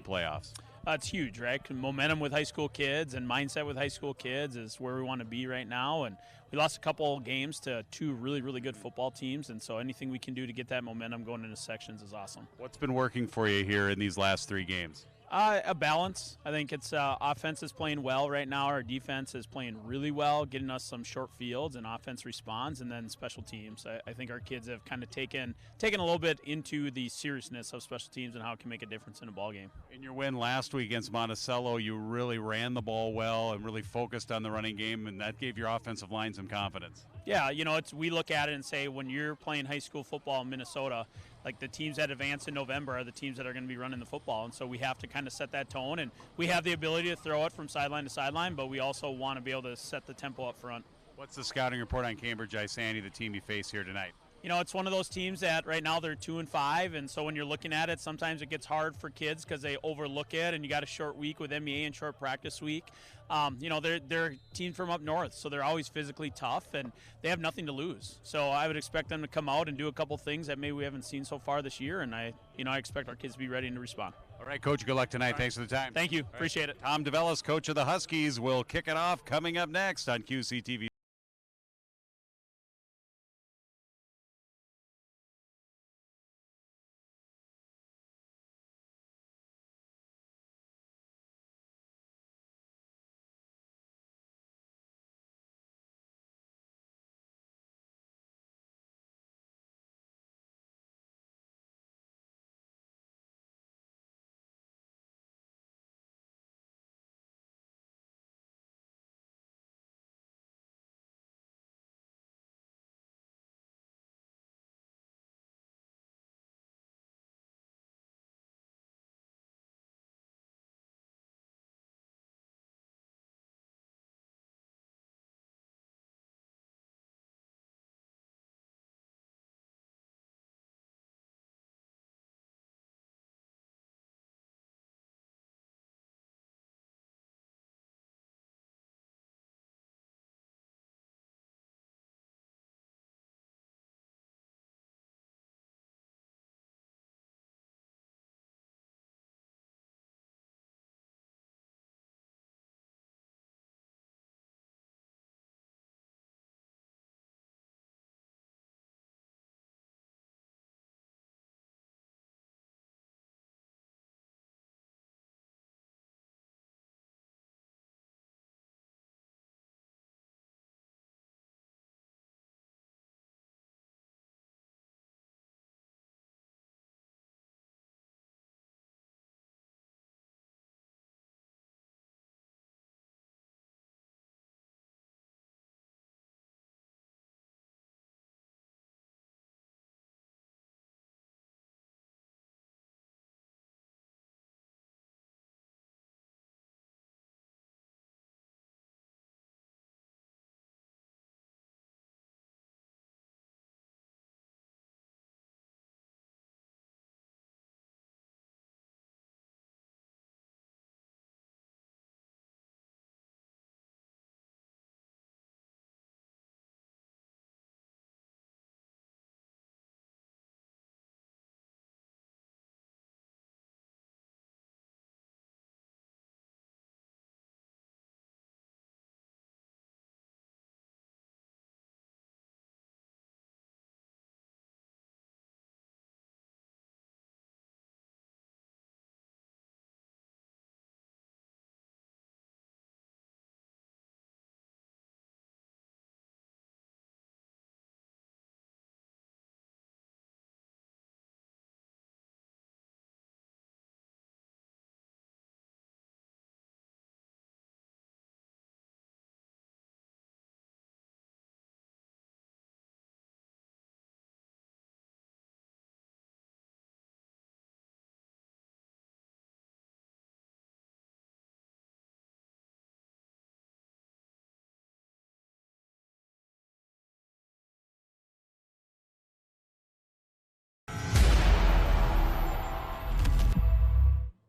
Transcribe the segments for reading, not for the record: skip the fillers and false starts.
playoffs? It's huge, right? Momentum with high school kids and mindset with high school kids is where we want to be right now. And we lost a couple games to two really, really good football teams. And so anything we can do to get that momentum going into sections is awesome. What's been working for you here in these last 3 games? A balance. I think it's offense is playing well right now. Our defense is playing really well, getting us some short fields, and offense responds. And then special teams. I think our kids have kind of taken a little bit into the seriousness of special teams and how it can make a difference in a ball game. In your win last week against Monticello, you really ran the ball well and really focused on the running game, and that gave your offensive line some confidence. Yeah, we look at it and say when you're playing high school football in Minnesota, like the teams that advance in November are the teams that are going to be running the football. And so we have to kind of set that tone. And we have the ability to throw it from sideline to sideline, but we also want to be able to set the tempo up front. What's the scouting report on Cambridge-Isanti, the team you face here tonight? It's one of those teams that right now they're 2-5, and so when you're looking at it, sometimes it gets hard for kids because they overlook it, and you got a short week with MEA and short practice week. They're a team from up north, so they're always physically tough, and they have nothing to lose. So I would expect them to come out and do a couple things that maybe we haven't seen so far this year, and I expect our kids to be ready to respond. All right, Coach, good luck tonight. Thanks for the time. Thank you. Appreciate it. Tom DeVellis, coach of the Huskies, will kick it off coming up next on QCTV.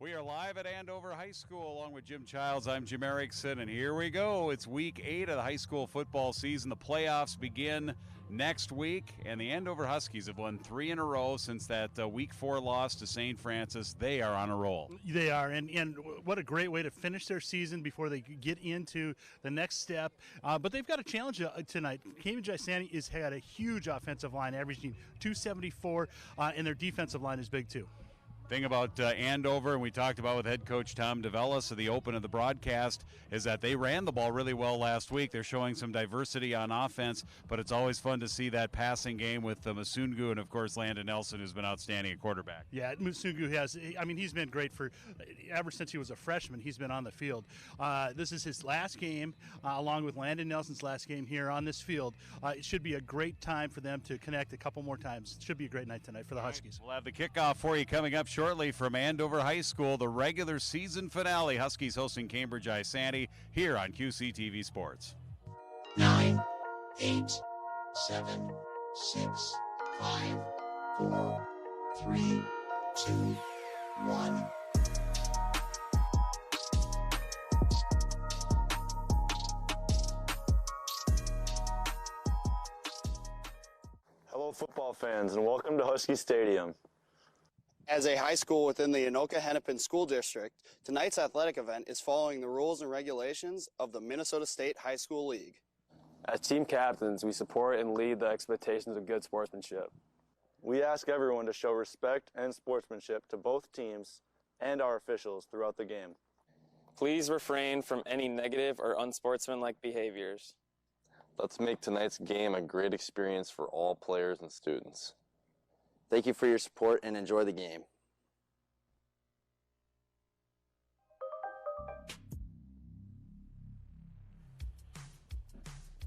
We are live at Andover High School along with Jim Childs. I'm Jim Erickson, and here we go. It's week 8 of the high school football season. The playoffs begin next week, and the Andover Huskies have won 3 in a row since that week 4 loss to St. Francis. They are on a roll. They are, and what a great way to finish their season before they get into the next step. But they've got a challenge tonight. Cambridge-Isanti has had a huge offensive line, averaging 274, and their defensive line is big too. Thing about Andover, and we talked about with head coach Tom DeVellis at the open of the broadcast, is that they ran the ball really well last week. They're showing some diversity on offense, but it's always fun to see that passing game with Masungu and, of course, Landon Nelson, who's been outstanding at quarterback. Yeah, Masungu he's been great ever since he was a freshman. He's been on the field. This is his last game, along with Landon Nelson's last game here on this field. It should be a great time for them to connect a couple more times. It should be a great night tonight for the Huskies. We'll have the kickoff for you coming up shortly from Andover High School, the regular season finale. Huskies hosting Cambridge-Isanti here on QCTV Sports. 9, 8, 7, 6, 5, 4, 3, 2, 1. Hello, football fans, and welcome to Husky Stadium. As a high school within the Anoka-Hennepin School District, tonight's athletic event is following the rules and regulations of the Minnesota State High School League. As team captains, we support and lead the expectations of good sportsmanship. We ask everyone to show respect and sportsmanship to both teams and our officials throughout the game. Please refrain from any negative or unsportsmanlike behaviors. Let's make tonight's game a great experience for all players and students. Thank you for your support and enjoy the game.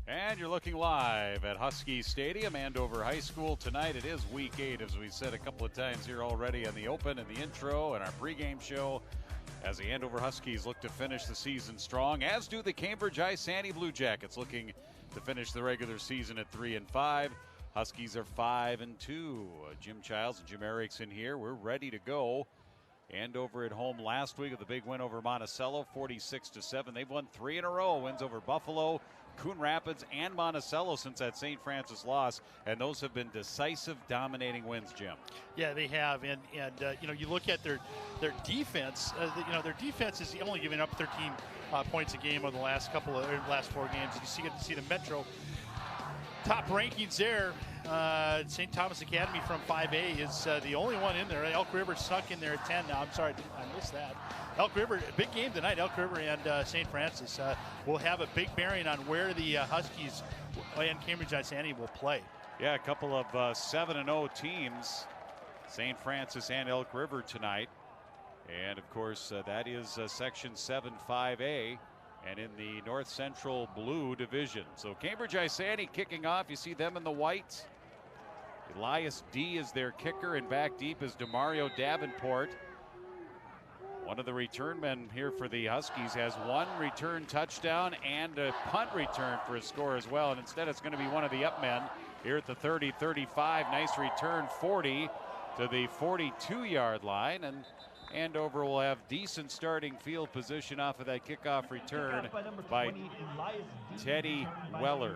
And you're looking live at Husky Stadium, Andover High School. Tonight it is week 8, as we said a couple of times here already on the open and the intro and our pregame show, as the Andover Huskies look to finish the season strong, as do the Cambridge-Isanti Blue Jackets, looking to finish the regular season at 3-5. Huskies are 5-2. Jim Childs and Jim Erickson here. We're ready to go. Andover at home last week with a big win over Monticello, 46-7. They've won 3 in a row. Wins over Buffalo, Coon Rapids, and Monticello since that St. Francis loss, and those have been decisive, dominating wins, Jim. Yeah, they have, and you look at their defense. Their defense is only giving up 13 points a game over the last 4 games. You see the Metro top rankings there. St. Thomas Academy from 5A is the only one in there. Elk River snuck in there at 10 now. I'm sorry, I missed that. Elk River, big game tonight. Elk River and St. Francis will have a big bearing on where the Huskies and Cambridge-Isanti will play. Yeah, a couple of 7-0 teams, St. Francis and Elk River tonight. And, of course, that is Section 7 5A. And in the North Central Blue Division. So Cambridge-Isanti kicking off. You see them in the white. Elias D is their kicker, and back deep is Demario Davenport. One of the return men here for the Huskies has 1 return touchdown and a punt return for a score as well. And instead it's going to be one of the up men here at the 30-35. Nice return, 40 to the 42-yard line. And Andover will have decent starting field position off of that kickoff return by Teddy Weller.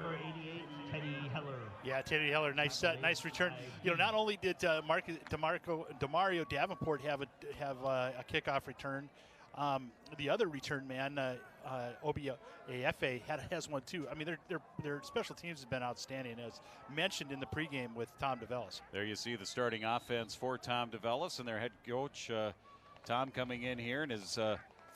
Yeah, Teddy Heller, nice return. Not only did Demario Davenport have a kickoff return, the other return man, OBAFA, has one too. I mean, their special teams has been outstanding, as mentioned in the pregame with Tom DeVellis. There you see the starting offense for Tom DeVellis, and their head coach, Tom, coming in here in his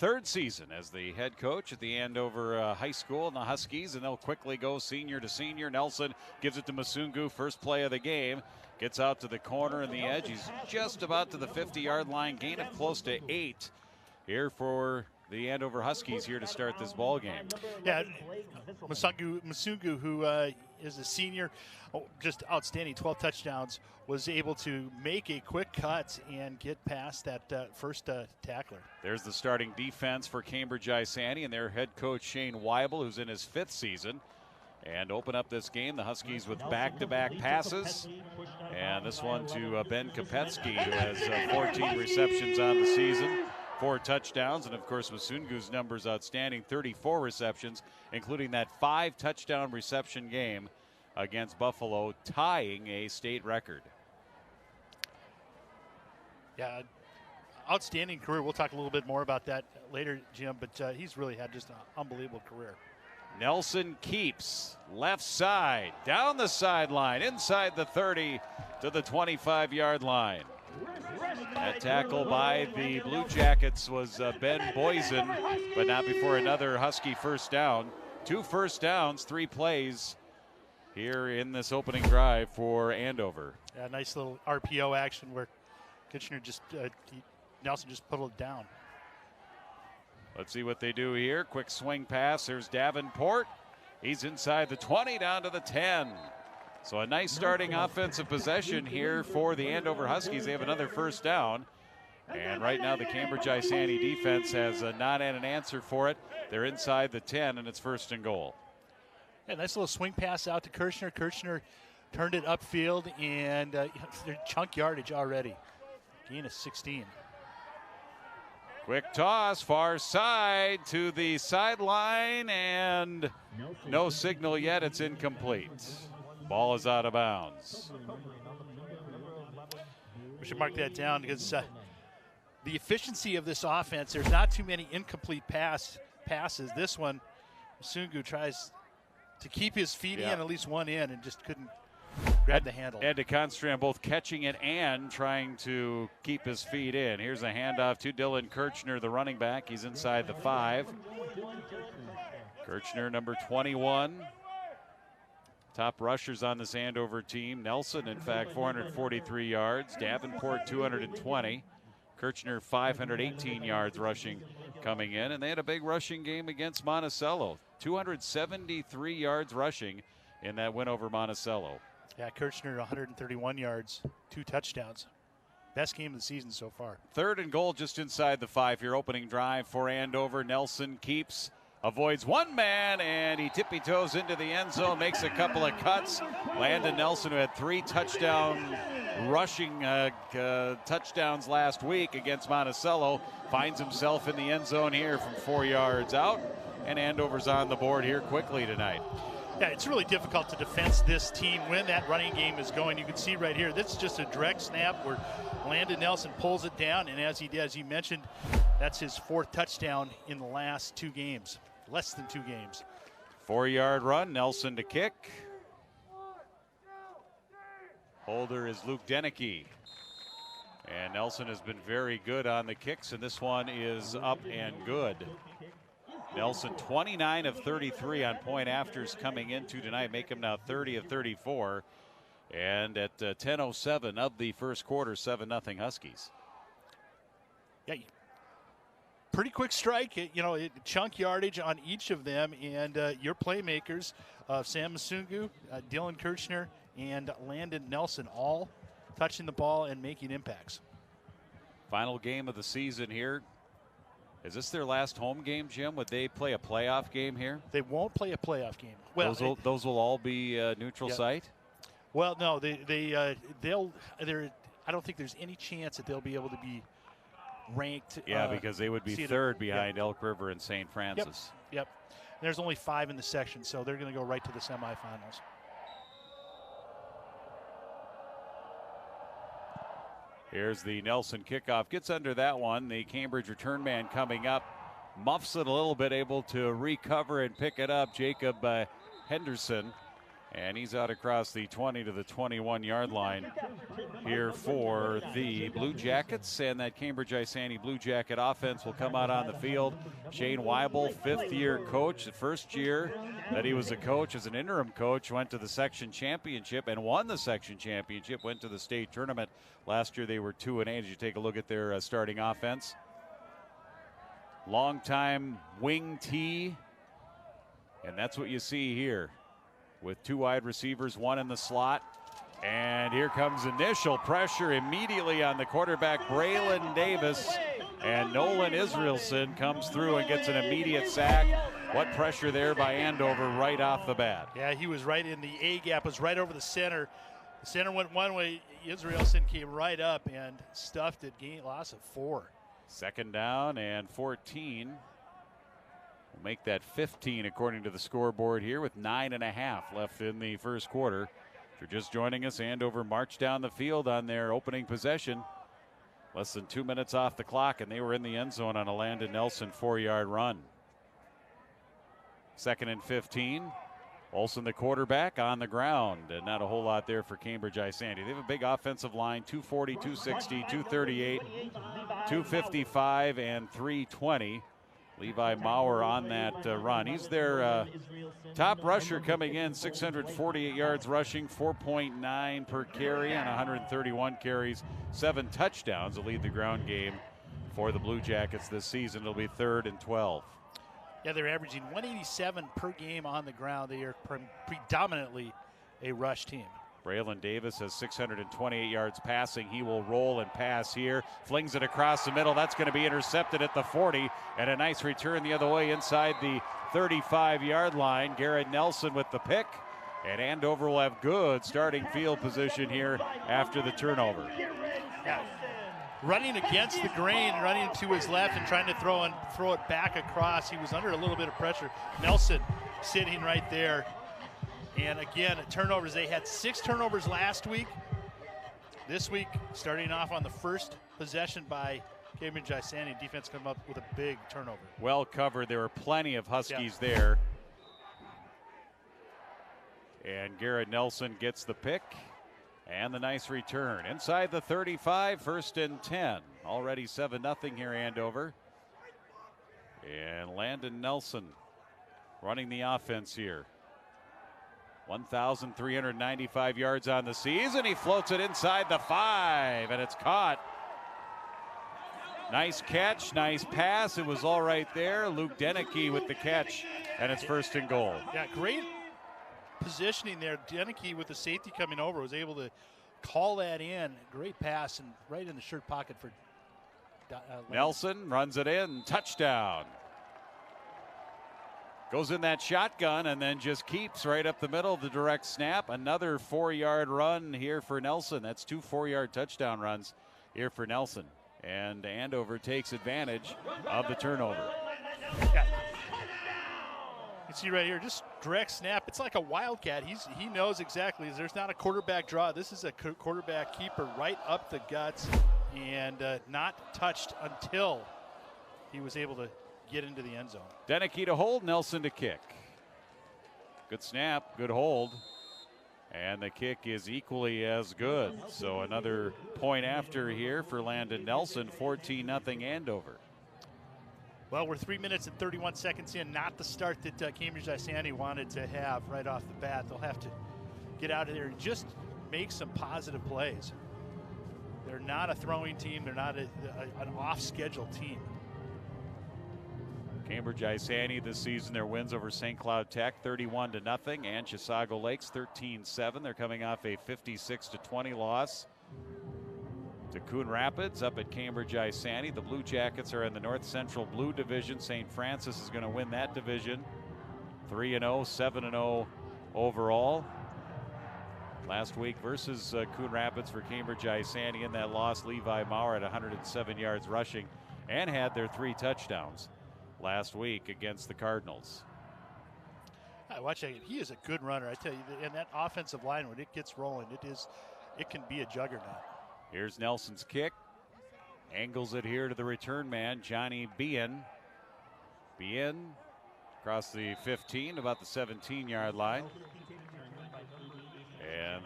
3rd season as the head coach at the Andover High School and the Huskies, and they'll quickly go senior to senior. Nelson gives it to Masungu, first play of the game. Gets out to the corner and the edge. He's just about to the 50-yard line, gain of close to 8 here for the Andover Huskies here to start this ball game. Yeah, Masungu, who is a senior, just outstanding, 12 touchdowns, was able to make a quick cut and get past that first tackler. There's the starting defense for Cambridge-Isanti and their head coach Shane Weibel, who's in his 5th season. And open up this game, the Huskies with back-to-back passes. And this one to Ben Kopetsky, who has 14 receptions on the season 4 touchdowns. And of course, Masungu's numbers outstanding, 34 receptions, including that 5 touchdown reception game against Buffalo, tying a state record. Yeah, outstanding career. We'll talk a little bit more about that later, Jim, but he's really had just an unbelievable career. Nelson keeps left side, down the sideline, inside the 30 to the 25-yard line. That tackle by the Blue Jackets was Ben Boysen, but not before another Husky first down. 2 first downs, 3 plays here in this opening drive for Andover. Yeah, nice little RPO action where Kitchener Nelson just put it down. Let's see what they do here. Quick swing pass. There's Davenport. He's inside the 20 down to the 10. So a nice starting offensive possession here for the Andover Huskies. They have another first down. And right now the Cambridge-Isanti defense has not had an answer for it. They're inside the 10, and it's first and goal. Yeah, nice little swing pass out to Kirchner. Kirchner turned it upfield, and they're chunk yardage already. Gain of 16. Quick toss, far side to the sideline, and no signal yet. It's incomplete. Ball is out of bounds. We should mark that down because the efficiency of this offense, there's not too many incomplete passes. This one, Sungu tries to keep his feet in, at least one in, and just couldn't grab the handle. Had to concentrate on both catching it and trying to keep his feet in. Here's a handoff to Dylan Kirchner, the running back. He's inside the 5. Kirchner, number 21. Top rushers on this Andover team. Nelson, in fact, 443 yards. Davenport, 220. Kirchner, 518 yards rushing coming in. And they had a big rushing game against Monticello. 273 yards rushing in that win over Monticello. Yeah, Kirchner, 131 yards, 2 touchdowns. Best game of the season so far. 3rd and goal just inside the 5 here. Opening drive for Andover. Nelson keeps, avoids one man, and he tippy-toes into the end zone, makes a couple of cuts. Landon Nelson, who had 3 touchdown rushing touchdowns last week against Monticello, finds himself in the end zone here from 4 yards out, and Andover's on the board here quickly tonight. Yeah, it's really difficult to defense this team when that running game is going. You can see right here, this is just a direct snap where Landon Nelson pulls it down, and as he mentioned, that's his 4th touchdown in the last 2 games, less than 2 games. 4-yard run, Nelson to kick. Holder is Luke Deneke. And Nelson has been very good on the kicks, and this one is up and good. Nelson, 29 of 33 on point afters coming into tonight, make him now 30 of 34. And at 10:07 of the first quarter, 7-0 Huskies. Yeah, pretty quick strike. Chunk yardage on each of them, and your playmakers, Sam Masungu, Dylan Kirchner, and Landon Nelson, all touching the ball and making impacts. Final game of the season here. Is this their last home game, Jim? Would they play a playoff game here? They won't play a playoff game. Well, those will all be neutral site? Well, no, they'll. I don't think there's any chance that they'll be able to be ranked. Yeah, because they would be seated. 3rd behind Elk River and St. Francis. Yep. There's only 5 in the section, so they're going to go right to the semifinals. Here's the Nelson kickoff. Gets under that one. The Cambridge return man coming up. Muffs it a little bit, able to recover and pick it up. Jacob Henderson. And he's out across the 20 to the 21-yard line here for the Blue Jackets. And that Cambridge-Isanti Blue Jacket offense will come out on the field. Shane Weibel, 5th-year coach. The first year that he was a coach as an interim coach, went to the section championship and won the section championship, went to the state tournament. Last year they were 2-8 as you take a look at their starting offense. Long-time wing tee, and that's what you see here, with 2 wide receivers, 1 in the slot. And here comes initial pressure immediately on the quarterback, Braylon Davis. And Nolan Israelson comes through and gets an immediate sack. What pressure there by Andover right off the bat. Yeah, he was right in the A gap, was right over the center. The center went one way, Israelson came right up and stuffed it, loss of 4. Second down and 14. We'll make that 15 according to the scoreboard here with 9.5 left in the first quarter. If you're just joining us, Andover marched down the field on their opening possession. Less than 2 minutes off the clock, and they were in the end zone on a Landon Nelson 4-yard run. Second and 15. Olsen, the quarterback, on the ground, and not a whole lot there for Cambridge-Isanti. They have a big offensive line, 240, 260, 238, 255, and 320. Levi Maurer on that run. He's their top rusher coming in, 648 yards rushing, 4.9 per carry on 131 carries, 7 touchdowns to lead the ground game for the Blue Jackets this season. It'll be 3rd and 12. Yeah, they're averaging 187 per game on the ground. They are predominantly a rush team. Braylon Davis has 628 yards passing. He will roll and pass here. Flings it across the middle. That's going to be intercepted at the 40. And a nice return the other way inside the 35-yard line. Garrett Nelson with the pick. And Andover will have good starting field position here after the turnover. Yeah. Running against the grain, running to his left and trying to throw it back across. He was under a little bit of pressure. Nelson sitting right there. And again, turnovers. They had 6 turnovers last week. This week, starting off on the first possession by Cambridge-Isanti, defense come up with a big turnover. Well covered. There were plenty of Huskies there. And Garrett Nelson gets the pick and the nice return. Inside the 35, 1st and 10. Already 7-0 here, Andover. And Landon Nelson running the offense here. 1,395 yards on the season. He floats it inside the 5, and it's caught. Nice catch, nice pass. It was all right there. Luke Deneke with the catch, and it's 1st and goal. Yeah, great positioning there. Deneke with the safety coming over was able to call that in. Great pass and right in the shirt pocket for Nelson runs it in. Touchdown. Goes in that shotgun and then just keeps right up the middle of the direct snap. Another 4-yard run here for Nelson. That's 2 4-yard touchdown runs here for Nelson. And Andover takes advantage of the turnover. Yeah. You see right here, just direct snap. It's like a wildcat. He knows exactly. There's not a quarterback draw. This is a quarterback keeper right up the guts and not touched until he was able to get into the end zone. Deneke to hold, Nelson to kick. Good snap, good hold. And the kick is equally as good. So another point after here for Landon Nelson, 14-0 Andover. Well, we're 3 minutes and 31 seconds in. Not the start that Cambridge-Isanti wanted to have right off the bat. They'll have to get out of there and just make some positive plays. They're not a throwing team. They're not an off-schedule team. Cambridge-Isanti this season, their wins over St. Cloud Tech 31-0 and Chisago Lakes 13-7. They're coming off a 56-20 loss to Coon Rapids up at Cambridge-Isanti. The Blue Jackets are in the North Central Blue Division. St. Francis is going to win that division. 3-0, 7-0 overall. Last week versus Coon Rapids for Cambridge-Isanti. In that loss, Levi Maurer at 107 yards rushing and had their 3 touchdowns last week against the Cardinals. Watch that. He is a good runner. I tell you, and that offensive line, when it gets rolling, it can be a juggernaut. Here's Nelson's kick. Angles it here to the return man, Johnny Bien. Bien across the 15, about the 17-yard line. And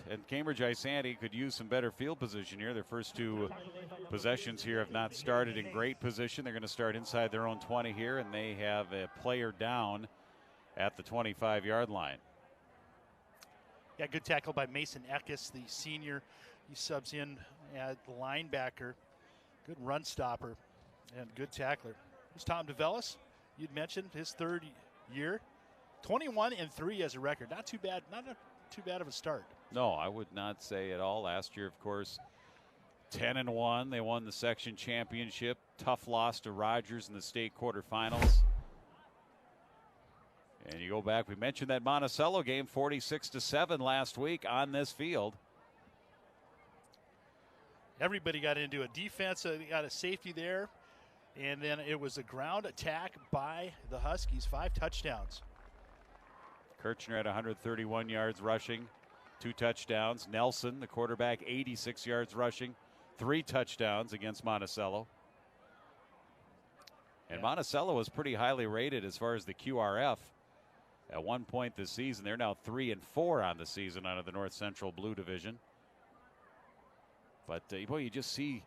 and Cambridge-Isanti could use some better field position here. Their first 2 possessions here have not started in great position. They're going to start inside their own 20 here, and they have a player down at the 25-yard line. Yeah, good tackle by Mason Eckes, the senior. He subs in at the linebacker. Good run stopper and good tackler. There's Tom DeVellis. You'd mentioned his 3rd year. 21-3 as a record. Not too bad. Not too bad of a start. No, I would not say at all. Last year, of course, 10-1. They won the section championship. Tough loss to Rogers in the state quarterfinals. And you go back, we mentioned that Monticello game, 46-7 last week on this field. everybody got into a defense, got a safety there, and then it was a ground attack by the Huskies, 5 touchdowns. Kirchner had 131 yards rushing, 2 touchdowns. Nelson, the quarterback, 86 yards rushing, 3 touchdowns against Monticello. And Monticello was pretty highly rated as far as the QRF. At one point this season, they're now 3-4 on the season out of the North Central Blue Division. But boy, you just see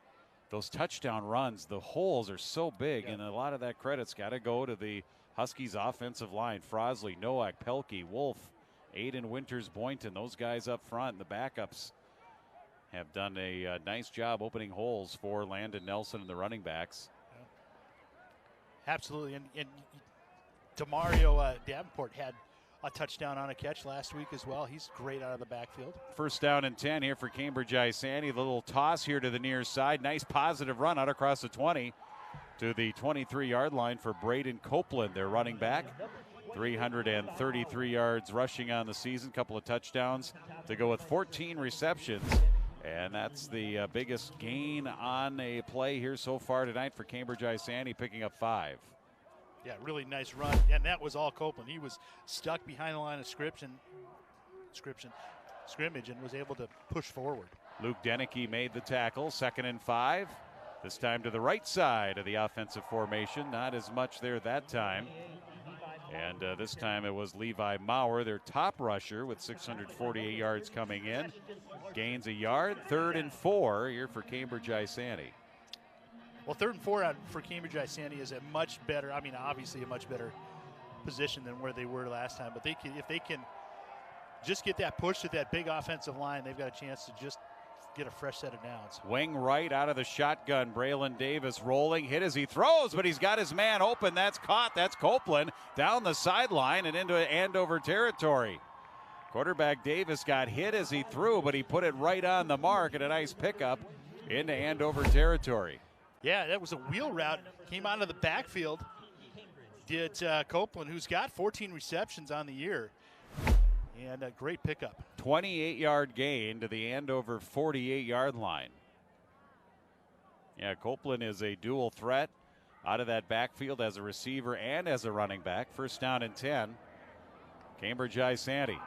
those touchdown runs. The holes are so big, and a lot of that credit's got to go to the Huskies' offensive line. Frosley, Nowak, Pelkey, Wolf, Aiden Winters, Boynton, those guys up front. The backups have done a nice job opening holes for Landon Nelson and the running backs. Absolutely, and Demario Davenport had a touchdown on a catch last week as well. He's great out of the backfield. First down and 10 here for Cambridge-Isanti. The little toss here to the near side. Nice positive run out across the 20 to the 23-yard line for Braden Copeland, their running back. 333 yards rushing on the season, couple of touchdowns to go with 14 receptions. And that's the biggest gain on a play here so far tonight for Cambridge-Isanti, picking up 5. Yeah, really nice run, and that was all Copeland. He was stuck behind the line of scrimmage and was able to push forward. Luke Denicky made the tackle, 2nd and 5. This time to the right side of the offensive formation. Not as much there that time. And this time it was Levi Maurer, their top rusher, with 648 yards coming in. Gains a yard, 3rd and 4 here for Cambridge-Isanti. Well, 3rd and 4 for Cambridge-Isanti is a much better, obviously a much better position than where they were last time. But if they can just get that push to that big offensive line, they've got a chance to just get a fresh set of downs. Wing right out of the shotgun. Braylon Davis rolling, hit as he throws, but he's got his man open. That's caught. That's Copeland down the sideline and into Andover territory. Quarterback Davis got hit as he threw, but he put it right on the mark, and a nice pickup into Andover territory. Yeah, that was a wheel route. Came out of the backfield. Did Copeland, who's got 14 receptions on the year. And a great pickup. 28-yard gain to the Andover 48-yard line. Yeah, Copeland is a dual threat out of that backfield as a receiver and as a running back. First down and 10. Cambridge-Isanti.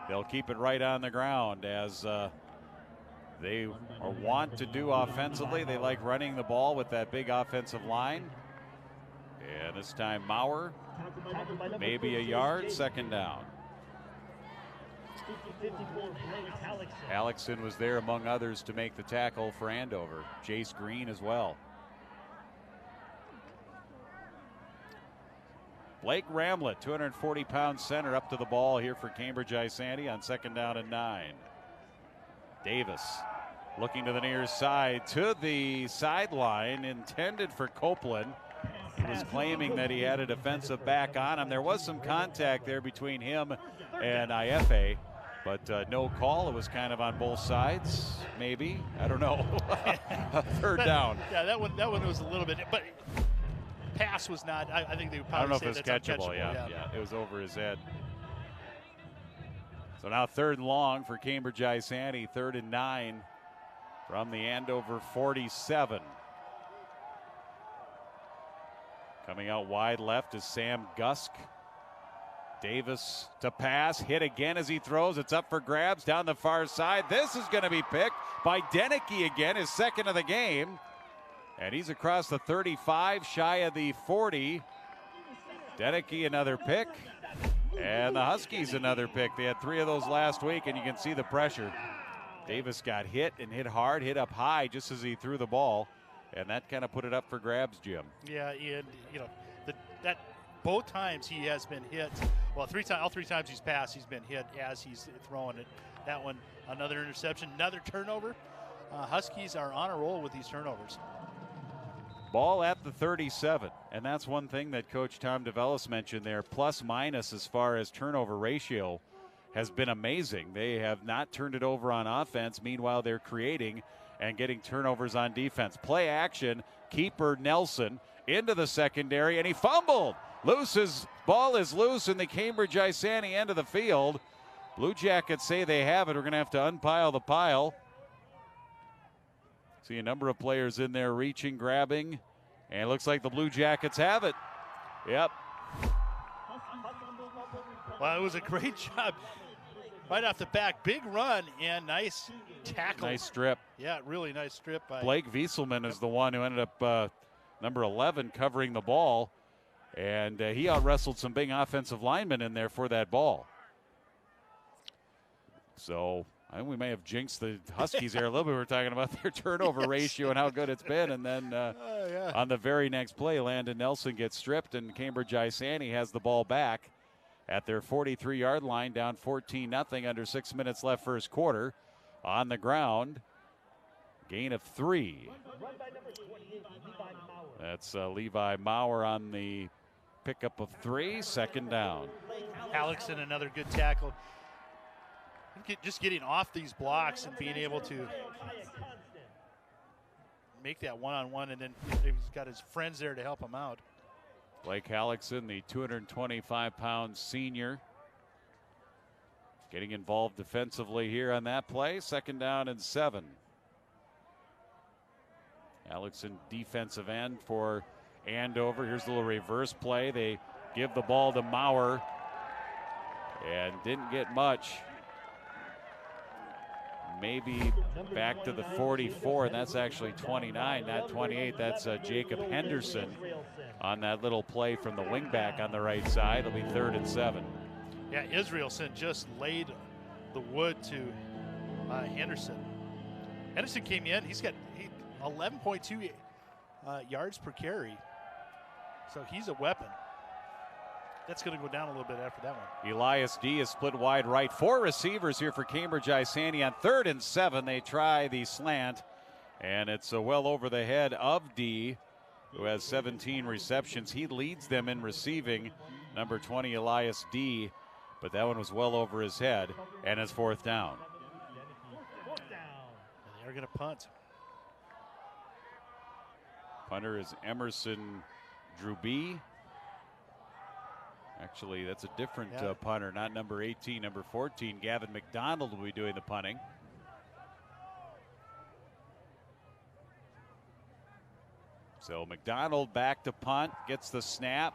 They'll keep it right on the ground as they want to do offensively. They like running the ball with that big offensive line. And this time Maurer, maybe a yard, 2nd down. Alexson was there among others to make the tackle for Andover. Jace Green as well. Blake Ramlett, 240-pound center, up to the ball here for Cambridge-Isanti on 2nd down and 9. Davis looking to the near side, to the sideline, intended for Copeland. He was claiming that he had a defensive back on him. There was some contact there between him and IFA, but no call. It was kind of on both sides, maybe. I don't know. 3rd down. Yeah, that one was a little bit, but pass was not. I think they would probably I don't know say if it's that's catchable. uncatchable. Yeah, it was over his head. So now 3rd and long for Cambridge-Isanti, 3rd and 9 from the Andover 47. Coming out wide left is Sam Gusk. Davis to pass, hit again as he throws. It's up for grabs down the far side. This is going to be picked by Denicky again, his 2nd of the game. And he's across the 35, shy of the 40. Denicky another pick. And the Huskies another pick. They had 3 of those last week, and you can see the pressure. Davis got hit and hit hard, hit up high just as he threw the ball. And that kind of put it up for grabs, Jim. Yeah, and that both times he has been hit. Well, all three times he's passed, he's been hit as he's throwing it. That one, another interception, another turnover. Huskies are on a roll with these turnovers. Ball at the 37, and that's one thing that Coach Tom DeVellis mentioned there. Plus minus as far as turnover ratio has been amazing. They have not turned it over on offense. Meanwhile, they're creating and getting turnovers on defense. Play action, keeper Nelson into the secondary, and he fumbled. Ball is loose in the Cambridge-Isanti end of the field. Blue Jackets say they have it. We're going to have to unpile the pile. See a number of players in there reaching, grabbing, and it looks like the Blue Jackets have it. Yep. Well, it was a great job right off the back. Big run and nice tackle. Nice strip. Yeah, really nice strip by Blake Wieselman is the one who ended up number 11 covering the ball, and he out-wrestled some big offensive linemen in there for that ball. So I think we may have jinxed the Huskies here a little bit. We were talking about their turnover ratio and how good it's been, and then on the very next play, Landon Nelson gets stripped, and Cambridge-Isanti has the ball back at their 43-yard line, down 14-0, under 6 minutes left first quarter. On the ground, gain of 3. That's Levi Maurer on the pickup of 3, second down. Alexson, another good tackle. Just getting off these blocks and being able to make that one-on-one, and then he's got his friends there to help him out. Blake Alexson, the 225-pound senior, getting involved defensively here on that play. Second down and 7. Alexson, defensive end for Andover. Here's a little reverse play. They give the ball to Maurer and didn't get much. Maybe back to the 44, and that's actually 29, not 28. That's Jacob Henderson on that little play from the wingback on the right side. It'll be 3rd and 7. Yeah, Israelson just laid the wood to Henderson. Henderson came in. He's got 11.2 yards per carry. So he's a weapon. That's going to go down a little bit after that one. Elias D is split wide right. 4 receivers here for Cambridge-Isanti on 3rd and 7. They try the slant, and it's well over the head of D, who has 17 receptions. He leads them in receiving, number 20, Elias D, but that one was well over his head, and it's 4th down. And they're going to punt. Punter is Emerson Druby. Actually, that's a different punter, not number 18, number 14. Gavin McDonald will be doing the punting. So McDonald back to punt, gets the snap.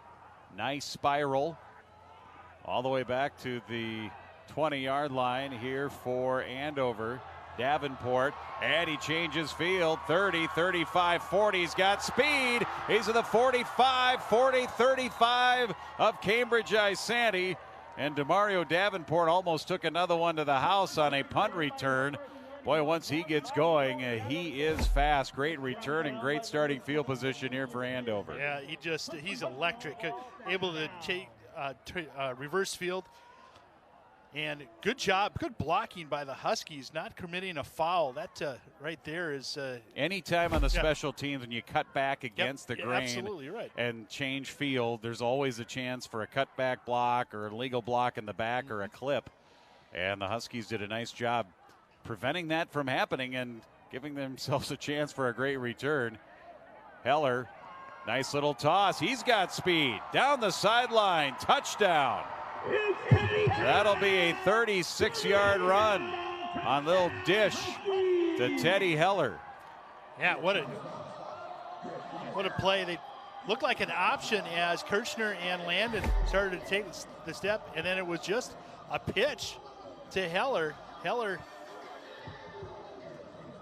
Nice spiral. All the way back to the 20-yard line here for Andover. Davenport, and he changes field. 30, 35, 40. He's got speed. He's at the 45, 40, 35 of Cambridge-Isanti. And DeMario Davenport almost took another one to the house on a punt return. Boy, once he gets going, he is fast. Great return and great starting field position here for Andover. Yeah, he's electric. Able to take reverse field. And good job, good blocking by the Huskies, not committing a foul. That right there is. Anytime on the special teams when you cut back against the grain absolutely right. and change field, there's always a chance for a cutback block or a legal block in the back or a clip. And the Huskies did a nice job preventing that from happening and giving themselves a chance for a great return. Heller, nice little toss. He's got speed. Down the sideline, touchdown. That'll be a 36-yard run on little dish to Teddy Heller. Yeah, what a play. They looked like an option as Kirchner and Landon started to take the step, and then it was just a pitch to Heller. Heller,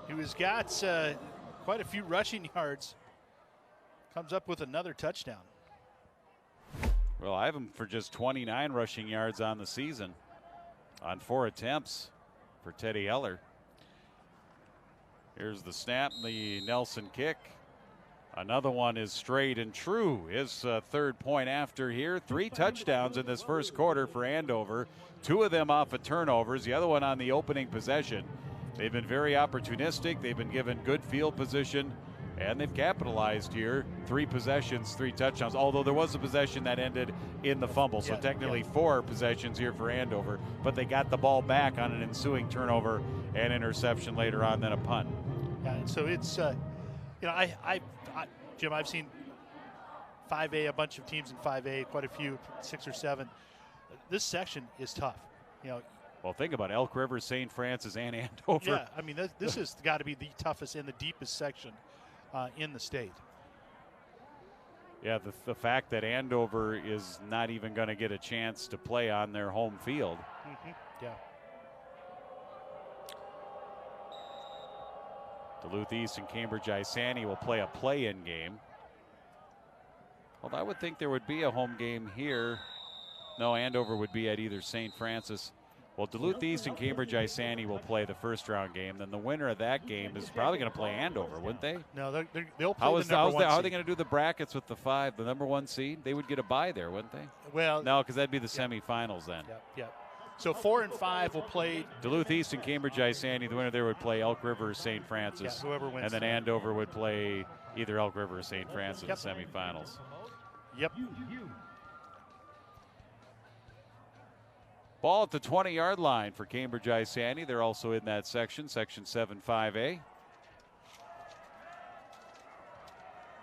who's got quite a few rushing yards, comes up with another touchdown. Well, I have him for just 29 rushing yards on the season on 4 attempts for Teddy Heller. Here's the snap, the Nelson kick. Another one is straight and true. His 3rd point after here. 3 touchdowns in this first quarter for Andover. 2 of them off of turnovers. The other one on the opening possession. They've been very opportunistic. They've been given good field position. And they've capitalized here. 3 possessions, 3 touchdowns, although there was a possession that ended in the fumble. So technically 4 possessions here for Andover, but they got the ball back on an ensuing turnover and interception later on, then a punt. Yeah, so it's, Jim, I've seen 5A, a bunch of teams in 5A, quite a few, 6 or 7. This section is tough. Well, think about it. Elk River, St. Francis, and Andover. Yeah, I mean, this has got to be the toughest and the deepest section in the state. Yeah, the fact that Andover is not even going to get a chance to play on their home field. Mm-hmm. Yeah. Duluth East and Cambridge-Isanti will play a play-in game. Well, I would think there would be a home game here. No, Andover would be at either St. Francis. Well, Duluth East and Cambridge-Isanti will play the first-round game. Then the winner of that game is probably going to play Andover, wouldn't they? No, they'll play the number 1 How are seed. they going to do the brackets with the number 1 seed? They would get a bye there, wouldn't they? Well, no, because that'd be the semifinals then. Yep. So 4 and 5 will play. Duluth East and Cambridge-Isanti, the winner there would play Elk River or St. Francis. Yeah, whoever wins. And then Andover would play either Elk River or St. Francis in the semifinals. Yep. Ball at the 20-yard line for Cambridge-Isanti. They're also in that section 7-5A.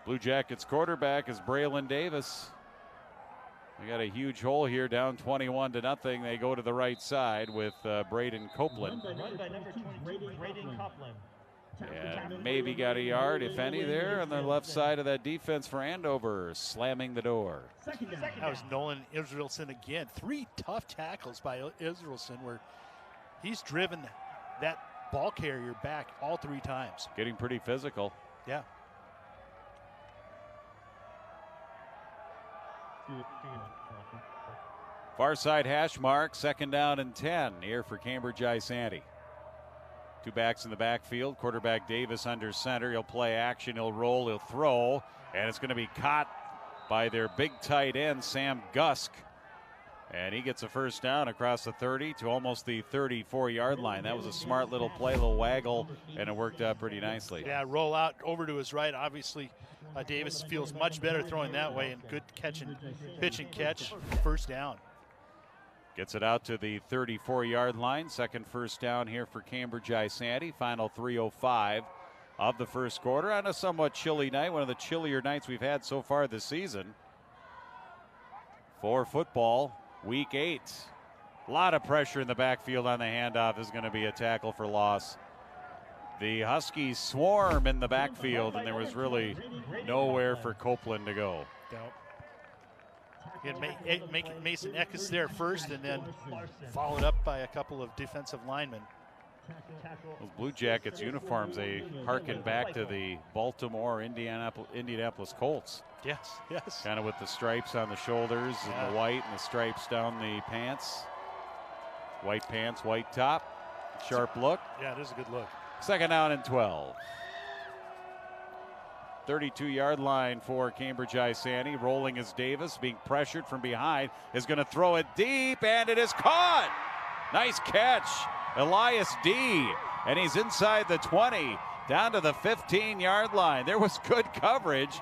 Blue Jackets quarterback is Braylon Davis. We got a huge hole here, down 21-0. They go to the right side with Braden Copeland. And maybe got a yard, if any, there on the left side of that defense for Andover, slamming the door. That was Nolan Israelson again. 3 tough tackles by Israelson where he's driven that ball carrier back all 3 times. Getting pretty physical. Yeah. Far side hash mark, 2nd down and 10 here for Cambridge-Isanti. 2 backs in the backfield. Quarterback Davis under center. He'll play action. He'll roll. He'll throw. And it's going to be caught by their big tight end, Sam Gusk. And he gets a first down across the 30 to almost the 34-yard line. That was a smart little play, a little waggle, and it worked out pretty nicely. Yeah, roll out over to his right. Obviously, Davis feels much better throwing that way, and good pitch and catch, first down. Gets it out to the 34-yard line. Second first down here for Cambridge-Isanti. Final 3:05 of the first quarter on a somewhat chilly night, one of the chillier nights we've had so far this season. For football, week 8. A lot of pressure in the backfield on the handoff. Is going to be a tackle for loss. The Huskies swarm in the backfield, and there was really nowhere for Copeland to go. Nope. Mason Eckes there first, and then followed up by a couple of defensive linemen. Those Blue Jackets uniforms, they harken back to the Baltimore, Indianapolis Colts. Yes. Kind of with the stripes on the shoulders and the white and the stripes down the pants. White pants, white top, sharp look. Yeah, it is a good look. 2nd down and 12. 32-yard line for Cambridge-Isanti. Rolling is Davis, being pressured from behind, is going to throw it deep, and it is caught. Nice catch, Elias D. And he's inside the 20, down to the 15-yard line. There was good coverage,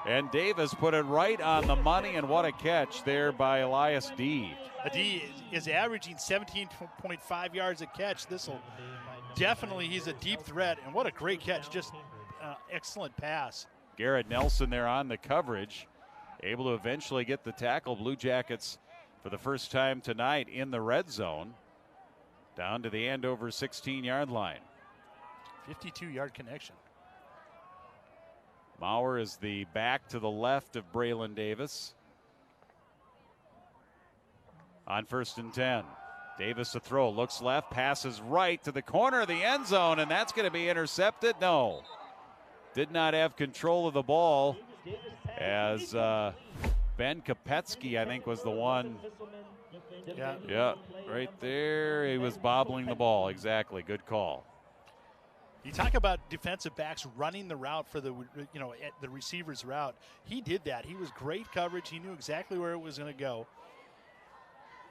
and Davis put it right on the money, and what a catch there by Elias D. D is averaging 17.5 yards a catch. This'll definitely, he's a deep threat, and what a great catch. Just excellent pass. Garrett Nelson there on the coverage, able to eventually get the tackle. Blue Jackets for the first time tonight in the red zone, down to the Andover 16-yard line. 52-yard connection. Maurer is the back to the left of Braylon Davis. On 1st and 10. Davis to throw, looks left, passes right to the corner of the end zone, and that's going to be intercepted. No. Did not have control of the ball, as Ben Kopetsky, I think, was the one. Yeah, right there. He was bobbling the ball. Exactly. Good call. You talk about defensive backs running the route for the receiver's route. He did that. He was great coverage. He knew exactly where it was going to go,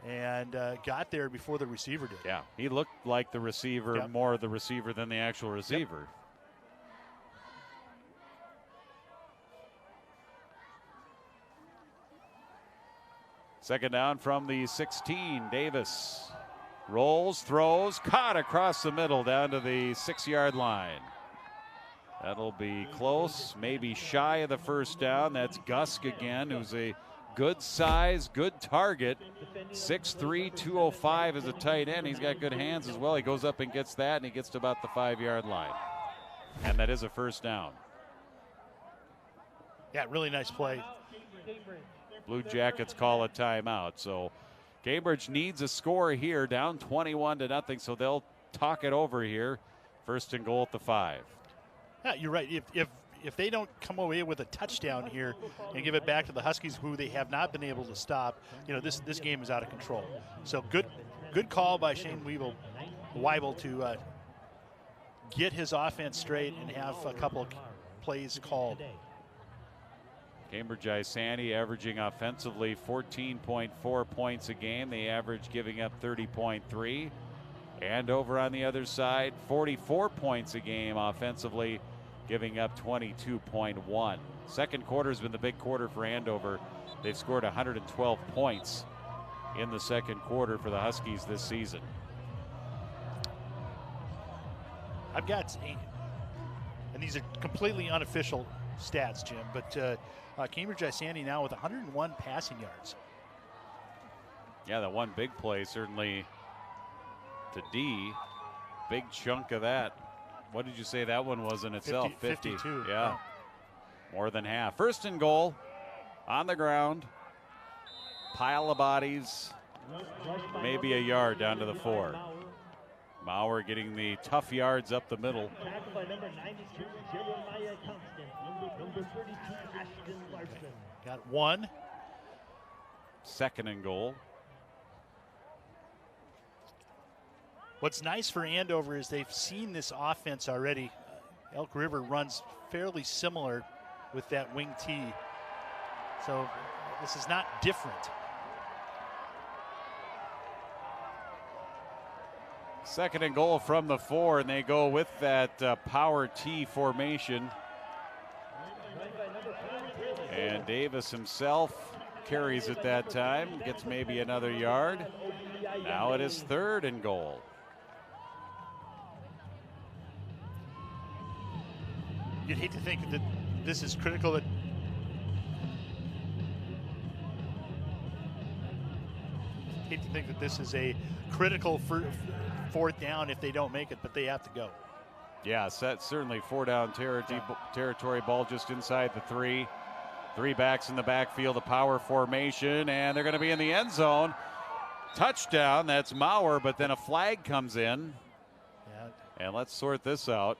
and got there before the receiver did. Yeah, he looked like the receiver, more the receiver than the actual receiver. Yep. Second down from the 16. Davis rolls, throws, caught across the middle down to the 6-yard line. That'll be close, maybe shy of the first down. That's Gusk again, who's a good size, good target. 6'3", 205 as a tight end. He's got good hands as well. He goes up and gets that, and he gets to about the 5-yard line. And that is a first down. Yeah, really nice play. Blue Jackets call a timeout. So Cambridge needs a score here, down 21-0, so they'll talk it over here. First and goal at the 5. Yeah, you're right. If they don't come away with a touchdown here and give it back to the Huskies, who they have not been able to stop, this game is out of control. So good call by Shane Weibel to get his offense straight and have a couple of plays called. Cambridge-Isanti averaging offensively 14.4 points a game. They average giving up 30.3. Andover on the other side, 44 points a game offensively, giving up 22.1. Second quarter has been the big quarter for Andover. They've scored 112 points in the second quarter for the Huskies this season. I've got, and these are completely unofficial stats, Jim, but Cambridge-Isanti now with 101 passing yards. Yeah, that one big play certainly to D. Big chunk of that. What did you say that one was in itself? 52. Yeah. More than half. First and goal on the ground. Pile of bodies. Maybe a yard down to the 4. Maurer getting the tough yards up the middle. Got one. Second and goal. What's nice for Andover is they've seen this offense already. Elk River runs fairly similar with that wing T. So this is not different. Second and goal from the 4, and they go with that power T formation. And Davis himself carries it that time, gets maybe another yard. Now it is third and goal. You'd hate to think that this is critical. Hate to think that this is a critical fourth down if they don't make it, but they have to go. Yeah, certainly 4-down territory. Ball just inside the 3. 3 backs in the backfield, the power formation, and they're going to be in the end zone. Touchdown, that's Maurer, but then a flag comes in. Yeah. And let's sort this out.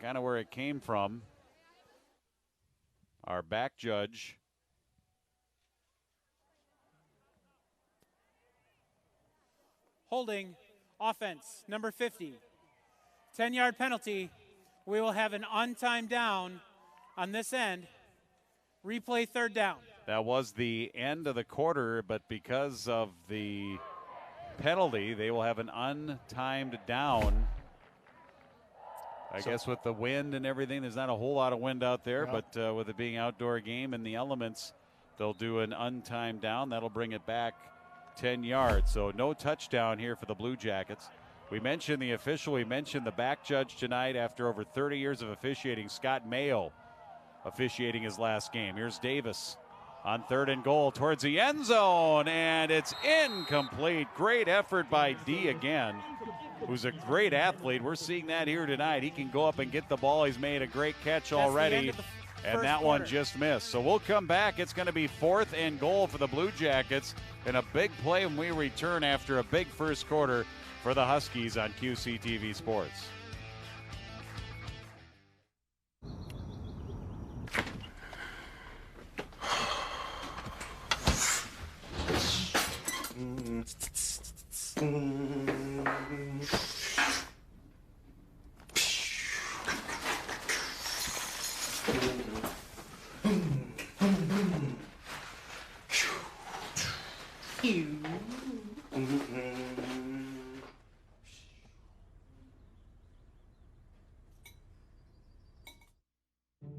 Kind of where it came from. Our back judge. Holding, offense, number 50. 10-yard penalty. We will have an on-time down on this end. Replay third down. That was the end of the quarter, but because of the penalty, they will have an untimed down. I guess with the wind and everything, there's not a whole lot of wind out there, but with it being outdoor game and the elements, they'll do an untimed down. That'll bring it back 10 yards. So no touchdown here for the Blue Jackets. We mentioned the official. We mentioned the back judge tonight after over 30 years of officiating, Scott Mayo, officiating his last game. Here's Davis on third and goal towards the end zone, and it's incomplete. Great effort by D again, who's a great athlete. We're seeing that here tonight. He can go up and get the ball. He's made a great catch already, and that one just missed. So we'll come back. It's going to be fourth and goal for the Blue Jackets, and a big play when we return after a big first quarter for the Huskies on QCTV Sports.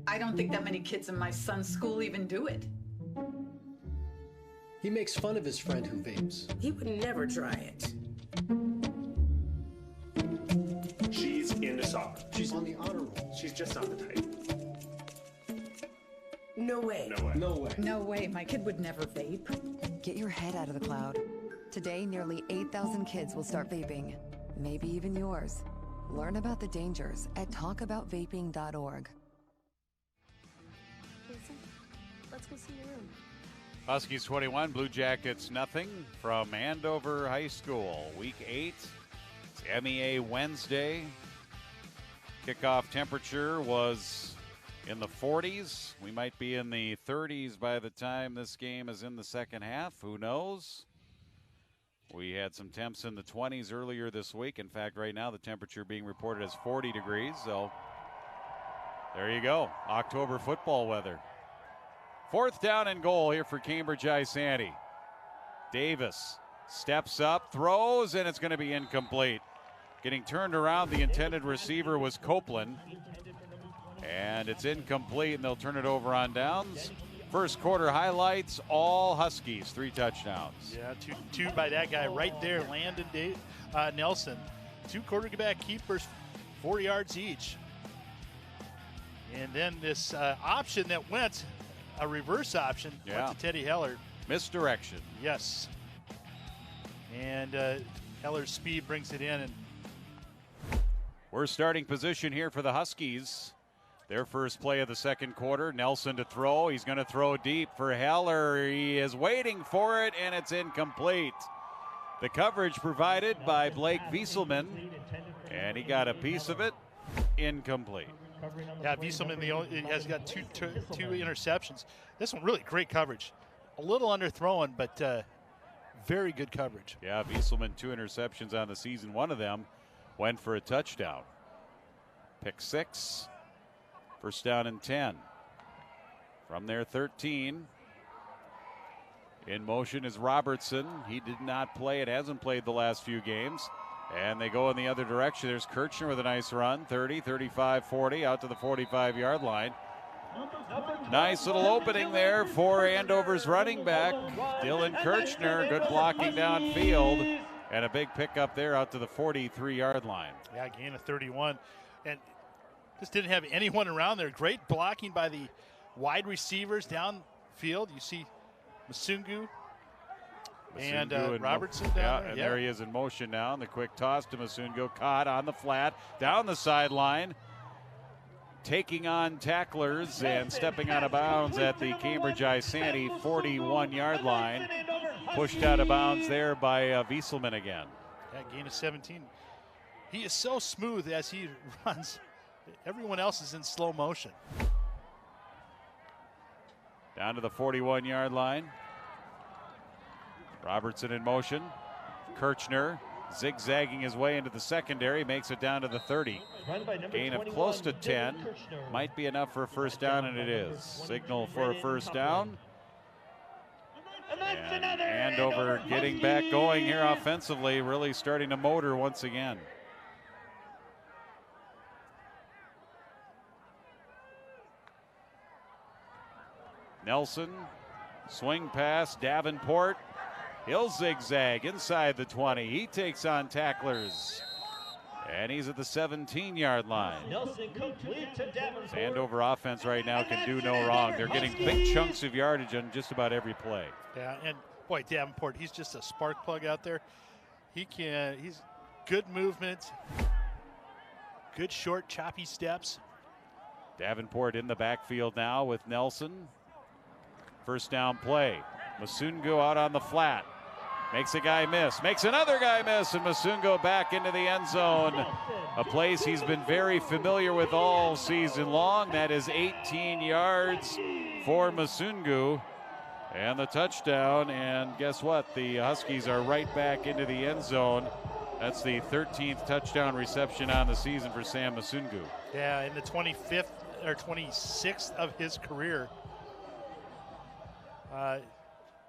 I don't think that many kids in my son's school even do it. He makes fun of his friend who vapes. He would never try it. She's into soccer. She's on the honor roll. She's just not the type. No way. No way. No way. My kid would never vape. Get your head out of the cloud. Today, nearly 8,000 kids will start vaping. Maybe even yours. Learn about the dangers at talkaboutvaping.org. Let's go see your room. Huskies 21, Blue Jackets nothing from Andover High School. Week 8, it's MEA Wednesday. Kickoff temperature was in the 40s. We might be in the 30s by the time this game is in the second half. Who knows? We had some temps in the 20s earlier this week. In fact, right now the temperature being reported as 40 degrees. So there you go. October football weather. 4th down and goal here for Cambridge-Isanti. Davis steps up, throws, and it's going to be incomplete. Getting turned around, the intended receiver was Copeland. And it's incomplete, and they'll turn it over on downs. First quarter highlights, all Huskies, 3 touchdowns. Yeah, two by that guy right there, Landon Nelson. 2 quarterback keepers, 4 yards each. And then this option that went, a reverse option, went to Teddy Heller. Misdirection. Yes. And Heller's speed brings it in. And we're starting position here for the Huskies. Their first play of the second quarter. Nelson to throw. He's going to throw deep for Heller. He is waiting for it, and it's incomplete. The coverage provided by Blake Wieselman, and he got a piece of it. Incomplete. Yeah, Wieselman has got two interceptions. This one really great coverage. A little underthrown, but very good coverage. Yeah, Wieselman 2 interceptions on the season. One of them went for a touchdown. Pick 6. First down and 10. From their 13. In motion is Robertson. He did not play. It hasn't played the last few games. And they go in the other direction. There's Kirchner with a nice run. 30, 35, 40, out to the 45-yard line. Nice little opening there for Andover's running back, Dylan Kirchner. Good blocking downfield. And a big pickup there out to the 43-yard line. Yeah, gain of 31. And just didn't have anyone around there. Great blocking by the wide receivers downfield. You see Masungu and Robertson down there. And there he is in motion now. And the quick toss to Masungu. Caught on the flat, down the sideline. Taking on tacklers and stepping out of bounds at the Cambridge-Isanti 41-yard line. Pushed out of bounds there by Wieselman again. Yeah, gain of 17. He is so smooth as he runs. Everyone else is in slow motion. Down to the 41-yard line. Robertson in motion. Kirchner zigzagging his way into the secondary, makes it down to the 30. Gain of close to 10. Might be enough for a first down, and it is. Signal for a first down. And Andover getting back going here offensively, really starting to motor once again. Nelson, swing pass, Davenport. He'll zigzag inside the 20. He takes on tacklers. And he's at the 17-yard line. Andover offense right now can do no wrong. They're getting big chunks of yardage on just about every play. Yeah, and boy, Davenport, he's just a spark plug out there. He's good movement, good short, choppy steps. Davenport in the backfield now with Nelson. First down play. Masungu out on the flat. Makes a guy miss. Makes another guy miss. And Masungu back into the end zone. A place he's been very familiar with all season long. That is 18 yards for Masungu. And the touchdown. And guess what? The Huskies are right back into the end zone. That's the 13th touchdown reception on the season for Sam Masungu. Yeah, in the 25th or 26th of his career. As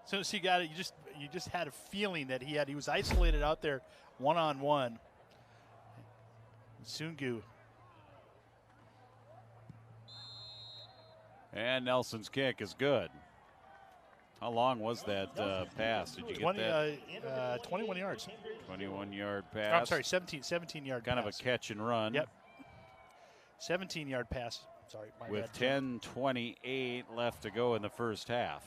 soon as he got it, you just had a feeling that he was isolated out there one-on-one. Masungu. And Nelson's kick is good. How long was that pass? Did you get that? 21 yards. 21-yard Oh, pass. I'm sorry, 17-yard kind pass. of a catch and run. Yep. 17-yard pass. Sorry, my with bad. 10:28 left to go in the first half.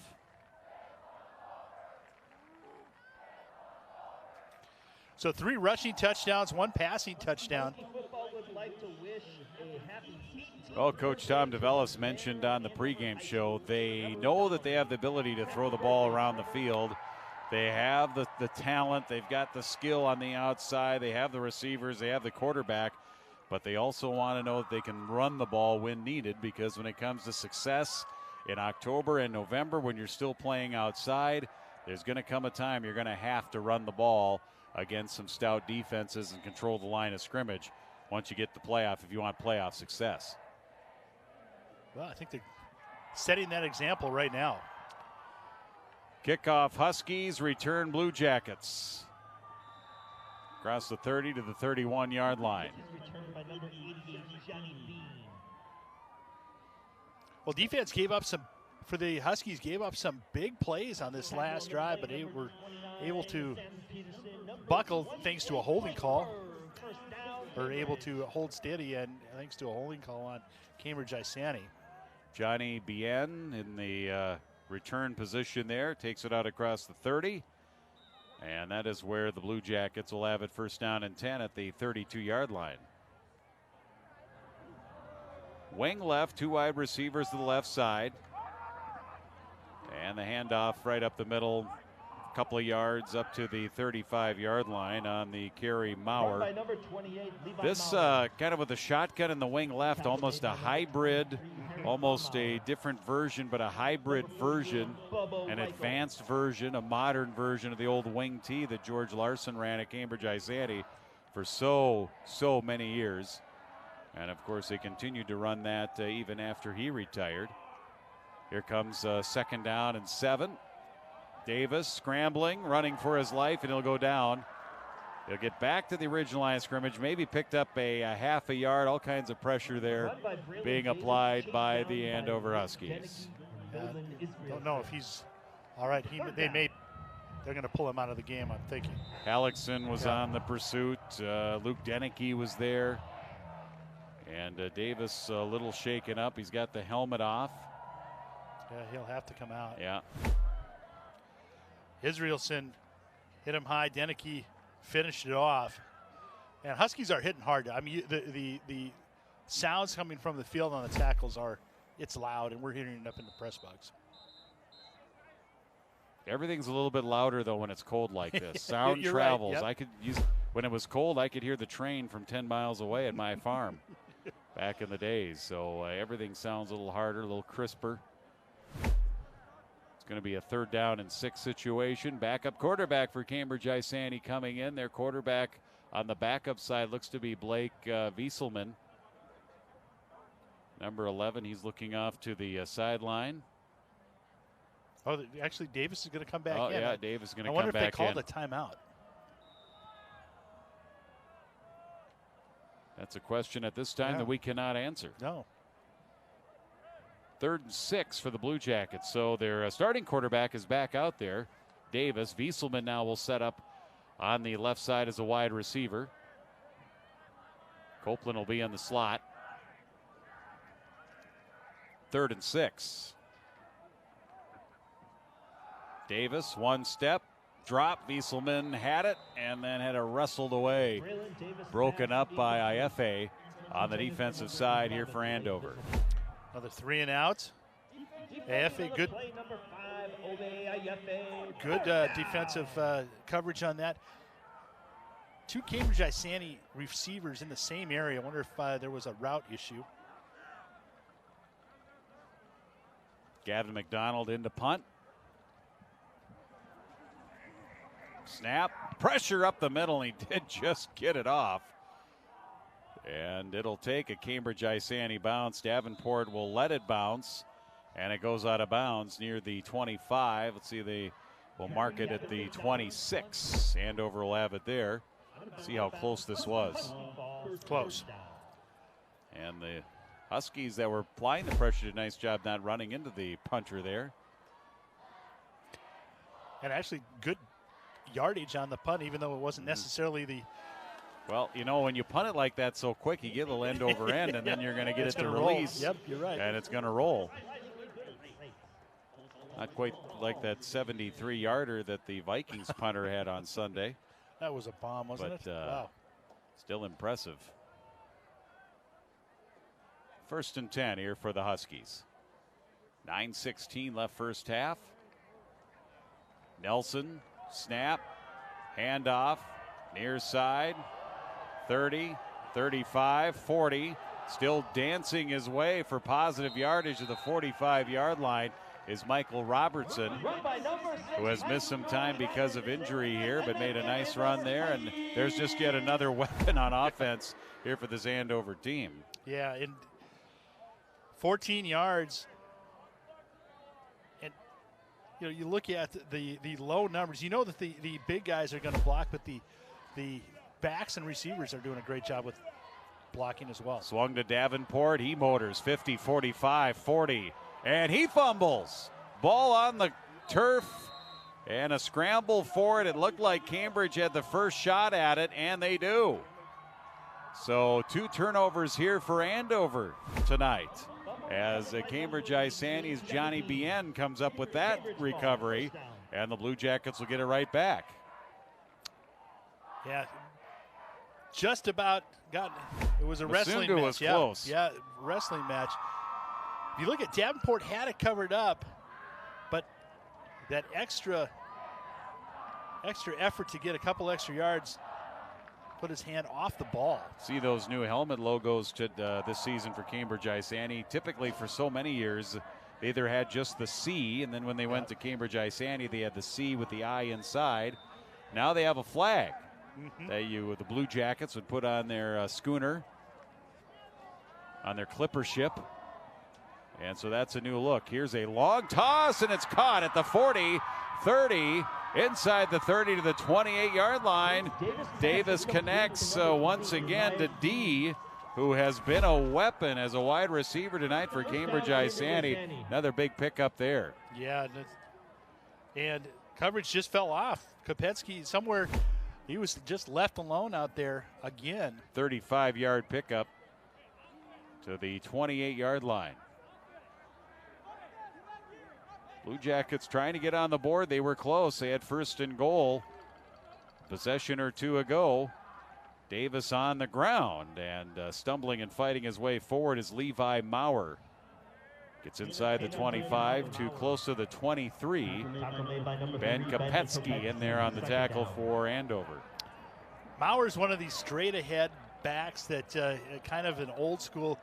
So 3 rushing touchdowns, 1 passing touchdown. Well, Coach Tom DeVellis mentioned on the pregame show, they know that they have the ability to throw the ball around the field. They have the talent. They've got the skill on the outside. They have the receivers. They have the quarterback. But they also want to know that they can run the ball when needed, because when it comes to success in October and November, when you're still playing outside, there's going to come a time you're going to have to run the ball against some stout defenses and control the line of scrimmage once you get the playoff, if you want playoff success. Well, I think they're setting that example right now. Kickoff Huskies, return Blue Jackets. Across the 30 to the 31-yard line. Well, defense for the Huskies gave up some big plays on this last drive, but they were able to buckle thanks to a holding call, or able to hold steady and thanks to a holding call on Cambridge-Isanti. Johnny Bien in the return position there, takes it out across the 30. And that is where the Blue Jackets will have it first down and 10 at the 32-yard line. Wing left, 2 wide receivers to the left side. And the handoff right up the middle, a couple of yards up to the 35-yard line on the carry Maurer. This kind of with a shotgun in the wing left, almost a hybrid, almost a different version, but a hybrid version, an advanced version, a modern version of the old wing T that George Larson ran at Cambridge-Isanti for so many years. And of course, they continued to run that even after he retired. Here comes second down and 7. Davis scrambling, running for his life, and he'll go down. He'll get back to the original line of scrimmage, maybe picked up a half a yard, all kinds of pressure there being applied by the Andover Huskies. Don't know if he's all right. They're going to pull him out of the game, I'm thinking. Alexson was on the pursuit. Luke Deneke was there. And Davis a little shaken up. He's got the helmet off. Yeah, he'll have to come out. Yeah. Israelson hit him high. Deneke finished it off. And Huskies are hitting hard. I mean, the sounds coming from the field on the tackles it's loud, and we're hearing it up in the press box. Everything's a little bit louder, though, when it's cold like this. Sound You're travels. right, yep. When it was cold, I could hear the train from 10 miles away at my farm back in the days. So everything sounds a little harder, a little crisper. It's going to be a 3rd down and 6 situation. Backup quarterback for Cambridge-Isanti coming in. Their quarterback on the backup side looks to be Blake Wieselman. Number 11, he's looking off to the sideline. Oh, actually, Davis is going to come back in. Oh, yeah, Davis is going to come back in. I wonder if they called a timeout. That's a question at this time that we cannot answer. No. 3rd and 6 for the Blue Jackets. So their starting quarterback is back out there, Davis. Wieselman now will set up on the left side as a wide receiver. Copeland will be in the slot. 3rd and 6. Davis, 1 step, drop. Wieselman had it and then had it wrestled away. Broken up by IFA on the defensive side here for Andover. Another 3 and out. AFA, good defensive coverage on that. 2 Cambridge-Isanti receivers in the same area. I wonder if there was a route issue. Gavin McDonald into punt. Snap, pressure up the middle, and he did just get it off. And it'll take a Cambridge-Isanti bounce. Davenport will let it bounce, and it goes out of bounds near the 25. Let's see, they will mark it at the 26. Andover will have it there. See how close this was. Close. And the Huskies that were applying the pressure did a nice job not running into the punter there. And actually good yardage on the punt, even though it wasn't necessarily the Well, you know, when you punt it like that so quick, you get a little end over end, and then you're going to get It's it to gonna release. roll. Yep, you're right. And it's going to roll. Not quite like that 73-yarder that the Vikings punter had on Sunday. That was a bomb, wasn't it? Wow. Still impressive. 1st and 10 here for the Huskies. 9:16 left first half. Nelson, snap, handoff, near side, 30, 35, 40. Still dancing his way for positive yardage to the 45-yard line is Michael Robertson, who has missed some time because of injury here, but made a nice run there. And there's just yet another weapon on offense here for this Andover team. Yeah, and 14 yards. And, you know, you look at the low numbers. You know that the big guys are going to block, but the backs and receivers are doing a great job with blocking as well. Swung to Davenport. He motors 50, 45, 40. And he fumbles. Ball on the turf and a scramble for it. It looked like Cambridge had the first shot at it, and they do. So 2 turnovers here for Andover tonight as Cambridge-Isanti's Johnny Bien comes up with that recovery, and the Blue Jackets will get it right back. Yeah, just about got it. Was a wrestling Masungu match. was close. Yeah, wrestling match. If you look at Davenport, had it covered up, but that extra effort to get a couple extra yards put his hand off the ball. See those new helmet logos this season for Cambridge-Isanti. Typically for so many years, they either had just the C, and then when they went to Cambridge-Isanti, they had the C with the I inside. Now they have a flag that the Blue Jackets would put on their schooner, on their clipper ship. And so that's a new look. Here's a long toss, and it's caught at the 40, 30, inside the 30 to the 28-yard line. Davis connects once again to D, who has been a weapon as a wide receiver tonight for Cambridge-Isanti. Another big pickup there. Yeah, and coverage just fell off. Kopetsky somewhere, he was just left alone out there again. 35-yard pickup to the 28-yard line. Blue Jackets trying to get on the board. They were close. They had 1st and goal. Possession or two ago. Davis on the ground and stumbling and fighting his way forward is Levi Maurer. Gets inside the 25, too close to the 23. Ben Kopetsky in there on the tackle for Andover. Maurer's one of these straight ahead backs that kind of an old school.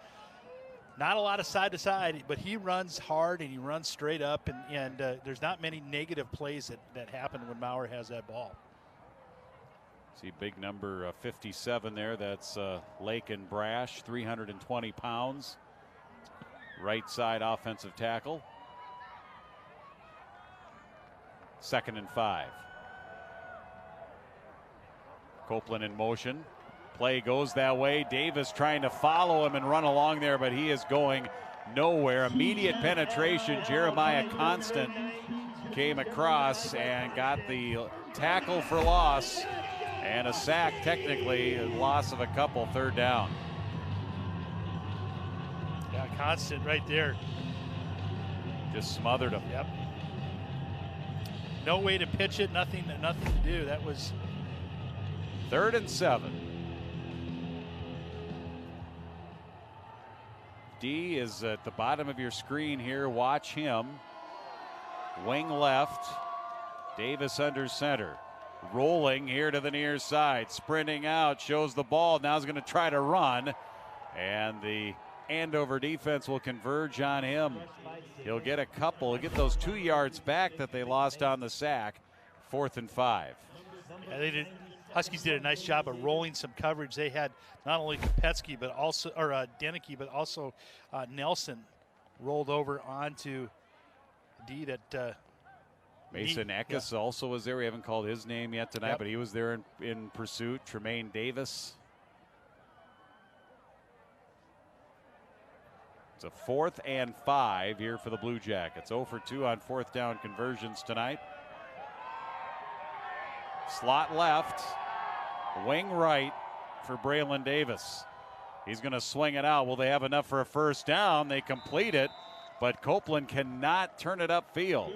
Not a lot of side to side, but he runs hard and he runs straight up, and there's not many negative plays that happen when Maurer has that ball. See big number 57 there. That's Lakin Brash, 320 pounds. Right side offensive tackle. 2nd and 5. Copeland in motion. Play goes that way. Davis trying to follow him and run along there, but he is going nowhere. Immediate penetration. Jeremiah Constant came across and got the tackle for loss and a sack, technically a loss of a couple. 3rd down. Yeah, Constant right there. Just smothered him. Yep. No way to pitch it. Nothing to do. That was 3rd and 7. D is at the bottom of your screen here. Watch him. Wing left. Davis under center. Rolling here to the near side. Sprinting out. Shows the ball. Now he's going to try to run. And the Andover defense will converge on him. He'll get a couple. He'll get those 2 yards back that they lost on the sack. 4th and 5. Yeah, Huskies did a nice job of rolling some coverage. They had not only Kopetsky but also, Deneke, but also Nelson rolled over onto D. That Mason Eckes also was there. We haven't called his name yet tonight, but he was there in pursuit. Tremaine Davis. It's a 4th and 5 here for the Blue Jackets. 0 for 2 on 4th down conversions tonight. Slot left, wing right, for Braylon Davis. He's going to swing it out. Will they have enough for a first down? They complete it, but Copeland cannot turn it upfield.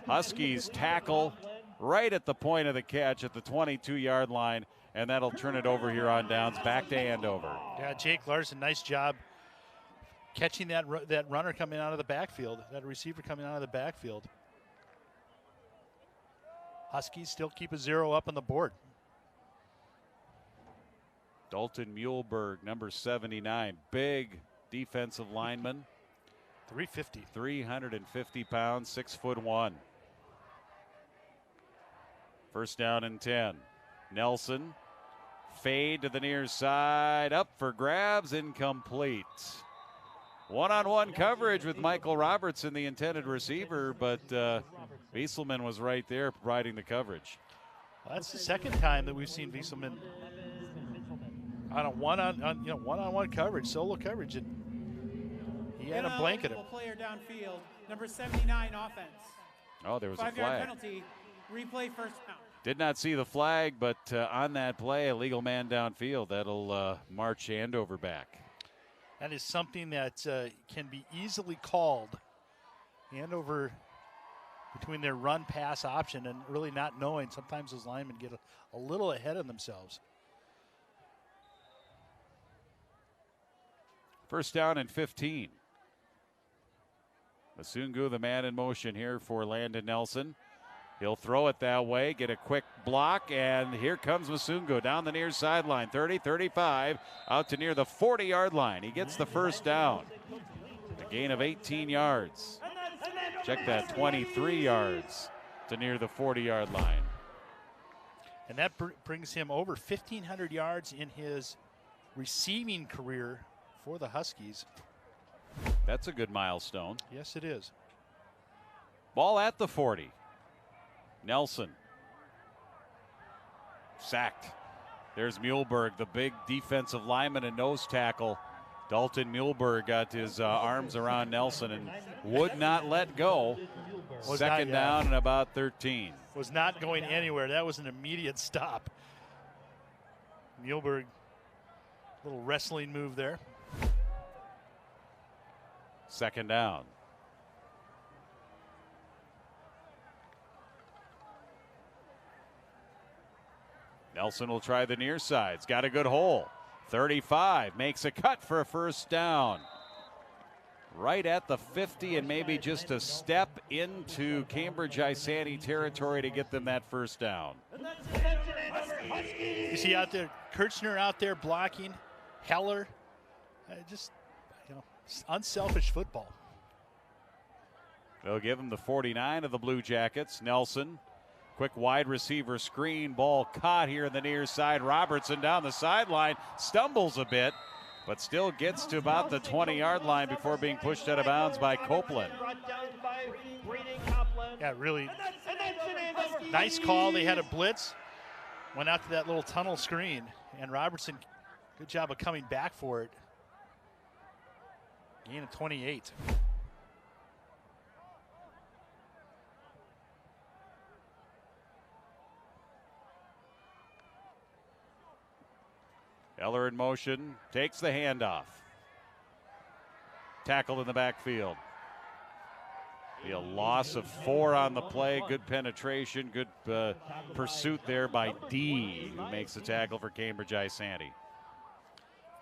Huskies tackle right at the point of the catch at the 22-yard line, and that'll turn it over here on downs back to Andover. Yeah, Jake Larson, nice job catching that runner coming out of the backfield, that receiver coming out of the backfield. Huskies still keep a 0 up on the board. Dalton Muehlberg, number 79, big defensive lineman. 350 pounds, 6'1". First down and 10. Nelson, fade to the near side, up for grabs, incomplete. One-on-one coverage with Michael Robertson, the intended receiver, but Wieselman was right there providing the coverage. Well, that's the second time that we've seen Wieselman on a one-on-one coverage, solo coverage, and he had a blanket him. Player downfield, number 79 offense. Oh, there was a 5-yard flag. Penalty, replay first down. Did not see the flag, but on that play, a legal man downfield. That'll march Andover back. That is something that can be easily called. Andover, between their run-pass option and really not knowing, sometimes those linemen get a little ahead of themselves. First down and 15. Masungu, the man in motion here for Landon Nelson. He'll throw it that way, get a quick block, and here comes Masungu down the near sideline, 30, 35, out to near the 40-yard line. He gets the first down. A gain of 18 yards. Check that, 23 yards to near the 40-yard line. And that brings him over 1,500 yards in his receiving career for the Huskies. That's a good milestone. Yes, it is. Ball at the 40. Nelson. Sacked. There's Muehlberg, the big defensive lineman and nose tackle. Dalton Muehlberg got his arms around Nelson and would not let go. Second down and about 13. Was not going anywhere. That was an immediate stop. Muehlberg, little wrestling move there. Second down. Nelson will try the near sides. Got a good hole. 35 makes a cut for a first down. Right at the 50 and maybe just a step into Cambridge-Isanti territory to get them that first down. You see out there, Kirchner out there blocking, Heller, just unselfish football. They'll give him the 49 of the Blue Jackets. Nelson, quick wide receiver screen, ball caught here in the near side. Robertson down the sideline, stumbles a bit, but still gets to about the 20-yard line before being pushed out of bounds by Copeland. Yeah, really nice call. They had a blitz, went out to that little tunnel screen, and Robertson, good job of coming back for it. Gain of 28. Eller in motion, takes the handoff. Tackle in the backfield. Be a loss of 4 on the play. Good penetration, good pursuit there by D, who makes the tackle for Cambridge-Isanti.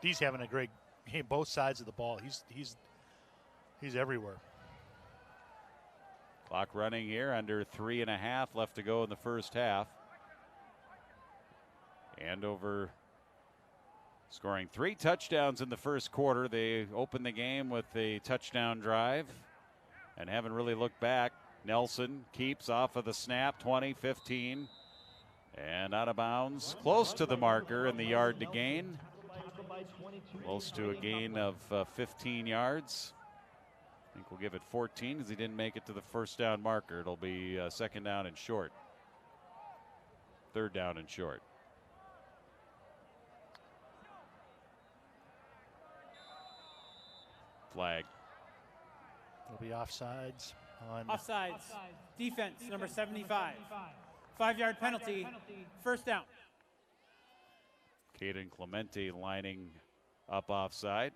D's having a great game, both sides of the ball. He's everywhere. Clock running here, under 3.5 left to go in the first half. Andover scoring 3 touchdowns in the first quarter. They opened the game with a touchdown drive and haven't really looked back. Nelson keeps off of the snap, 20, 15, and out of bounds, close to the marker in the yard to gain. Close to a gain of 15 yards. I think we'll give it 14 because he didn't make it to the first down marker. It'll be second down and short. Third down and short. Flag. There'll be offsides on. Offsides. Defense, number 75. 5-yard penalty. First down. Caden Clemente lining up offside.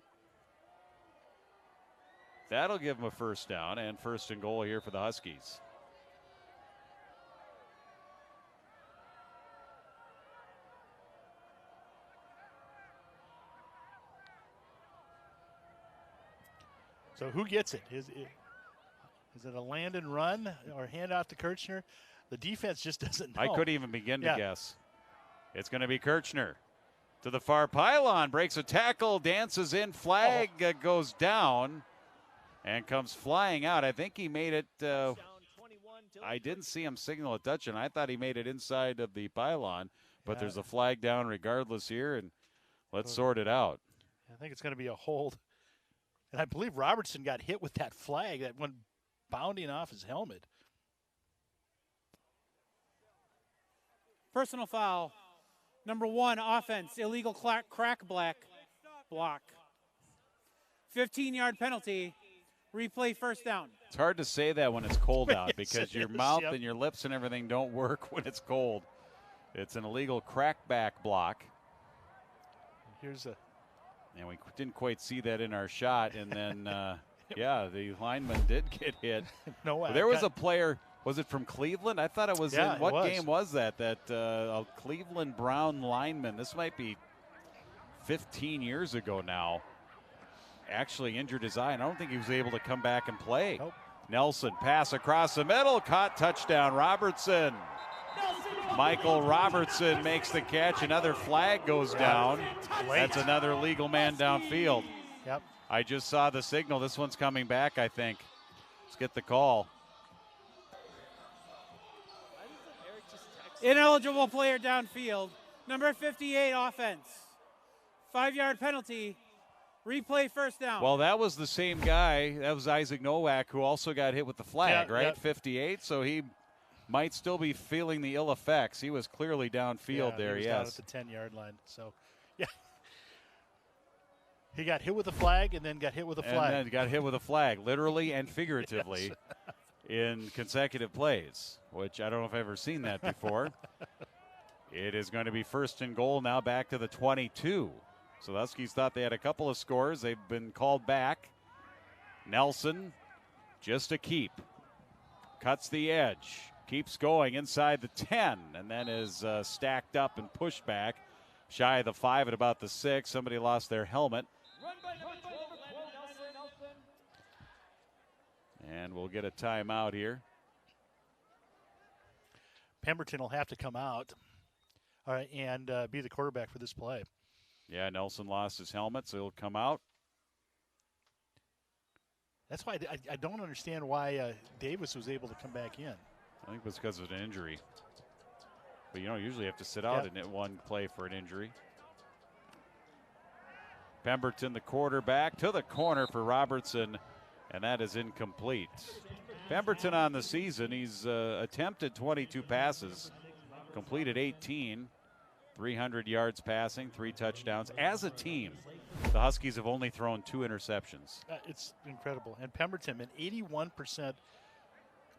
That'll give him a first down and first and goal here for the Huskies. So who gets it? Is it a land and run or hand off to Kirchner? The defense just doesn't know. I couldn't even begin to guess. It's going to be Kirchner to the far pylon, breaks a tackle, dances in, flag goes down and comes flying out. I think he made it. I didn't see him signal a touch, and I thought he made it inside of the pylon, but there's a flag down regardless here, and let's sort it out. I think it's going to be a hold. And I believe Robertson got hit with that flag that went bounding off his helmet. Personal foul. Number 1, offense, illegal crack block. 15-yard penalty. Replay first down. It's hard to say that when it's cold out Yes, because your it is, mouth yep. and your lips and everything don't work when it's cold. It's an illegal crackback block. Here's a. And we didn't quite see that in our shot. And then, the lineman did get hit. There was a player. Was it from Cleveland? I thought it was in. What game was that? That a Cleveland Brown lineman. This might be 15 years ago now. Actually injured his eye, and I don't think he was able to come back and play. Nope. Nelson, pass across the middle, caught, touchdown, Robertson. Michael Robertson makes the catch. Another flag goes down. That's another legal man downfield. Yep. I just saw the signal. This one's coming back, I think. Let's get the call. Ineligible player downfield. Number 58, offense. 5-yard penalty. Replay first down. Well, that was the same guy. That was Isaac Nowak, who also got hit with the flag, right? Yep. 58, so he might still be feeling the ill effects. He was clearly downfield there, he was yes. down at the 10-yard line. So, yeah. He got hit with a flag and then got hit with a flag. And then got hit with a flag, literally and figuratively, in consecutive plays, which I don't know if I've ever seen that before. It is going to be first and goal now back to the 22. So the Huskies thought they had a couple of scores. They've been called back. Nelson, just a keep. Cuts the edge. Keeps going inside the 10. And then is stacked up and pushed back. Shy of the 5 at about the 6. Somebody lost their helmet. And we'll get a timeout here. Pemberton will have to come out and be the quarterback for this play. Yeah, Nelson lost his helmet, so he'll come out. That's why I don't understand why Davis was able to come back in. I think it was because of an injury. But, usually you have to sit out in one play for an injury. Pemberton, the quarterback, to the corner for Robertson, and that is incomplete. Pemberton on the season, he's attempted 22 passes, completed 18. 300 yards passing, 3 touchdowns. As a team, the Huskies have only thrown 2 interceptions. It's incredible. And Pemberton, an 81%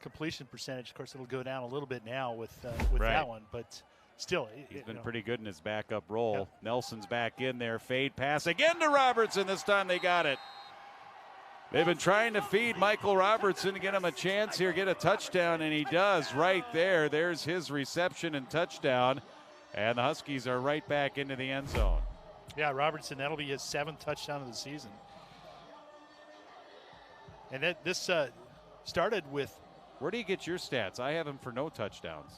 completion percentage. Of course, it'll go down a little bit now with that one, but still. He's been pretty good in his backup role. Yep. Nelson's back in there. Fade pass again to Robertson. This time they got it. They've been trying to feed Michael Robertson to get him a chance here, get a touchdown, and he does right there. There's his reception and touchdown. And the Huskies are right back into the end zone. Yeah, Robertson, that'll be his 7th touchdown of the season. And this started with... Where do you get your stats? I have him for no touchdowns.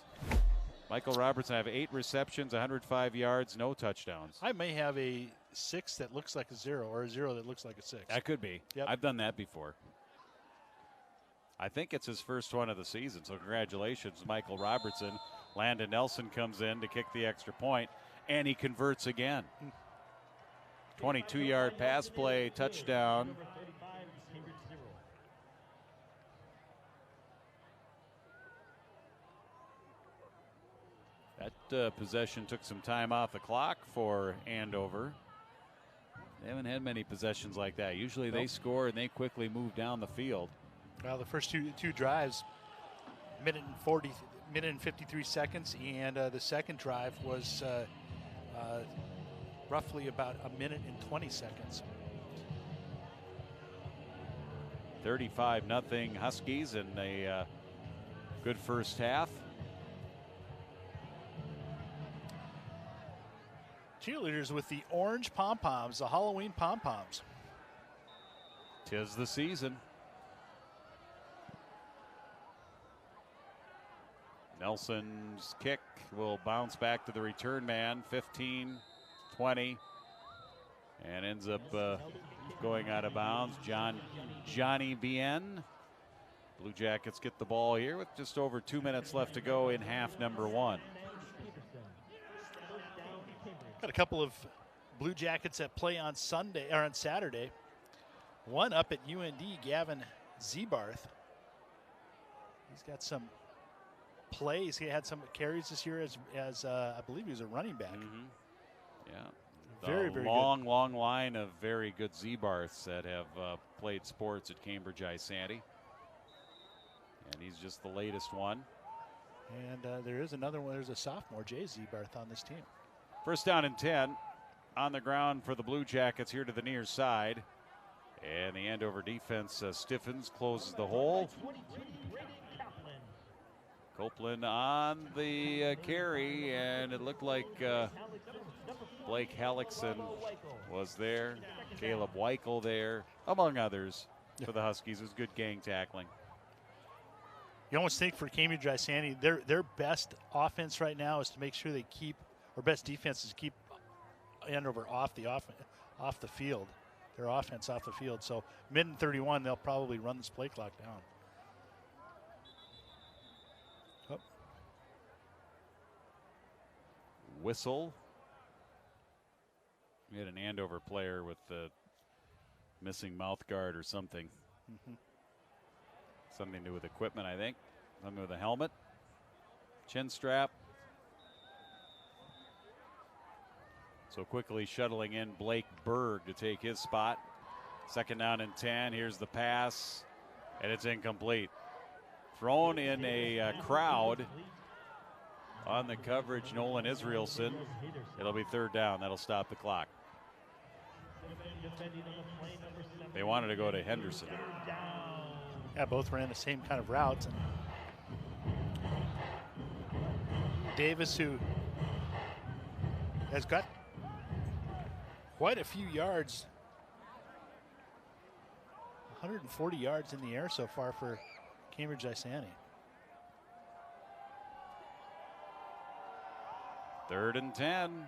Michael Robertson, I have 8 receptions, 105 yards, no touchdowns. I may have a 6 that looks like a 0 or a 0 that looks like a 6. That could be. Yep. I've done that before. I think it's his first one of the season, so congratulations, Michael Robertson. Landon Nelson comes in to kick the extra point, and he converts again. 22-yard pass play, touchdown. That possession took some time off the clock for Andover. They haven't had many possessions like that. Usually they score and they quickly move down the field. Well, the first two drives, minute and 53 seconds, and the second drive was roughly about a minute and 20 seconds. 35-0 Huskies in a good first half. Cheerleaders with the orange pom-poms, the Halloween pom-poms. 'Tis the season. Nelson's kick will bounce back to the return man, 15-20, and ends up going out of bounds. Johnny Bien. Blue Jackets get the ball here with just over 2 minutes left to go in half number one. Got a couple of Blue Jackets that play on Sunday or on Saturday. One up at UND, Gavin Zebarth. He's got some plays. He had some carries this year as I believe he was a running back. Yeah. Very good. Long line of very good Zebarths that have played sports at Cambridge-Isanti. And he's just the latest one. And there is another one. There's a sophomore, Jay Zebarth, on this team. First down and 10 on the ground for the Blue Jackets here to the near side. And the Andover defense stiffens, closes the hole. Copeland on the carry, and it looked like Blake Hallickson was there. Caleb Weichel there, among others, for the Huskies. It was good gang tackling. You almost think for Cambridge-Isanti, their best offense right now is to make sure they keep, or best defense is to keep Andover off the field, their offense off the field. So mid and 31, they'll probably run this play clock down. Oh. Whistle. We had an Andover player with the missing mouth guard or something. Something to do with equipment, I think. Something with a helmet. Chin strap. So quickly shuttling in Blake Berg to take his spot. Second down and 10. Here's the pass, and it's incomplete. Thrown in a crowd on the coverage, Nolan Israelson. It'll be third down. That'll stop the clock. They wanted to go to Henderson. Yeah, both ran the same kind of routes. And Davis, who has got quite a few yards, 140 yards in the air so far for Cambridge-Isanti. Third and 10.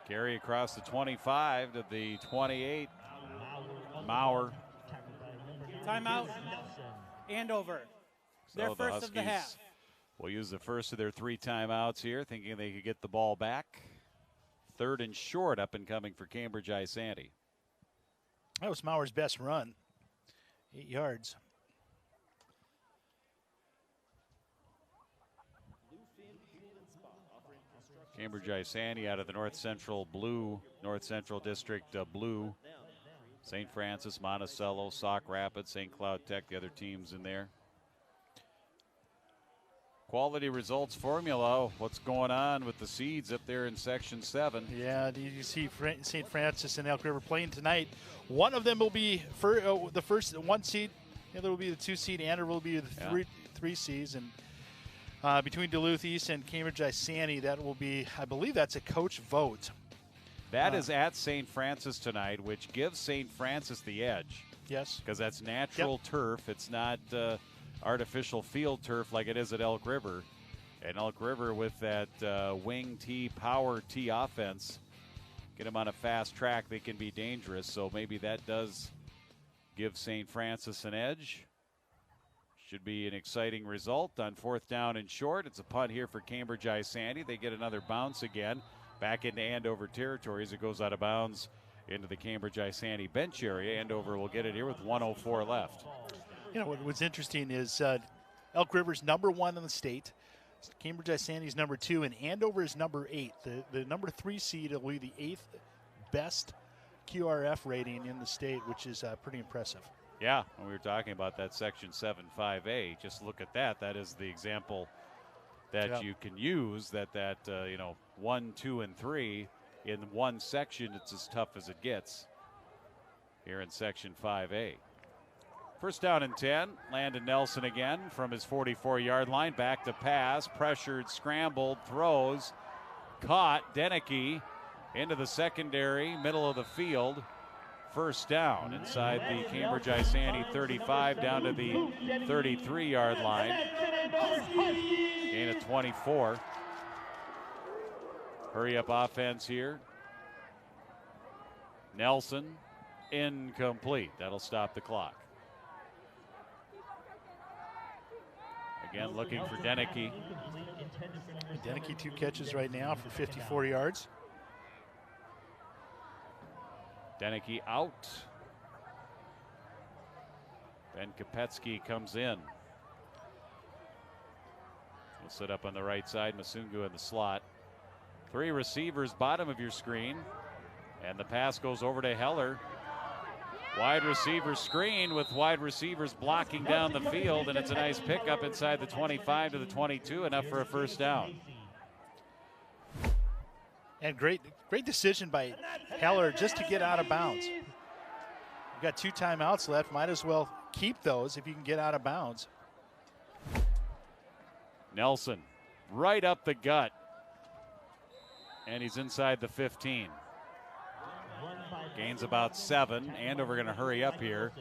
Carry across the 25 to the 28. Maurer. Timeout. Andover. Their first of the half. Will use the first of their 3 timeouts here, thinking they could get the ball back. Third and short up and coming for Cambridge-Isanti. That was Maurer's best run. 8 yards. Cambridge-Isanti out of the North Central District blue. St. Francis, Monticello, Sauk Rapids, St. Cloud Tech, the other teams in there. Quality results formula. What's going on with the seeds up there in Section 7? Yeah, you see St. Francis and Elk River playing tonight. One of them will be the first 1 seed. The other will be the 2 seed. Andover will be the 3 seeds. And between Duluth East and Cambridge-Isanti, that will be, I believe that's a coach vote. That is at St. Francis tonight, which gives St. Francis the edge. Yes. Because that's natural turf. It's not artificial field turf like it is at Elk River. And Elk River with that wing tee, power tee offense, get them on a fast track, they can be dangerous. So maybe that does give St. Francis an edge. Should be an exciting result on 4th down and short. It's a punt here for Cambridge-Isanti. They get another bounce again. Back into Andover territory as it goes out of bounds into the Cambridge-Isanti bench area. Andover will get it here with 1:04 left. You know, what's interesting is Elk River's number 1 in the state. Cambridge-Isanti's number 2, and Andover is number 8. The number 3 seed will be the 8th best QRF rating in the state, which is pretty impressive. Yeah, when we were talking about that Section 7-5A, just look at that. That is the example that you can use, that 1, 2, and 3 in one section, it's as tough as it gets here in Section 5A. First down and 10. Landon Nelson again from his 44-yard line. Back to pass. Pressured, scrambled, throws. Caught. Deneke into the secondary, middle of the field. First down inside the Cambridge-Isanti 35 down to the 33-yard line. Gain of 24. Hurry up offense here. Nelson incomplete. That'll stop the clock. Again, looking for Deneke. Deneke 2 catches right now for 54 yards. Deneke out. Ben Kopetsky comes in. He'll sit up on the right side. Masungu in the slot. 3 receivers bottom of your screen. And the pass goes over to Heller. Wide receiver screen with wide receivers blocking down the field, and it's a nice pickup inside the 25 to the 22, enough for a first down. And great decision by Heller just to get out of bounds. You've got 2 timeouts left. Might as well keep those if you can get out of bounds. Nelson right up the gut. And he's inside the 15. Gains about 7. Andover going to hurry up here.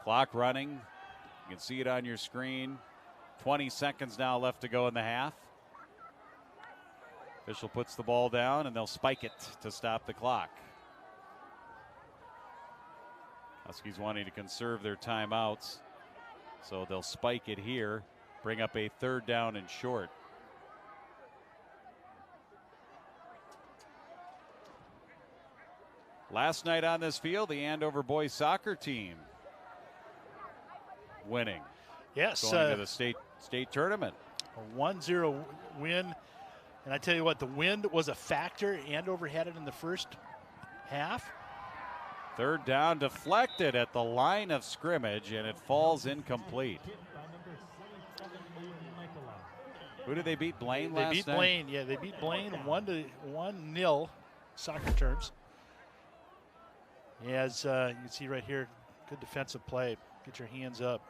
Clock running. You can see it on your screen. 20 seconds now left to go in the half. Official puts the ball down, and they'll spike it to stop the clock. Huskies wanting to conserve their timeouts, so they'll spike it here, bring up a 3rd down and short. Last night on this field, the Andover boys soccer team winning. Yes. Going to the state tournament. A 1-0 win. And I tell you what, the wind was a factor. Andover had it in the first half. 3rd down deflected at the line of scrimmage, and it falls incomplete. Who did they beat? Blaine last night? They beat Blaine. Yeah, they beat Blaine 1-0 soccer terms. As you can see right here, good defensive play. Get your hands up.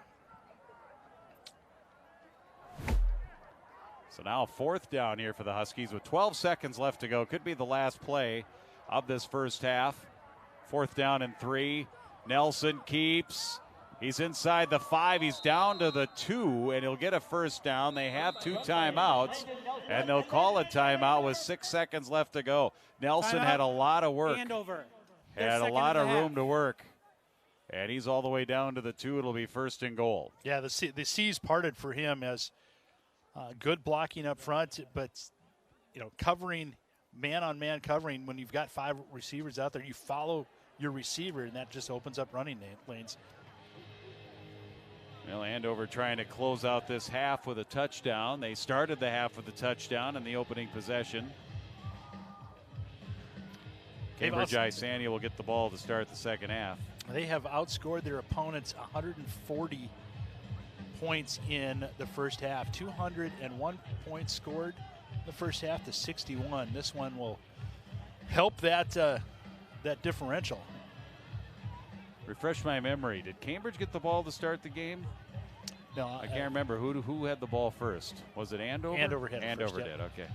So now 4th down here for the Huskies with 12 seconds left to go. Could be the last play of this first half. 4th down and 3. Nelson keeps. He's inside the 5. He's down to the 2, and he'll get a first down. They have 2 timeouts, and they'll call a timeout with 6 seconds left to go. Nelson had a lot of work. Andover. Had a lot of room to work. And he's all the way down to the 2. It'll be 1st and goal. Yeah, the seas parted for him as good blocking up front, but covering, man-on-man covering, when you've got 5 receivers out there, you follow your receiver, and that just opens up running lanes. Well, Andover trying to close out this half with a touchdown. They started the half with a touchdown in the opening possession. Cambridge-Isanti will get the ball to start the second half. They have outscored their opponents 140 points in the first half. 201 points scored in the first half to 61. This one will help that differential. Refresh my memory. Did Cambridge get the ball to start the game? No, I can't remember. Who had the ball first? Was it Andover? Andover had it Andover first, did. Okay.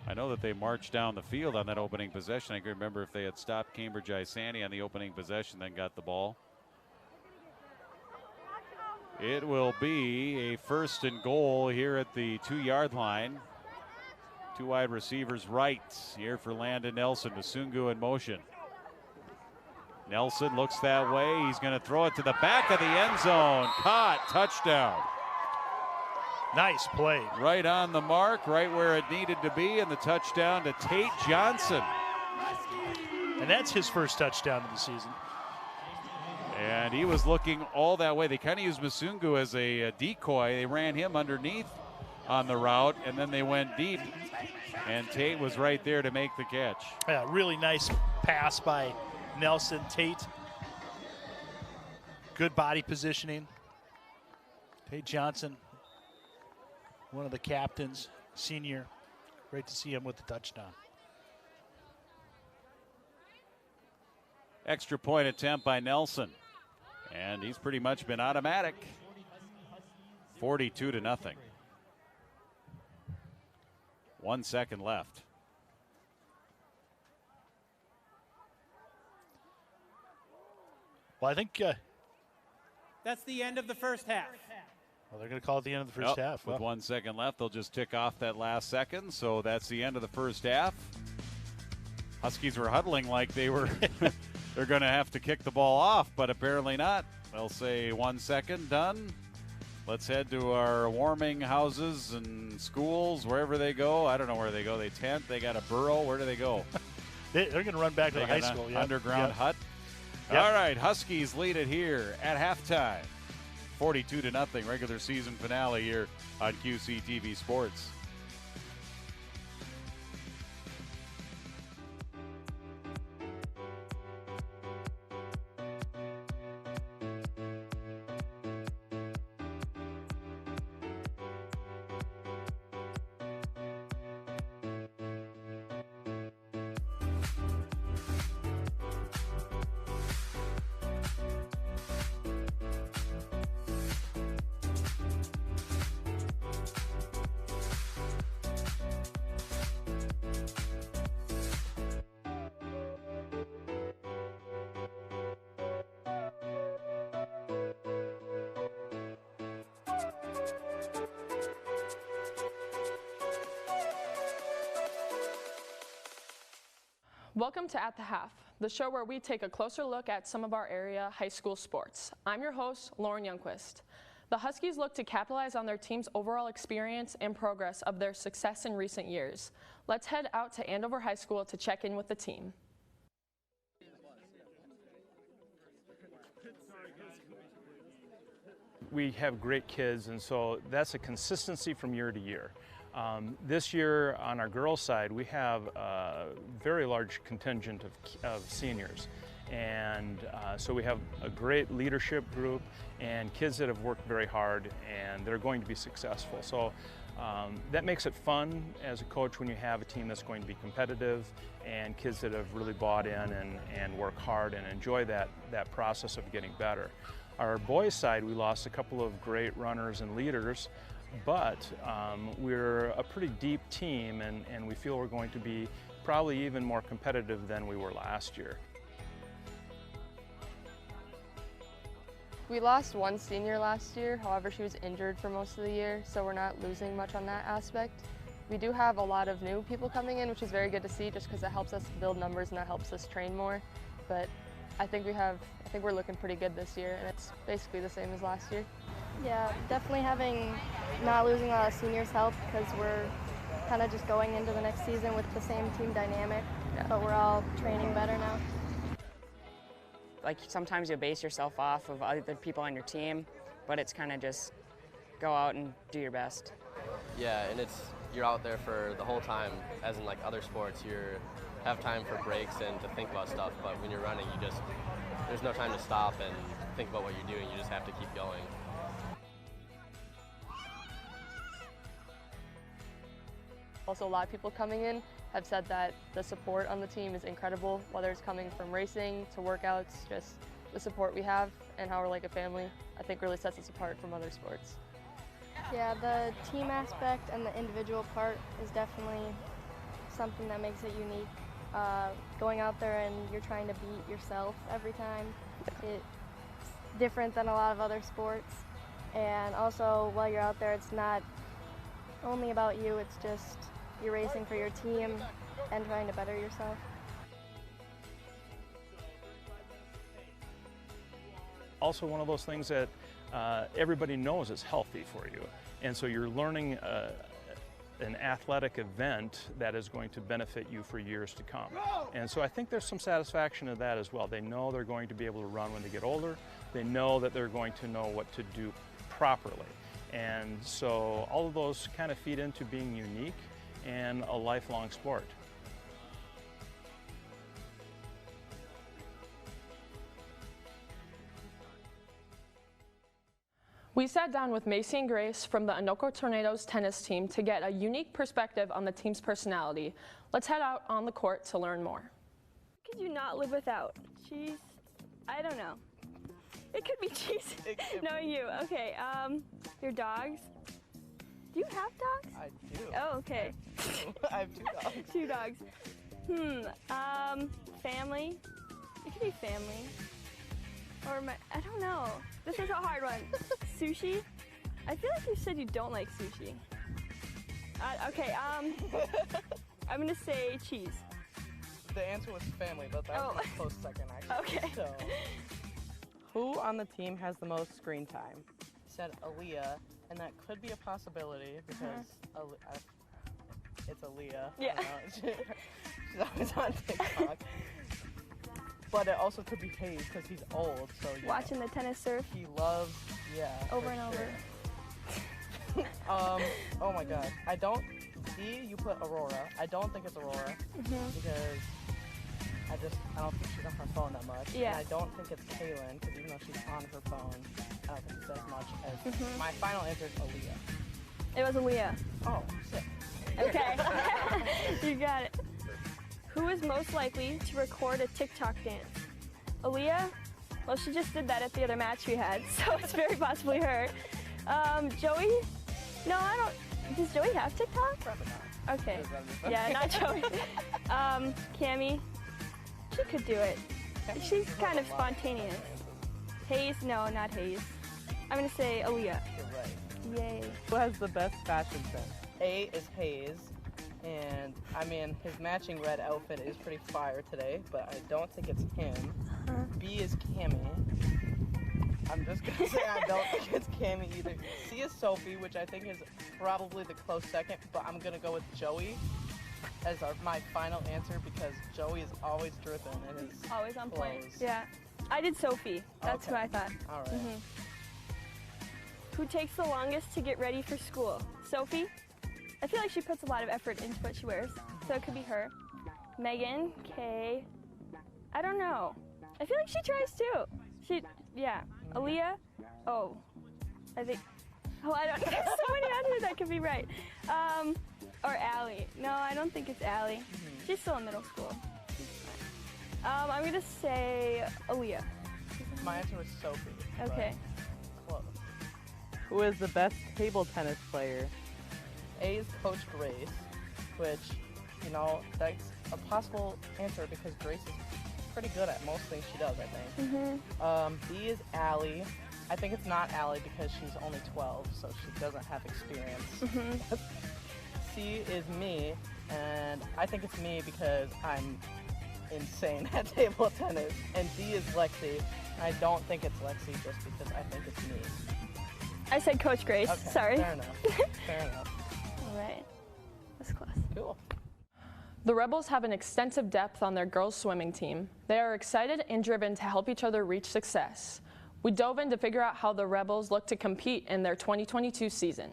I know that they marched down the field on that opening possession. I can remember if they had stopped Cambridge-Isanti on the opening possession, then got the ball. It will be a 1st and goal here at the 2-yard line. 2 wide receivers right here for Landon Nelson. Masungu in motion. Nelson looks that way. He's going to throw it to the back of the end zone. Caught. Touchdown. Nice play. Right on the mark, right where it needed to be, and the touchdown to Tate Johnson. And that's his first touchdown of the season. And he was looking all that way. They kind of used Masungu as a decoy. They ran him underneath on the route, and then they went deep. And Tate was right there to make the catch. Yeah, really nice pass by Nelson. Tate, good body positioning. Tate Johnson, one of the captains, senior. Great to see him with the touchdown. extra point attempt by Nelson. And he's pretty much been automatic. 42-0. 1 second left. Well, I think that's the end of the first half. Well, they're going to call it the end of the first half. With 1 second left, they'll just tick off that last second. So that's the end of the first half. Huskies were huddling like they were they're going to have to kick the ball off, but apparently not. They'll say 1 second, done. Let's head to our warming houses and schools, wherever they go. I don't know where they go. They tent. They got a burrow. Where do they go? They're going to run back to the high school. Underground hut. Yep. All right, Huskies lead it here at halftime. 42-0 regular season finale here on QCTV Sports. Welcome to At the Half, the show where we take a closer look at some of our area high school sports. I'm your host, Lauren Youngquist. The Huskies look to capitalize on their team's overall experience and progress of their success in recent years. Let's head out to Andover High School to check in with the team. We have great kids, and so that's a consistency from year to year. This year on our girls' side, we have a very large contingent of seniors. And so we have a great leadership group and kids that have worked very hard and they're going to be successful. So that makes it fun as a coach when you have a team that's going to be competitive and kids that have really bought in and work hard and enjoy that process of getting better. Our boys' side, we lost a couple of great runners and leaders, but we're a pretty deep team and we feel we're going to be probably even more competitive than we were last year. We lost one senior last year, however she was injured for most of the year, so we're not losing much on that aspect. We do have a lot of new people coming in, which is very good to see just because it helps us build numbers and that helps us train more. But I think we're looking pretty good this year, and it's basically the same as last year. Yeah, definitely not losing a lot of seniors help because we're kind of just going into the next season with the same team dynamic, but we're all training better now. Like sometimes you base yourself off of other people on your team, but it's kind of just go out and do your best. Yeah, and you're out there for the whole time, as in like other sports, you have time for breaks and to think about stuff, but when you're running, there's no time to stop and think about what you're doing, you just have to keep going. Also, a lot of people coming in have said that the support on the team is incredible, whether it's coming from racing to workouts, just the support we have and how we're like a family, I think really sets us apart from other sports. Yeah, the team aspect and the individual part is definitely something that makes it unique. Going out there and you're trying to beat yourself every time, it's different than a lot of other sports. And also, while you're out there, it's not only about you, it's just you're racing for your team and trying to better yourself. Also one of those things that everybody knows is healthy for you. And so you're learning an athletic event that is going to benefit you for years to come. And so I think there's some satisfaction in that as well. They know they're going to be able to run when they get older. They know that they're going to know what to do properly. And so all of those kind of feed into being unique and a lifelong sport. We sat down with Macy and Grace from the Anoka Tornadoes tennis team to get a unique perspective on the team's personality. Let's head out on the court to learn more. could you not live without? Cheese? I don't know. It could be cheese. No, you. Okay. Your dogs? Do you have dogs? I do. Oh, okay. I have 2 dogs. 2 dogs. Family? It could be family. Or I don't know. This is a hard one. Sushi? I feel like you said you don't like sushi. Okay, I'm gonna say cheese. The answer was family, but that was a close second, actually. Okay. So, who on the team has the most screen time? Said Aaliyah, and that could be a possibility because it's Aaliyah. Yeah. She's always on TikTok. But it also could be Hayes because he's old. So watching the tennis serve. He loves, over and over. Oh my God. D, you put Aurora. I don't think it's Aurora because I don't think she's on her phone that much. Yeah. And I don't think it's Kaylin because even though she's on her phone, I don't think it's as much as my final answer is Aaliyah. It was Aaliyah. Oh, sick. Okay. You got it. Who is most likely to record a TikTok dance? Aaliyah? Well, she just did that at the other match we had, so it's very possibly her. Joey? No, I don't. Does Joey have TikTok? Probably not. Okay. Yeah, not Joey. Cammie? She could do it. She's kind of spontaneous. Hayes? No, not Hayes. I'm gonna say Aaliyah. You're right. Yay. Who has the best fashion sense? A is Hayes. And I mean, his matching red outfit is pretty fire today, but I don't think it's him. B is Cammie. I'm just gonna say I don't think it's Cammie either. C is Sophie, which I think is probably the close second, but I'm gonna go with Joey as my final answer because Joey is always dripping and is always on point. clothes. Yeah, I did Sophie. That's Okay. who I thought. All right. Who takes the longest to get ready for school? Sophie? I feel like she puts a lot of effort into what she wears, so it could be her. Megan, Kay, I don't know. I feel like she tries too. Aaliyah, I think, I don't, there's so many answers that could be right. Or Allie. No, I don't think it's Allie. She's still in middle school. I'm gonna say Aaliyah. My answer was Sophie. Okay. Close. Who is the best table tennis player? A is Coach Grace, which, that's a possible answer because Grace is pretty good at most things she does, I think. B is Allie. I think it's not Allie because she's only 12, so she doesn't have experience. C is me, and I think it's me because I'm insane at table tennis. And D is Lexi. I don't think it's Lexi just because I think it's me. I said Coach Grace. Okay, Sorry. Fair enough. Fair enough. All right. That's close. Cool. The Rebels have an extensive depth on their girls swimming team. They are excited and driven to help each other reach success. We dove in to figure out how the Rebels look to compete in their 2022 season.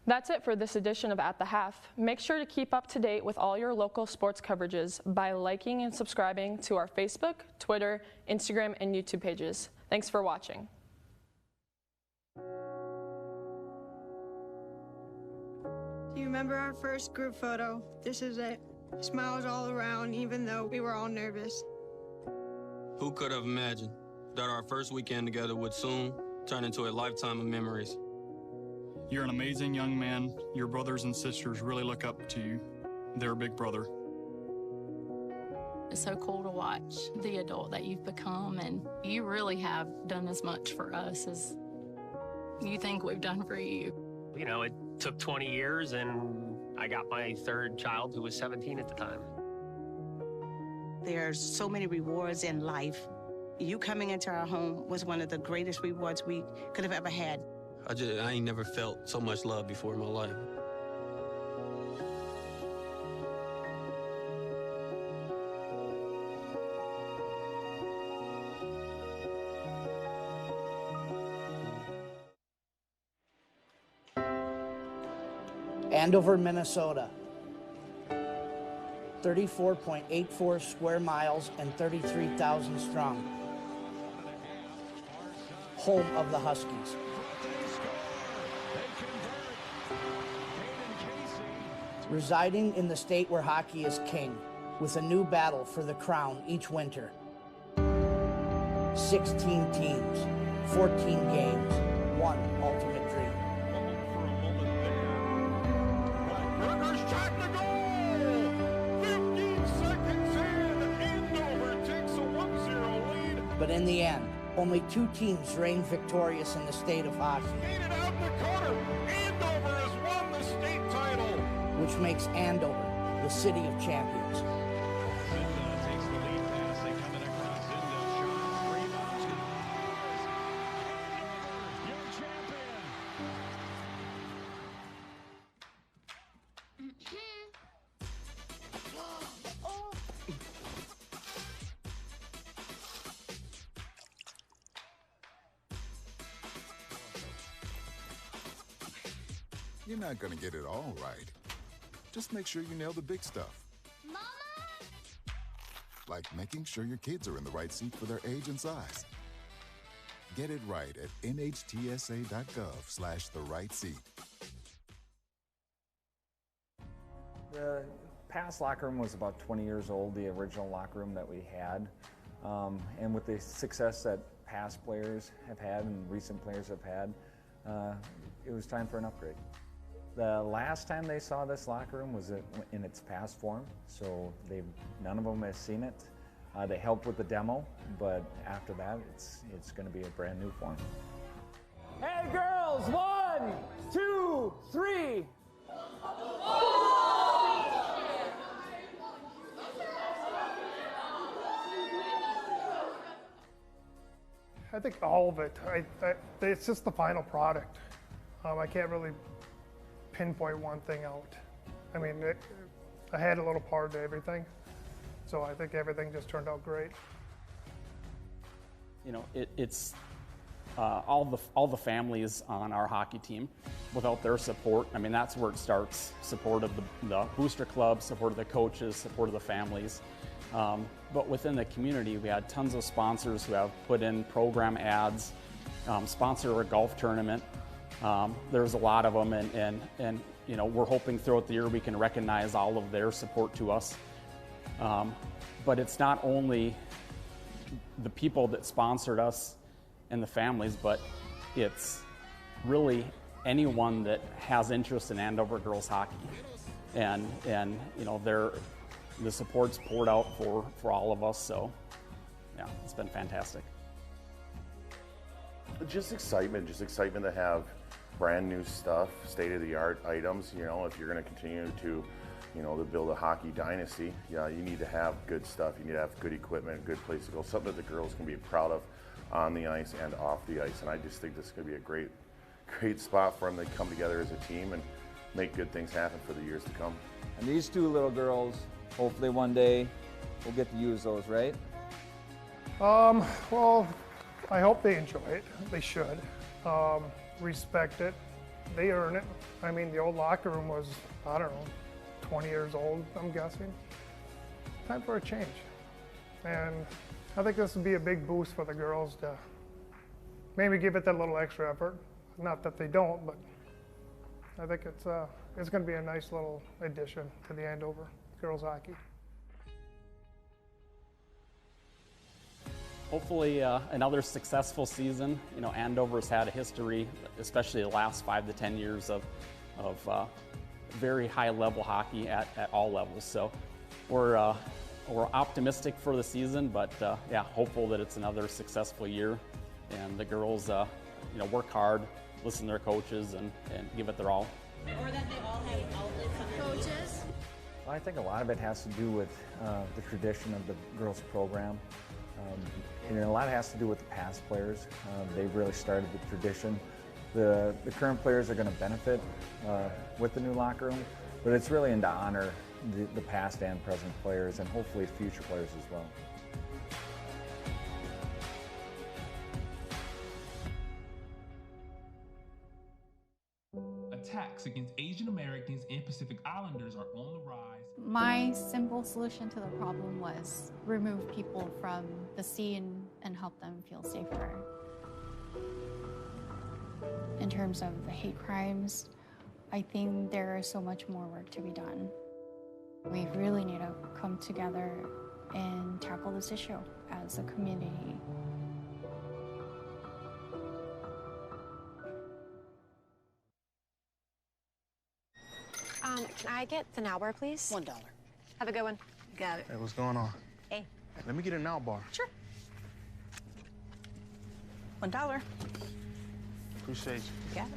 That's it for this edition of At the Half. Make sure to keep up to date with all your local sports coverages by liking and subscribing to our Facebook, Twitter, Instagram, and YouTube pages. Thanks for watching. Do you remember our first group photo? This is it. Smiles all around, even though we were all nervous. Who could have imagined that our first weekend together would soon turn into a lifetime of memories? You're an amazing young man. Your brothers and sisters really look up to you. They're a big brother. It's so cool to watch the adult that you've become, and you really have done as much for us as you think we've done for you. You know, it took 20 years, and I got my third child, who was 17 at the time. There's so many rewards in life. You coming into our home was one of the greatest rewards we could have ever had. I ain't never felt so much love before in my life. Andover, Minnesota. 34.84 square miles and 33,000 strong. Home of the Huskies. Residing in the state where hockey is king, with a new battle for the crown each winter. 16 teams, 14 games, one ultimate dream. But in the end, only 2 teams reigned victorious in the state of hockey. Out in the corner. Andover has won the state title. Which makes Andover the city of champions. Takes the lead pass. They come in across Zinda. Shot. Rebounds. Your champion. You're not gonna get it all right. Just make sure you nail the big stuff. Mama! Like making sure your kids are in the right seat for their age and size. Get it right at nhtsa.gov/the-right-seat. The past locker room was about 20 years old, the original locker room that we had. And with the success that past players have had and recent players have had, it was time for an upgrade. The last time they saw this locker room was in its past form, so none of them have seen it. They helped with the demo, but after that, it's going to be a brand new form. Hey girls, 1, 2, 3. I think all of it. It's just the final product. I can't really pinpoint one thing out. I mean, I had a little part of everything, so I think everything just turned out great. You know, it's all the families on our hockey team. Without their support, I mean, that's where it starts. Support of the booster club, support of the coaches, support of the families. But within the community, we had tons of sponsors who have put in program ads, sponsor a golf tournament. There's a lot of them, and you know, we're hoping throughout the year we can recognize all of their support to us. But it's not only the people that sponsored us and the families, but it's really anyone that has interest in Andover girls hockey, and you know, the support's poured out for all of us. So yeah, it's been fantastic. Just excitement to have brand new stuff, state-of-the-art items. You know, if you're going to continue to, you know, to build a hockey dynasty, yeah, you need to have good stuff. You need to have good equipment, good place to go, something that the girls can be proud of on the ice and off the ice. And I just think this is going to be a great spot for them to come together as a team and make good things happen for the years to come. And these 2 little girls, hopefully one day we'll get to use those, right? Well, I hope they enjoy it. They should. Respect it. they earn it. I mean, the old locker room was, I don't know, 20 years old, I'm guessing. Time for a change. And I think this would be a big boost for the girls to maybe give it that little extra effort. Not that they don't, but I think it's going to be a nice little addition to the Andover girls hockey. Hopefully another successful season. You know, Andover's had a history, especially the last 5 to 10 years of very high level hockey at all levels. So we're optimistic for the season, but yeah, hopeful that it's another successful year and the girls you know, work hard, listen to their coaches, and give it their all. Or that they all have outlets of coaches. Well, I think a lot of it has to do with the tradition of the girls program. And a lot has to do with the past players. They've really started the tradition. The current players are going to benefit with the new locker room, but it's really in to honor the past and present players, and hopefully future players as well. Attacks against Asian Americans and Pacific Islanders are on the rise. My simple solution to the problem was remove people from the scene and help them feel safer. In terms of the hate crimes, I think there is so much more work to be done. We really need to come together and tackle this issue as a community. Can I get the now bar, please? $1. Have a good one. Got it. Hey, what's going on? Hey. Let me get a now bar. Sure. $1. Appreciate you. Got it.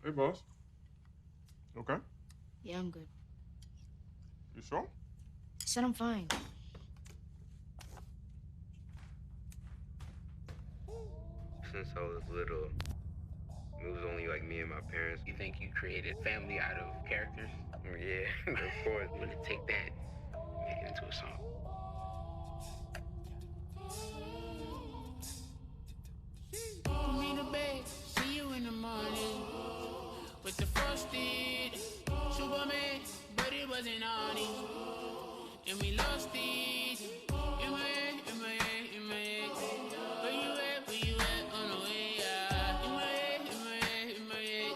Hey, boss. Okay? Yeah, I'm good. You sure? I said I'm fine. Since I was little, it was only like me and my parents. You think you created family out of characters? Yeah, of course. I'm gonna take that and make it into a song. Put me to bed, see you in the morning. With the frosted Superman, but it wasn't on it. And we lost it. In my head, in my head, in my head. Where you at, on the way out? In my head, in my head, in my head.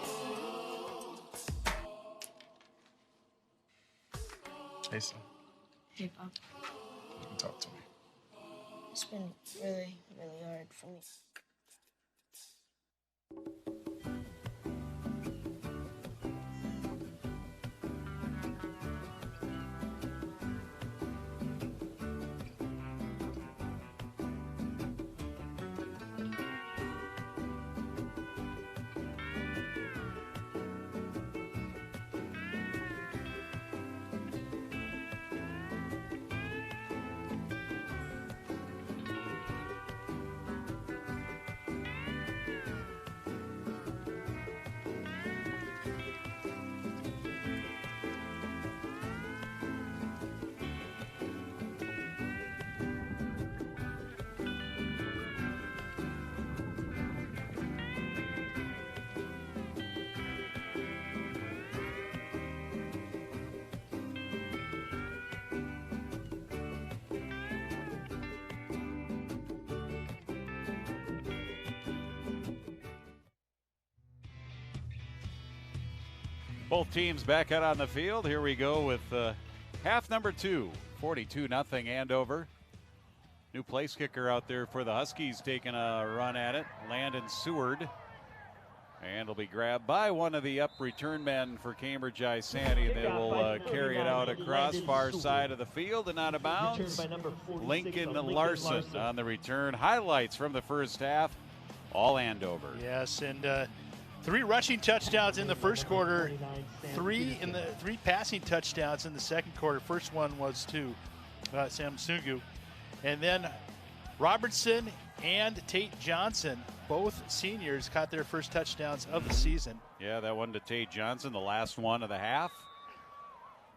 Hey, son. Hey, Pop. You can talk to me. It's been really, really hard for me. Both teams back out on the field. Here we go with half number 2, 42-0 Andover. New place kicker out there for the Huskies taking a run at it, Landon Seward. And it'll be grabbed by one of the up return men for Cambridge-Isanti. They will carry it out across far side of the field and out of bounds. Lincoln Larson on the return. Highlights from the first half, all Andover. Yes, and 3 rushing touchdowns in the first quarter, 3 passing touchdowns in the second quarter. First one was to Sam Sugu. And then Robertson and Tate Johnson, both seniors, caught their first touchdowns of the season. Yeah, that one to Tate Johnson, the last one of the half.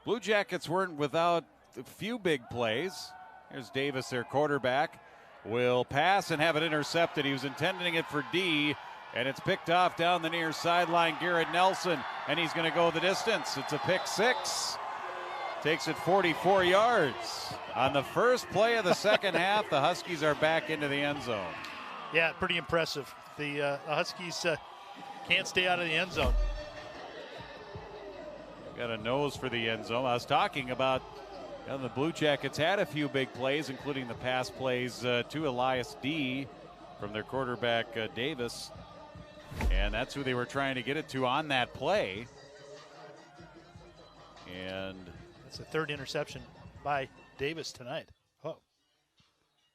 Blue Jackets weren't without a few big plays. Here's Davis, their quarterback, will pass and have it intercepted. He was intending it for D, and it's picked off down the near sideline. Garrett Nelson, and he's going to go the distance. It's a pick six. Takes it 44 yards. On the first play of the second half, the Huskies are back into the end zone. Yeah, pretty impressive. The Huskies can't stay out of the end zone. Got a nose for the end zone. I was talking about the Blue Jackets had a few big plays, including the pass plays to Elias D. from their quarterback Davis. And that's who they were trying to get it to on that play. And it's the third interception by Davis tonight. Oh.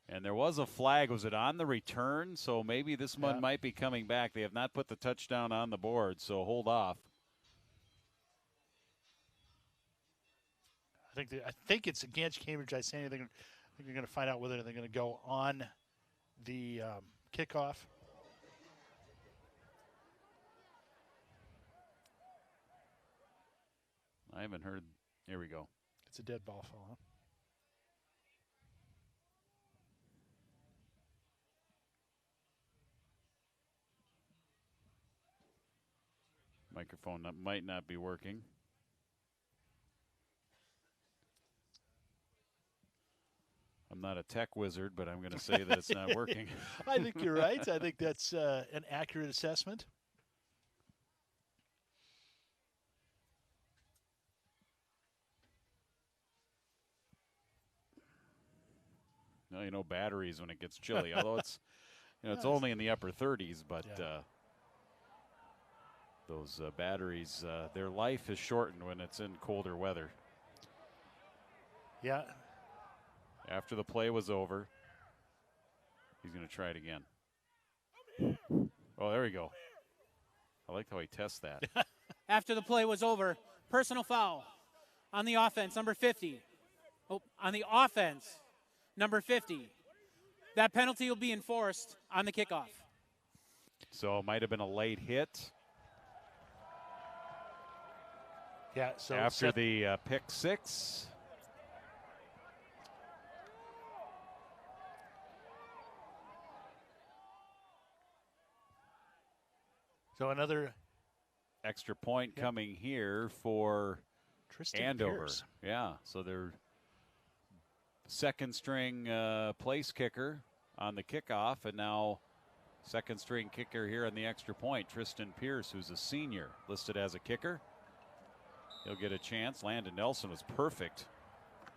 And there was a flag. Was it on the return? So maybe this one might be coming back. They have not put the touchdown on the board, so hold off. I think it's against Cambridge-Isanti. I think they're going to find out whether they're going to go on the kickoff. I haven't heard. Here we go. It's a dead ball, fella. Microphone might not be working. I'm not a tech wizard, but I'm going to say that it's not working. I think you're right. I think that's an accurate assessment. No, batteries when it gets chilly. Although it's, it's only in the upper 30s, but those batteries, their life is shortened when it's in colder weather. Yeah. After the play was over, he's going to try it again. Oh, there we go. I like how he tests that. After the play was over, personal foul on the offense, number 50. Oh, on the offense, number 50. That penalty will be enforced on the kickoff. So it might have been a late hit. Yeah. So after the pick six. So another extra point coming here for Tristan Andover. Pierce. Yeah, so they're second string place kicker on the kickoff, and now second string kicker here on the extra point, Tristan Pierce, who's a senior, listed as a kicker. He'll get a chance. Landon Nelson was perfect,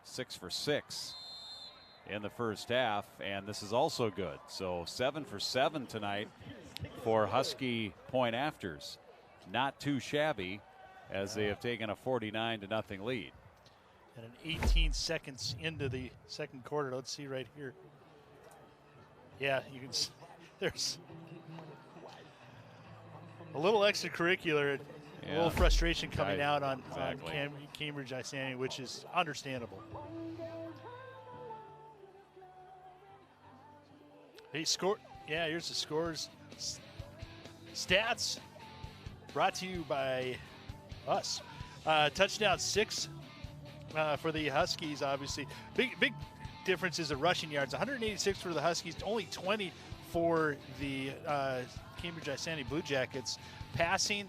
6 for 6 in the first half, and this is also good. So 7 for 7 tonight for Husky point afters. Not too shabby as they have taken a 49-0 lead. And an 18 seconds into the second quarter. Let's see right here. Yeah, you can see there's a little extracurricular, a little frustration coming out on Cambridge-Isanti, which is understandable. He scored. Yeah, here's the scores. Stats brought to you by us. Touchdown 6 for the Huskies, obviously. Big difference is the rushing yards. 186 for the Huskies, only 20 for the Cambridge-Isanti Blue Jackets. Passing,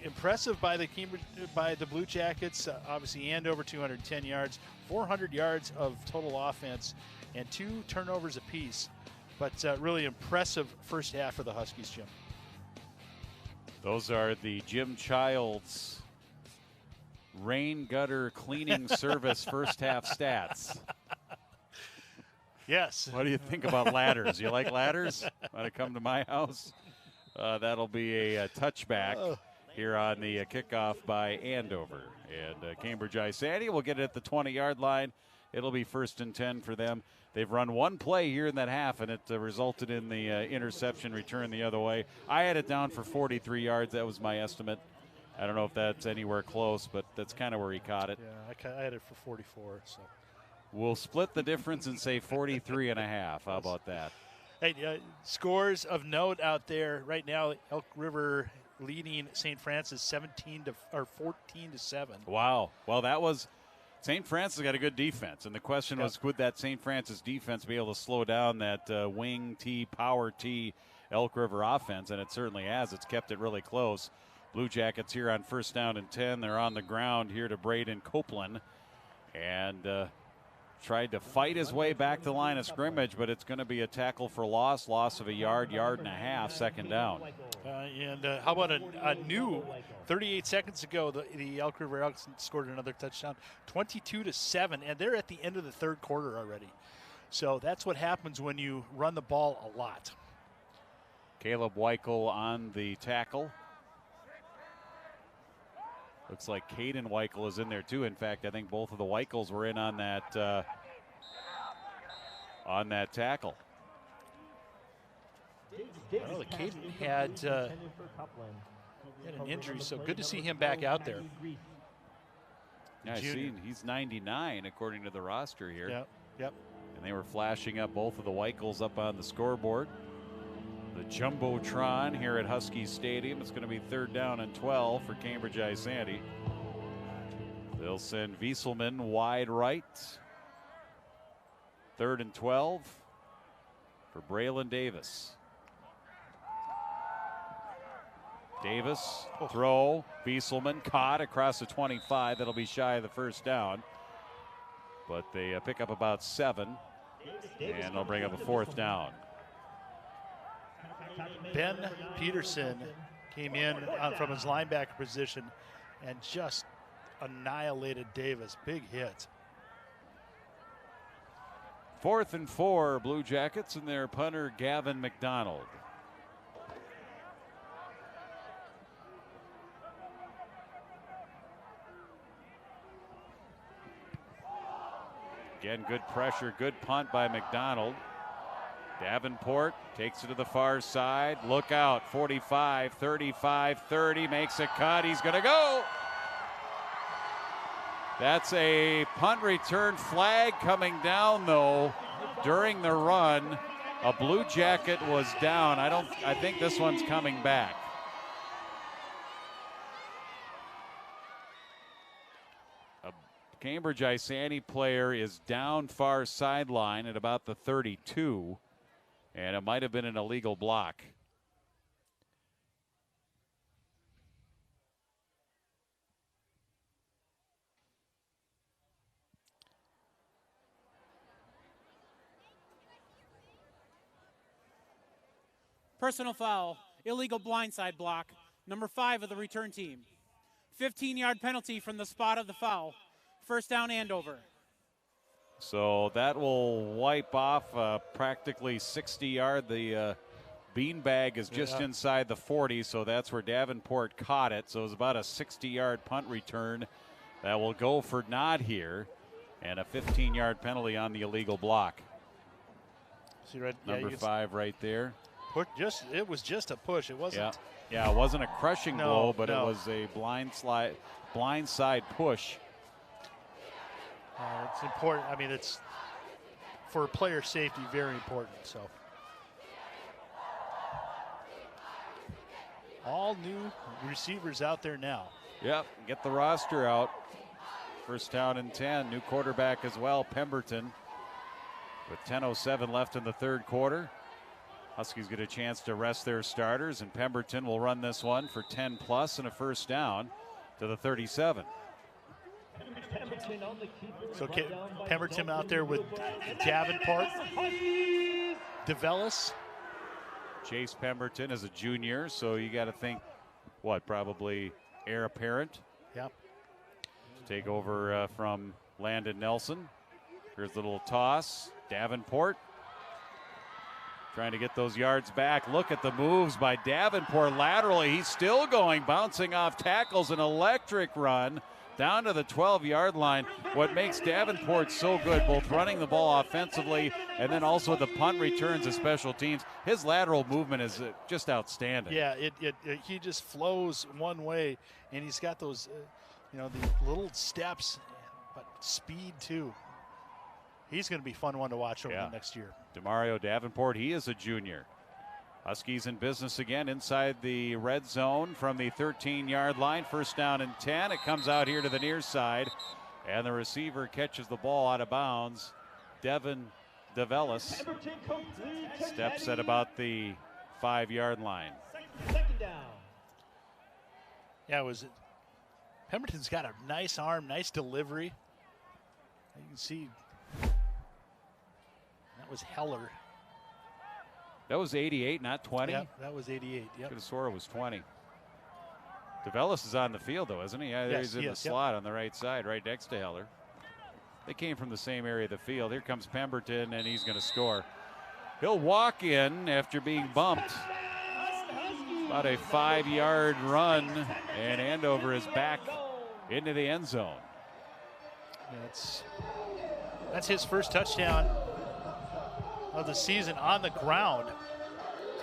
impressive by the Blue Jackets. Obviously, Andover 210 yards, 400 yards of total offense, and 2 turnovers apiece. But really impressive first half for the Huskies, Jim. Those are the Jim Childs rain gutter cleaning service first half stats. Yes. What do you think about ladders? You like ladders? Want to come to my house? That'll be a touchback here on the kickoff by Andover. And Cambridge-Isanti will get it at the 20-yard line. It'll be 1st and 10 for them. They've run one play here in that half, and it resulted in the interception return the other way. I had it down for 43 yards. That was my estimate. I don't know if that's anywhere close, but that's kind of where he caught it. Yeah, I had it for 44. So we'll split the difference and say 43 and a half. How about that? Hey, scores of note out there right now. Elk River leading St. Francis 14-7. Wow. Well, that was St. Francis got a good defense, and the question was, would that St. Francis defense be able to slow down that wing T, power T Elk River offense? And it certainly has. It's kept it really close. Blue Jackets here on 1st down and 10. They're on the ground here to Braden Copeland, and tried to fight his way back to the line of scrimmage, but it's going to be a tackle for loss of a yard and a half, 2nd down. How about a new 38 seconds ago, the Elk River Elks scored another touchdown, 22-7, and they're at the end of the 3rd quarter already. So that's what happens when you run the ball a lot. Caleb Weichel on the tackle. Looks like Caden Weichel is in there too. In fact, I think both of the Weichels were in on that tackle. Well, Caden had an injury, so good to see him back out there. Yeah, I see he's 99 according to the roster here. Yep. And they were flashing up both of the Weichels up on the scoreboard. The Jumbotron here at Huskies Stadium. It's going to be 3rd down and 12 for Cambridge-Isanti. They'll send Wieselman wide right. 3rd and 12 for Braylon Davis. Davis, throw, Wieselman caught across the 25. That'll be shy of the 1st down. But they pick up about 7, and they'll bring up a 4th down. Ben Peterson came in from his linebacker position and just annihilated Davis. Big hit. 4th and 4, Blue Jackets, and their punter, Gavin McDonald. Again, good pressure, good punt by McDonald. Davenport takes it to the far side. Look out, 45, 35, 30, makes a cut. He's going to go. That's a punt return flag coming down, though, during the run. A Blue Jacket was down. I think this one's coming back. A Cambridge-Isanti player is down far sideline at about the 32. And it might have been an illegal block. Personal foul, illegal blindside block, number 5 of the return team. 15-yard penalty from the spot of the foul. 1st down, Andover. So that will wipe off practically 60-yard. The beanbag is just inside the 40, so that's where Davenport caught it. So it was about a 60-yard punt return that will go for naught here, and a 15-yard penalty on the illegal block. See right, Number 5 right there. It was just a push. It wasn't. Yeah, it wasn't a crushing blow, but it was a blindside push. It's important. I mean, it's for player safety, very important. So, all new receivers out there now. Yep, get the roster out. 1st down and 10. New quarterback as well, Pemberton. With 10:07 left in the 3rd quarter. Huskies get a chance to rest their starters, and Pemberton will run this one for 10 plus and a 1st down to the 37. So Pemberton out there with Davenport, DeVellis. Chase Pemberton is a junior, so you got to think, probably heir apparent. Yep. Take over from Landon Nelson. Here's the little toss. Davenport trying to get those yards back. Look at the moves by Davenport laterally. He's still going, bouncing off tackles, an electric run down to the 12-yard line. What makes Davenport so good, both running the ball offensively and then also the punt returns of special teams, his lateral movement is just outstanding. Yeah, he just flows one way, and he's got those, the little steps, but speed too. He's going to be a fun one to watch over the next year. Demario Davenport, he is a junior. Huskies in business again inside the red zone from the 13-yard line. First down and 10. It comes out here to the near side, and the receiver catches the ball out of bounds. Devin DeVellis steps at about the 5-yard line. Second down. Yeah, it was. Pemberton's got a nice arm, nice delivery. You can see that was Heller. That was 88, not 20? Yep, that was 88. Yep. Could have swore it was 20. DeVellis is on the field, though, isn't he? Yeah, Yes, he's in he the is, slot on the right side, right next to Heller. They came from the same area of the field. Here comes Pemberton, and he's going to score. He'll walk in after being bumped. About a 5-yard run, and Andover is back into the end zone. That's his first touchdown of the season on the ground.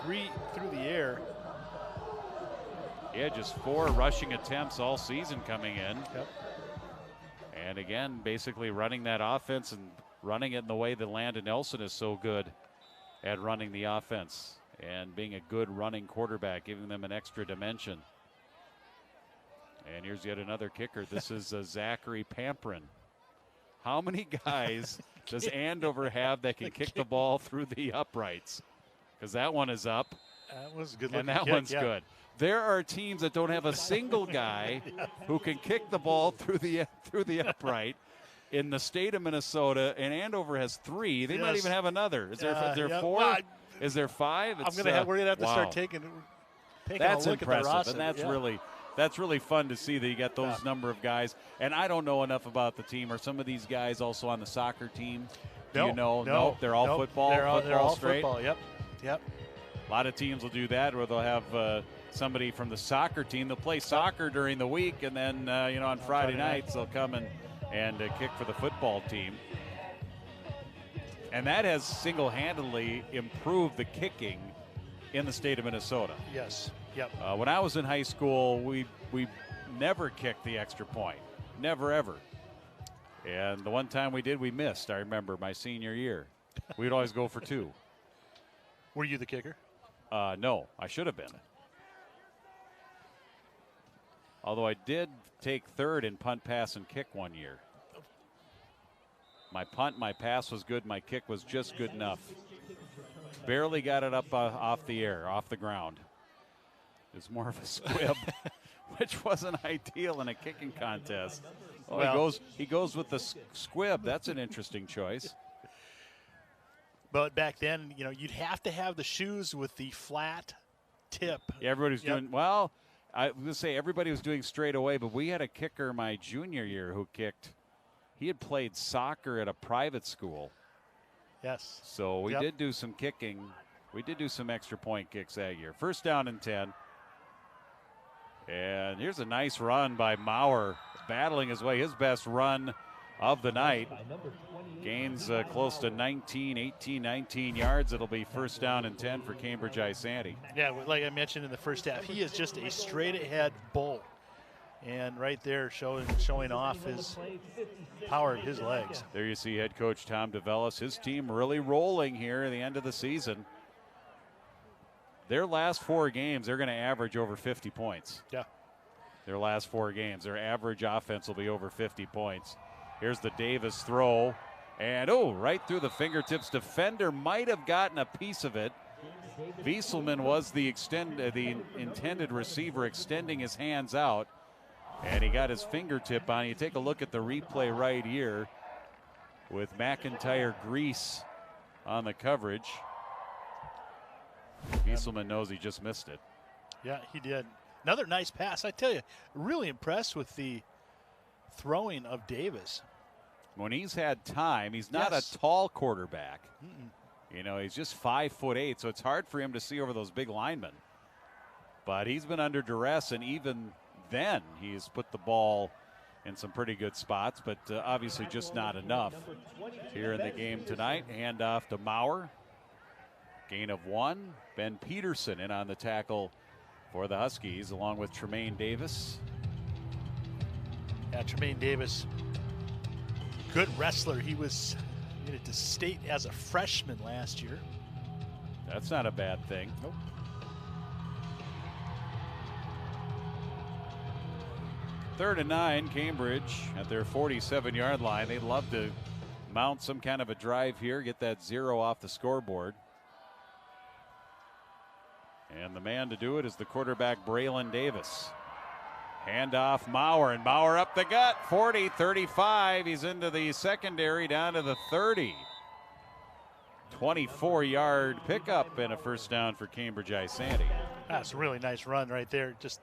3 through the air. Yeah, just 4 rushing attempts all season coming in. Yep. And again, basically running that offense and running it in the way that Landon Nelson is so good at running the offense and being a good running quarterback, giving them an extra dimension. And here's yet another kicker. This is Zachary Pamprin. How many guys does Andover have that can kick the ball through the uprights? Because that one is up. That was a good And looking that kick, one's good. There are teams that don't have a single guy who can kick the ball through the upright in the state of Minnesota, and Andover has 3. They might even have another. Is there 4? Well, is there 5? we're gonna have to start taking that's a look impressive, at the roster. and that's really fun to see that you got those number of guys. And I don't know enough about the team. Are some of these guys also on the soccer team? Do you know? No, they're all football. They're all straight. football. Yep. A lot of teams will do that, where they'll have somebody from the soccer team. They'll play soccer during the week, and then on Friday nights they'll come and kick for the football team. And that has single-handedly improved the kicking in the state of Minnesota. Yes. Yep. When I was in high school, we never kicked the extra point. Never, ever. And the one time we did, we missed. I remember my senior year. We'd always go for 2. Were you the kicker? No, I should have been. Although I did take 3rd in punt, pass, and kick one year. My punt, my pass was good. My kick was just good enough. Barely got it up off the air, off the ground. It's more of a squib, which wasn't ideal in a kicking contest. Oh, he goes with the squib. That's an interesting choice. But back then, you'd have to have the shoes with the flat tip. Yeah, everybody was doing well. I was going to say everybody was doing straight away, but we had a kicker my junior year who kicked. He had played soccer at a private school. Yes. So we did do some kicking. We did do some extra point kicks that year. First down and 10. And here's a nice run by Maurer, battling his way, his best run of the night. Gains close to 18, 19 yards. It'll be first down and 10 for Cambridge-Isanti. Yeah, like I mentioned in the first half, he is just a straight-ahead bull. And right there showing off his power of his legs. There you see head coach Tom DeVellis, his team really rolling here at the end of the season. Their last 4 games, they're going to average over 50 points. Yeah. Their last 4 games, their average offense will be over 50 points. Here's the Davis throw. And, right through the fingertips. Defender might have gotten a piece of it. Wieselman was the intended receiver, extending his hands out. And he got his fingertip on. You take a look at the replay right here with McIntyre Grease on the coverage. Wieselman knows he just missed it. Yeah, he did. Another nice pass. I tell you, really impressed with the throwing of Davis. When he's had time, he's not a tall quarterback. He's just 5'8", so it's hard for him to see over those big linemen. But he's been under duress, and even then he's put the ball in some pretty good spots, but obviously just not enough here in the game tonight. Handoff to Maurer. Gain of 1. Ben Peterson in on the tackle for the Huskies, along with Tremaine Davis. Yeah, Tremaine Davis, good wrestler. He was, Made it to state as a freshman last year. That's not a bad thing. Nope. Third and 9, Cambridge at their 47-yard line. They'd love to mount some kind of a drive here, get that 0 off the scoreboard. And the man to do it is the quarterback, Braylon Davis. Handoff Maurer, and Maurer up the gut, 40, 35. He's into the secondary, down to the 30. 24-yard pickup and a first down for Cambridge-Isanti. That's a really nice run right there. Just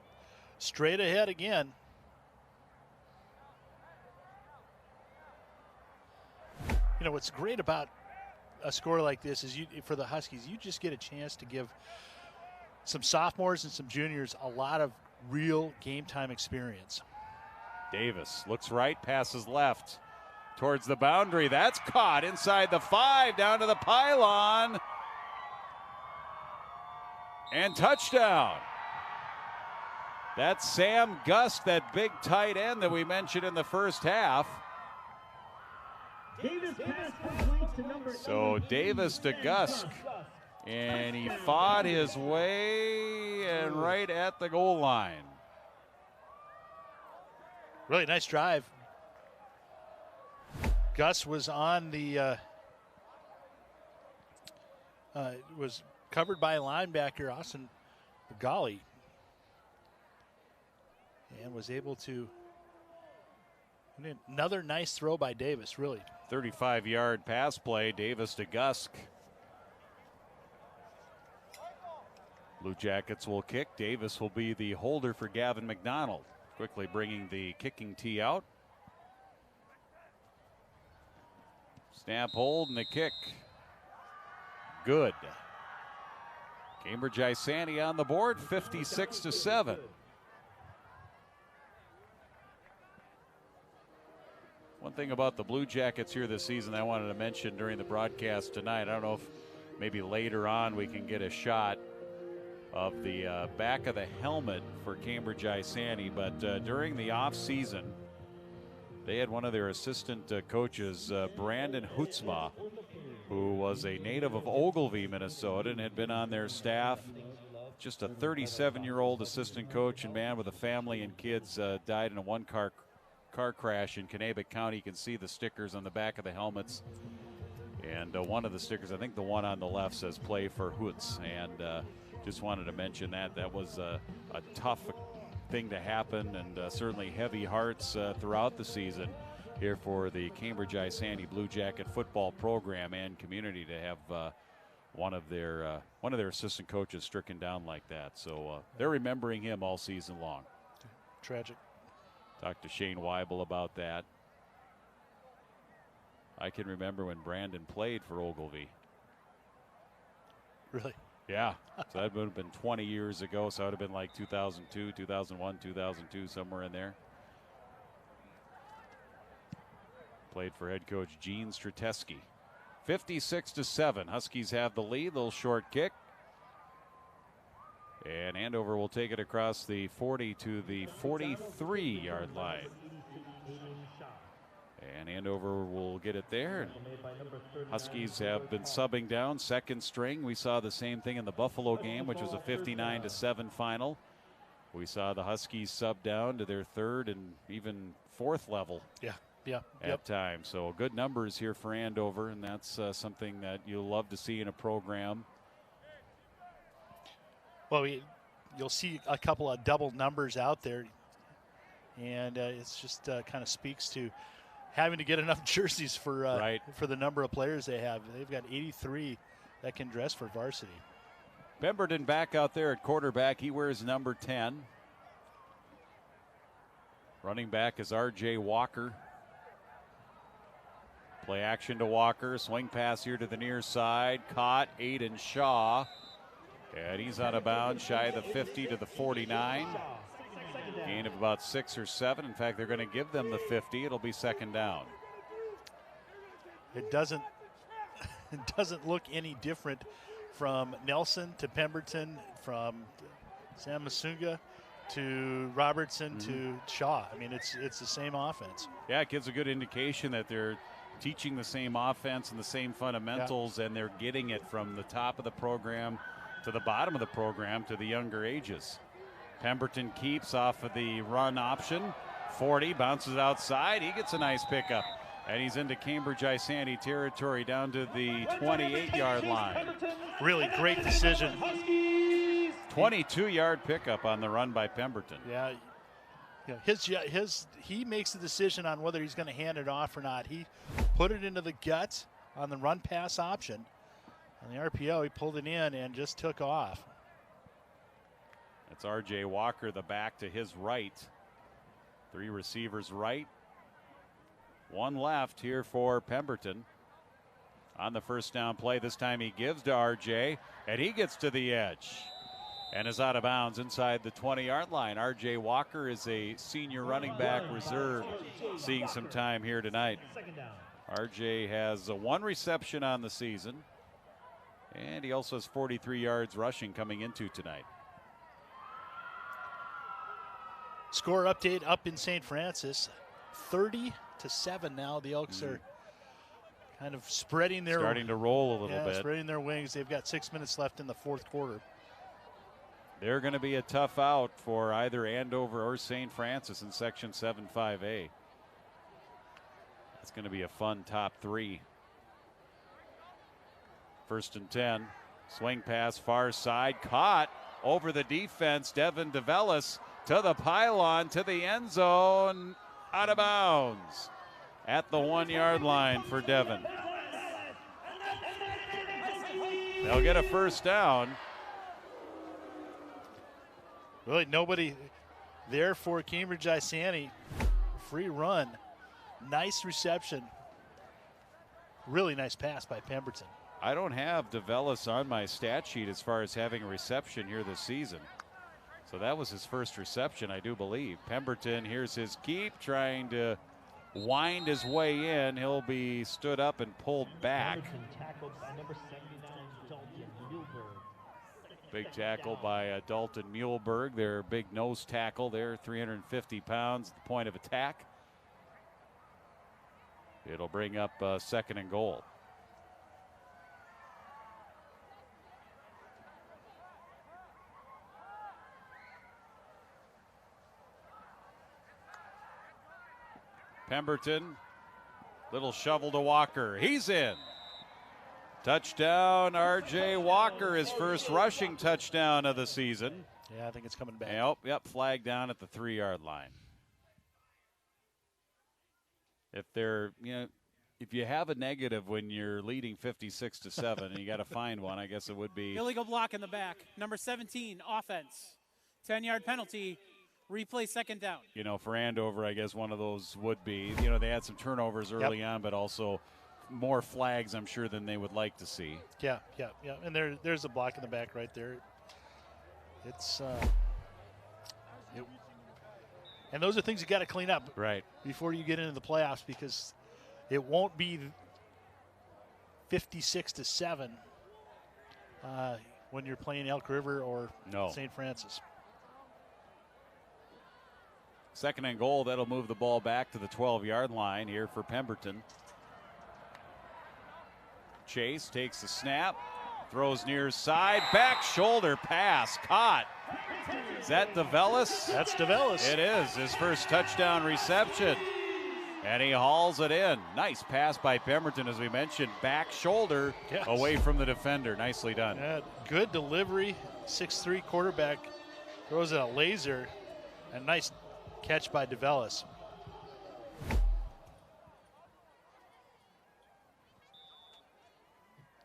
straight ahead again. You know, what's great about a score like this is for the Huskies, you just get a chance to give some sophomores and some juniors a lot of real game time experience. Davis looks right, passes left towards the boundary. That's caught inside the 5, down to the pylon. And touchdown. That's Sam Gusk, that big tight end that we mentioned in the first half. So Davis to Gusk. And he fought his way and right at the goal line. Really nice drive. Gus was on the was covered by linebacker Austin Bagali and was able to. Another nice throw by Davis, really. 35-yard pass play, Davis to Gusk. Blue Jackets will kick. Davis will be the holder for Gavin McDonald. Quickly bringing the kicking tee out. Snap, hold, and the kick. Good. Cambridge-Isanti on the board, 56-7. One thing about the Blue Jackets here this season I wanted to mention during the broadcast tonight. I don't know if maybe later on we can get a shot of the back of the helmet for Cambridge-Isanti, but during the off-season, they had one of their assistant coaches, Brandon Hutzma, who was a native of Ogilvie, Minnesota, and had been on their staff. Just a 37-year-old assistant coach, and man with a family and kids, died in a one-car crash in Kanabec County. You can see the stickers on the back of the helmets. And one of the stickers, I think the one on the left, says "Play for Hoots." And just wanted to mention that. That was a tough thing to happen, and certainly heavy hearts throughout the season here for the Cambridge-Isanti Blue Jacket football program and community to have one of their assistant coaches stricken down like that. So they're remembering him all season long. Tragic. Talked to Shane Weibel about that. I can remember when Brandon played for Ogilvie. Really? Yeah. So that would have been 20 years ago. So it would have been like 2002, 2001, 2002, somewhere in there. Played for head coach Gene Strateski. 56-7. Huskies have the lead. Little short kick. And Andover will take it across the 40 to the 43-yard line. And Andover will get it there. Huskies have been subbing down, second string. We saw the same thing in the Buffalo game, which was a 59-7 final. We saw the Huskies sub down to their third and even fourth level. At times. So good numbers here for Andover, and that's something that you'll love to see in a program. Well, you'll see a couple of double numbers out there, and it's just kind of speaks to having to get enough jerseys for the number of players they have. They've got 83 that can dress for varsity. Pemberton back out there at quarterback. He wears number 10. Running back is R.J. Walker. Play action to Walker. Swing pass here to the near side. Caught. Aiden Shaw. And he's out of bounds, shy of the 50 to the 49. Gain of about 6 or 7. In fact, they're going to give them the 50. It'll be second down. It doesn't look any different from Nelson to Pemberton, from Sam Masunga to Robertson to Shaw. I mean, it's the same offense. Yeah, it gives a good indication that they're teaching the same offense and the same fundamentals, and they're getting it from the top of the program to the bottom of the program to the younger ages. Pemberton keeps off of the run option. 40, bounces outside. He gets a nice pickup. And he's into Cambridge-Isanti territory down to the 28-yard line. Really great decision. 22-yard pickup on the run by Pemberton. Yeah. He makes the decision on whether he's going to hand it off or not. He put it into the gut on the run pass option. On the RPO, he pulled it in and just took off. That's R.J. Walker, the back to his right. 3 receivers right. 1 left here for Pemberton. On the first down play, this time he gives to R.J., and he gets to the edge and is out of bounds inside the 20-yard line. R.J. Walker is a senior running back reserve, seeing some time here tonight. R.J. has 1 reception on the season, and he also has 43 yards rushing coming into tonight. Score update up in St. Francis, 30-7 now. The Elks are kind of starting to roll a little bit. Spreading their wings. They've got 6 minutes left in the fourth quarter. They're going to be a tough out for either Andover or St. Francis in Section 7-5A. It's going to be a fun top 3. 1st and 10. Swing pass far side. Caught over the defense. Devin DeVellis to the pylon, to the end zone. Out of bounds at the 1-yard line for Devin. They'll get a first down. Really nobody there for Cambridge-Isanti. Free run. Nice reception. Really nice pass by Pemberton. I don't have DeVellis on my stat sheet as far as having a reception here this season. So that was his first reception, I do believe. Pemberton, here's his keep, trying to wind his way in. He'll be stood up and pulled back. Big tackle by Dalton Muehlberg, their big nose tackle there, 350 pounds, the point of attack. It'll bring up 2nd and goal. Pemberton, little shovel to Walker. He's in. Touchdown, R.J. Walker, his first rushing touchdown of the season. Yeah, I think it's coming back. Yep, flag down at the 3-yard line. If you have a negative when you're leading 56-7 and you got to find one, I guess it would be illegal block in the back. Number 17, offense. 10-yard penalty. Replay 2nd down. For Andover, I guess one of those would be, they had some turnovers early on, but also more flags, I'm sure, than they would like to see. Yeah. And there's a block in the back right there. It's and those are things you got to clean up before you get into the playoffs, because it won't be 56-7 when you're playing Elk River or St. Francis. 2nd and goal, that'll move the ball back to the 12-yard line here for Pemberton. Chase takes the snap, throws near side, back shoulder pass, caught. Is that DeVellis? That's DeVellis. It is, his first touchdown reception. And he hauls it in. Nice pass by Pemberton, as we mentioned, back shoulder away from the defender. Nicely done. Yeah, good delivery, 6'3" quarterback, throws it a laser, and nice catch by DeVellis.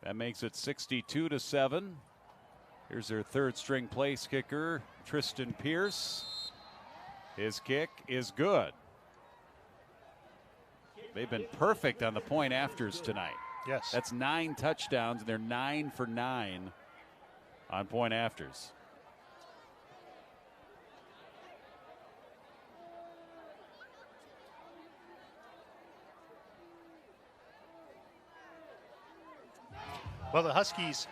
That makes it 62-7. Here's their 3rd-string place kicker, Tristan Pierce. His kick is good. They've been perfect on the point afters tonight. Yes. That's 9 touchdowns, and they're 9 for 9 on point afters. Well, the Huskies.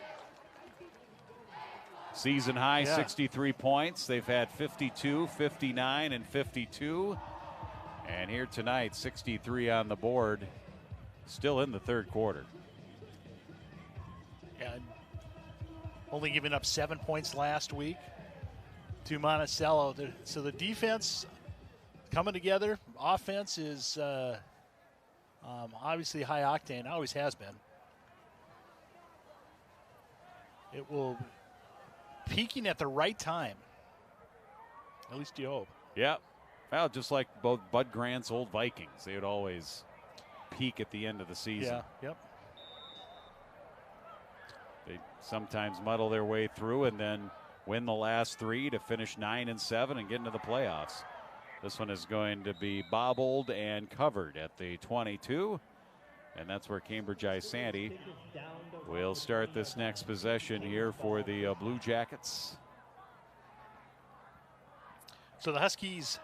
Season high, 63 points. They've had 52, 59, and 52. And here tonight, 63 on the board. still in the third quarter. And only giving up 7 points last week to Monticello. So the defense coming together. Offense is obviously high octane, always has been. It will peaking at the right time. At least you hope. Yeah. Well, just like both Bud Grant's old Vikings, they would always peak at the end of the season. Yeah, yep. They sometimes muddle their way through and then win the last 3 to finish 9-7 and get into the playoffs. This one is going to be bobbled and covered at the 22. And that's where Cambridge-Isanti will start this next possession here for the Blue Jackets. So the Huskies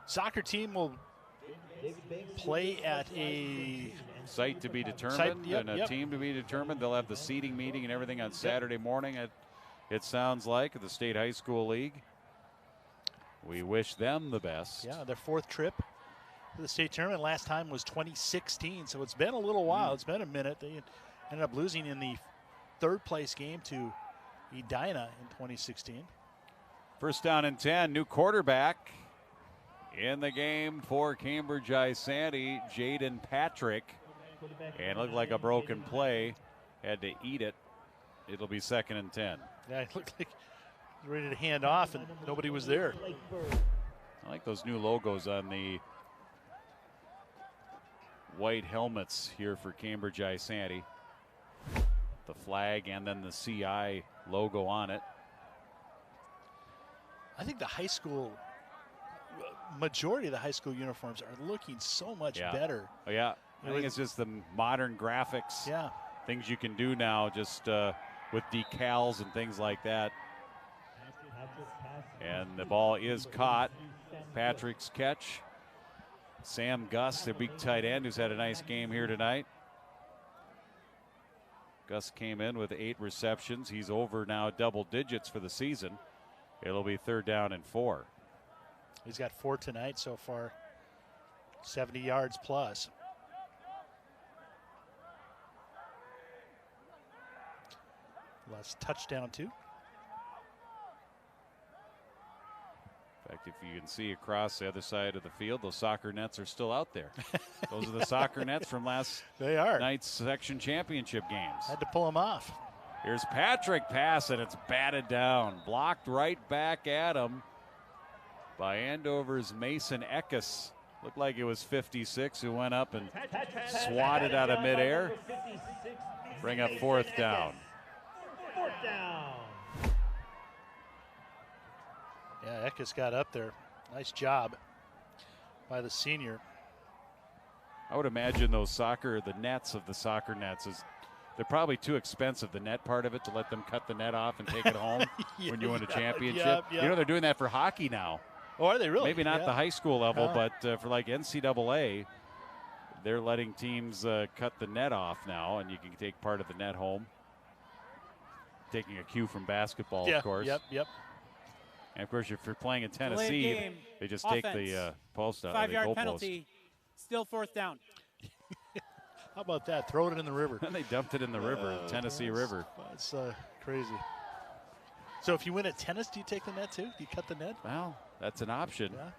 soccer team will play at a site to be determined and a team to be determined. They'll have the seating meeting and everything on Saturday morning, it sounds like, at the State High School League. We wish them the best. Yeah, their 4th trip to the state tournament. Last time was 2016, so it's been a little while. It's been a minute. They ended up losing in the 3rd place game to Edina in 2016. First down and 10, new quarterback in the game for Cambridge-Isanti, Jaden Patrick. And it looked like a broken play. Had to eat it. It'll be 2nd and 10. Yeah, it looked like he was ready to hand off and nobody was there. I like those new logos on the white helmets here for Cambridge-Isanti. The flag and then the CI logo on it. I think the high school, majority of the high school uniforms are looking so much better. Oh, yeah. I think it's just the modern graphics. Yeah. Things you can do now just with decals and things like that. And the ball is caught. Patrick's catch. Sam Gus, the big tight end, who's had a nice game here tonight. Gus came in with 8 receptions. He's over now double digits for the season. It'll be 3rd down and 4. He's got 4 tonight so far, 70 yards plus. Last touchdown too. In fact, if you can see across the other side of the field, those soccer nets are still out there. Those are the soccer nets from last night's section championship games. Had to pull them off. Here's Patrick pass, and it's batted down. Blocked right back at him by Andover's Mason Eckes. Looked like it was 56 who went up and swatted out of midair. Bring up 4th down. 4th down. Yeah, Eckes got up there. Nice job by the senior. I would imagine those the nets of the soccer nets they're probably too expensive, the net part of it, to let them cut the net off and take it home when you win a championship. Yeah. You know, they're doing that for hockey now. Oh, are they really? Maybe not the high school level, but for like NCAA, they're letting teams cut the net off now, and you can take part of the net home. Taking a cue from basketball, of course. Yep. And, of course, if you're playing in Tennessee, they just take the post out. 5-yard penalty, still 4th down. How about that? Throw it in the river. And they dumped it in the river, the Tennessee River. That's crazy. So if you win at tennis, do you take the net too? Do you cut the net? Well, that's an option. Yeah.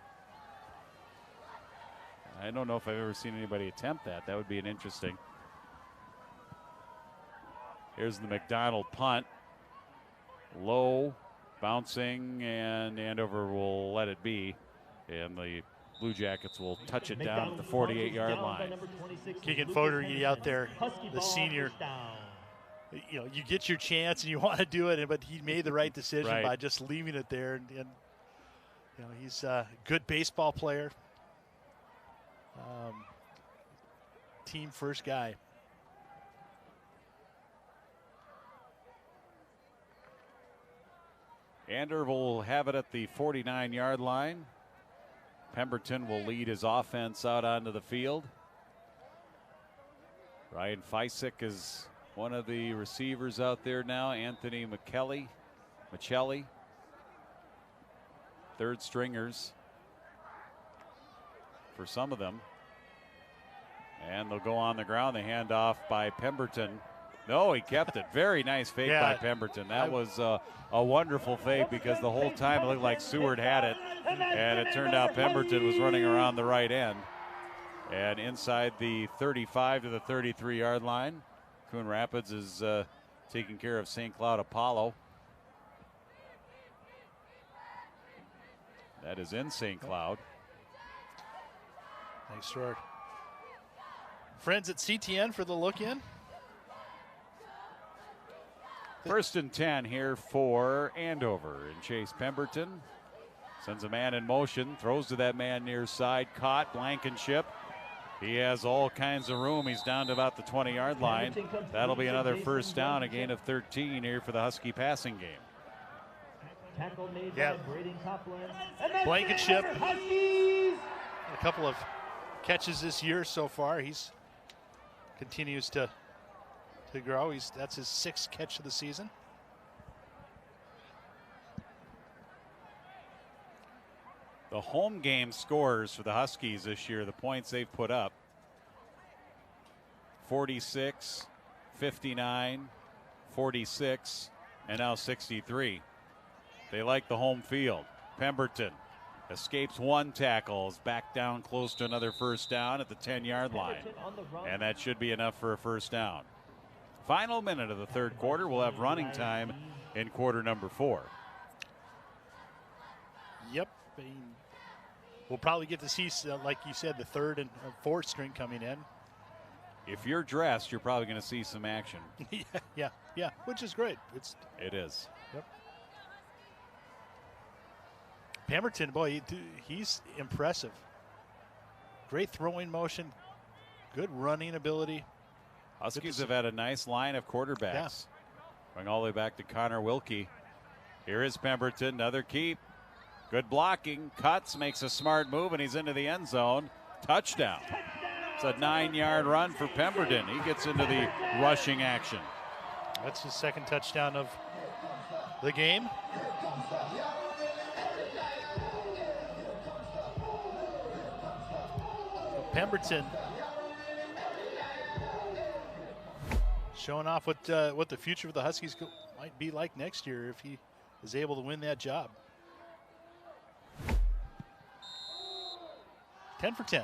I don't know if I've ever seen anybody attempt that. That would be an interesting. Here's the McDonald punt. Low, bouncing, and Andover will let it be. And the Blue Jackets will touch it down at the 48-yard line. Keegan Fogarty out there, the senior. You know, you get your chance and you want to do it, but he made the right decision by just leaving it there. And you know, he's a good baseball player. Team first guy. Andover will have it at the 49-yard line. Pemberton will lead his offense out onto the field. Ryan Fysick is one of the receivers out there now. Anthony Michelli, 3rd stringers for some of them. And they'll go on the ground. They hand off by Pemberton. No, he kept it. Very nice fake by Pemberton. That was a wonderful fake because the whole time it looked like Seward had it. And it turned out Pemberton was running around the right end. And inside the 35 to the 33-yard line, Coon Rapids is taking care of St. Cloud Apollo. That is in St. Cloud. Nice start. Friends at CTN for the look-in. First and 10 here for Andover. And Chase Pemberton sends a man in motion, throws to that man near side, caught Blankenship. He has all kinds of room. He's down to about the 20-yard line. That'll be another first down, a gain of 13 here for the Husky passing game. Yeah. Blankenship, a couple of catches this year so far. He's continues to grow. That's his 6th catch of the season. The home game scores for the Huskies this year, the points they've put up: 46, 59, 46, and now 63. They like the home field. Pemberton escapes one tackle, is back down close to another first down at the 10-yard line. And that should be enough for a first down. Final minute of the third quarter. We'll have running time in quarter number 4. Yep. We'll probably get to see, like you said, the 3rd and 4th string coming in. If you're dressed, you're probably going to see some action. yeah, which is great. It is. Yep. Pemberton, boy, he's impressive. Great throwing motion, good running ability. Huskies have had a nice line of quarterbacks. Going all the way back to Connor Wilkie. Here is Pemberton, another keep. Good blocking, cuts, makes a smart move, and he's into the end zone. Touchdown. It's a 9-yard run for Pemberton. He gets into the rushing action. That's his 2nd touchdown of the game. Pemberton showing off what the future of the Huskies might be like next year if he is able to win that job. 10 for 10.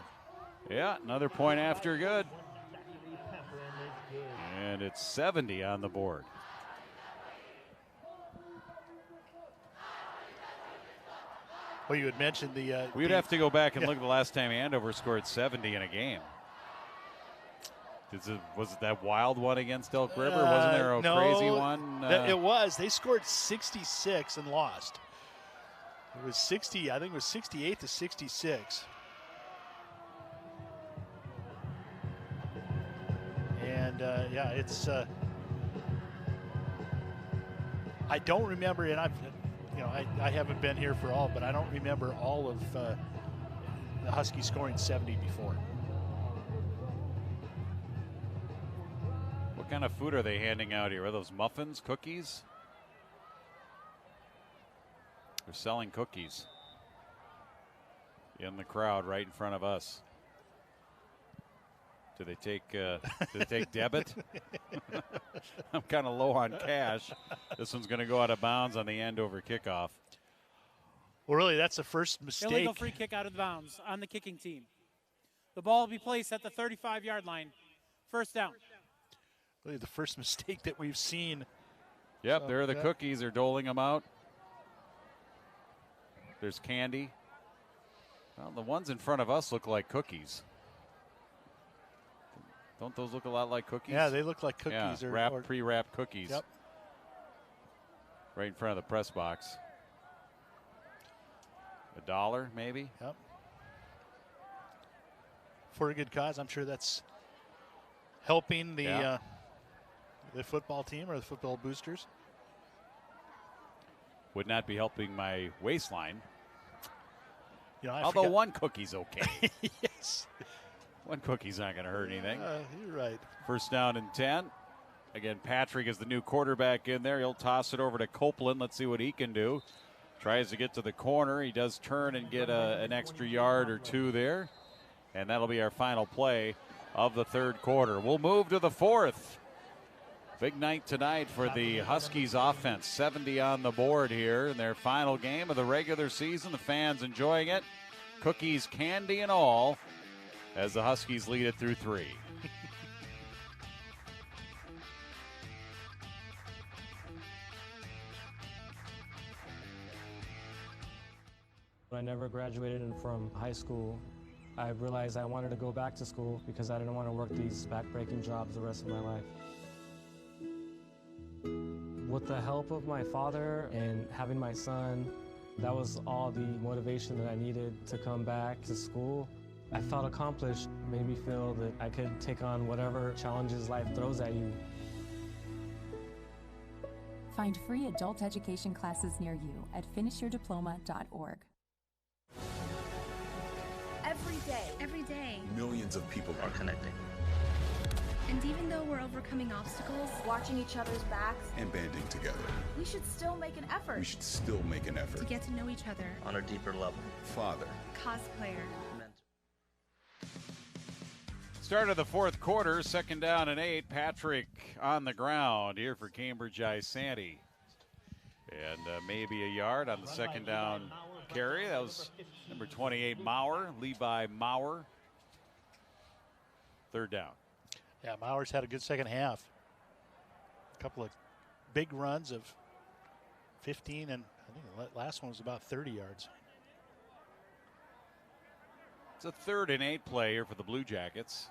Yeah, another point after good. And it's 70 on the board. Well, you had mentioned the... We'd have to go back and look at the last time Andover scored 70 in a game. Was it that wild one against Elk River? Wasn't there a crazy one? It was. They scored 66 and lost. It was 60, I think it was 68 to 66. And it's. I don't remember, and I haven't been here for all, but I don't remember all of the Huskies scoring 70 before. What kind of food are they handing out here? Are those muffins, cookies? They're selling cookies in the crowd right in front of us. Do they take debit? I'm kind of low on cash. This one's going to go out of bounds on the Andover kickoff. Well, really, that's the first mistake. Illegal free kick out of bounds on the kicking team. The ball will be placed at the 35-yard line. First down. Really, the first mistake that we've seen. Yep, there are the cookies. They're doling them out. There's candy. Well, the ones in front of us look like cookies. Don't those look a lot like cookies? Yeah, they look like cookies. Yeah, pre-wrapped cookies. Yep. Right in front of the press box. $1, maybe? Yep. For a good cause. I'm sure that's helping the football team or the football boosters. Would not be helping my waistline. Although one cookie's okay. Yes. One cookie's not going to hurt anything. You're right. First down and 10. Again, Patrick is the new quarterback in there. He'll toss it over to Copeland. Let's see what he can do. Tries to get to the corner. He does turn and get an extra yard or two there. And that'll be our final play of the third quarter. We'll move to the fourth. Big night tonight for the Huskies offense. 70 on the board here in their final game of the regular season. The fans enjoying it. Cookies, candy, and all as the Huskies lead it through 3. When I never graduated from high school, I realized I wanted to go back to school because I didn't want to work these back-breaking jobs the rest of my life. With the help of my father and having my son, that was all the motivation that I needed to come back to school. I felt accomplished, made me feel that I could take on whatever challenges life throws at you. Find free adult education classes near you at finishyourdiploma.org. Every day, Millions of people are connecting and even though we're overcoming obstacles, Watching each other's backs, and banding together. we should still make an effort. We should still make an to effort. get to know each other, On a deeper level. Father. cosplayer. Start of the fourth quarter, 2nd down and 8. Patrick on the ground here for Cambridge-Isanti. And maybe a yard on the 2nd down carry. That was number 28, Maurer, Levi Maurer. 3rd down. Yeah, Maurer's had a good second half. A couple of big runs of 15, and I think the last one was about 30 yards. It's a 3rd and 8 play here for the Blue Jackets.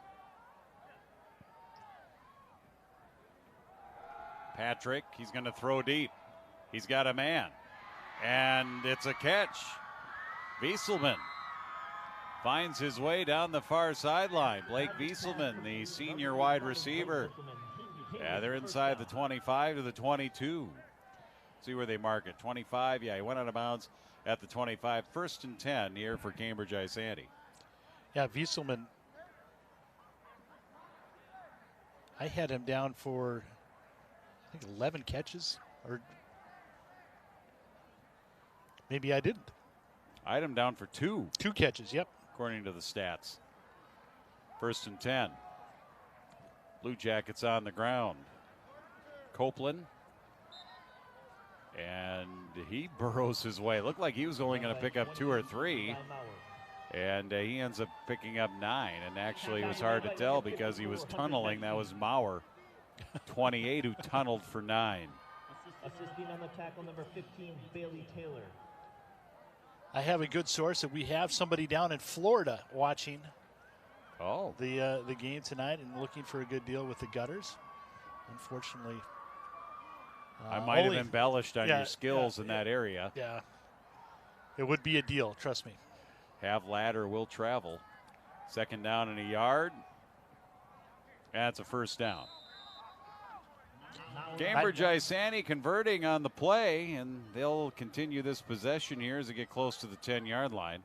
Patrick, he's going to throw deep. He's got a man. And it's a catch. Wieselman finds his way down the far sideline. Blake Wieselman, the senior wide receiver. Yeah, they're inside the 25 to the 22. See where they mark it. 25, yeah, he went out of bounds at the 25. 1st and 10 here for Cambridge-Isanti. Yeah, Wieselman, I had him down for, I think, 11 catches, or maybe I didn't. I had him down for 2. 2 catches, yep. According to the stats. 1st and 10. Blue Jackets on the ground. Copeland. And he burrows his way. Looked like he was only going to pick up 2 or 3. And he ends up picking up 9. And actually it was hard to tell because he was tunneling. That was Maurer, 28, who tunneled for 9. Assisting on the tackle, number 15, Bailey Taylor. I have a good source that we have somebody down in Florida watching the game tonight and looking for a good deal with the Gutters. Unfortunately, I might have embellished on your skills in that area. Yeah, it would be a deal, trust me. Have ladder will travel. 2nd down and a yard. That's a 1st down. Cambridge-Isanti converting on the play, and they'll continue this possession here as they get close to the 10-yard line.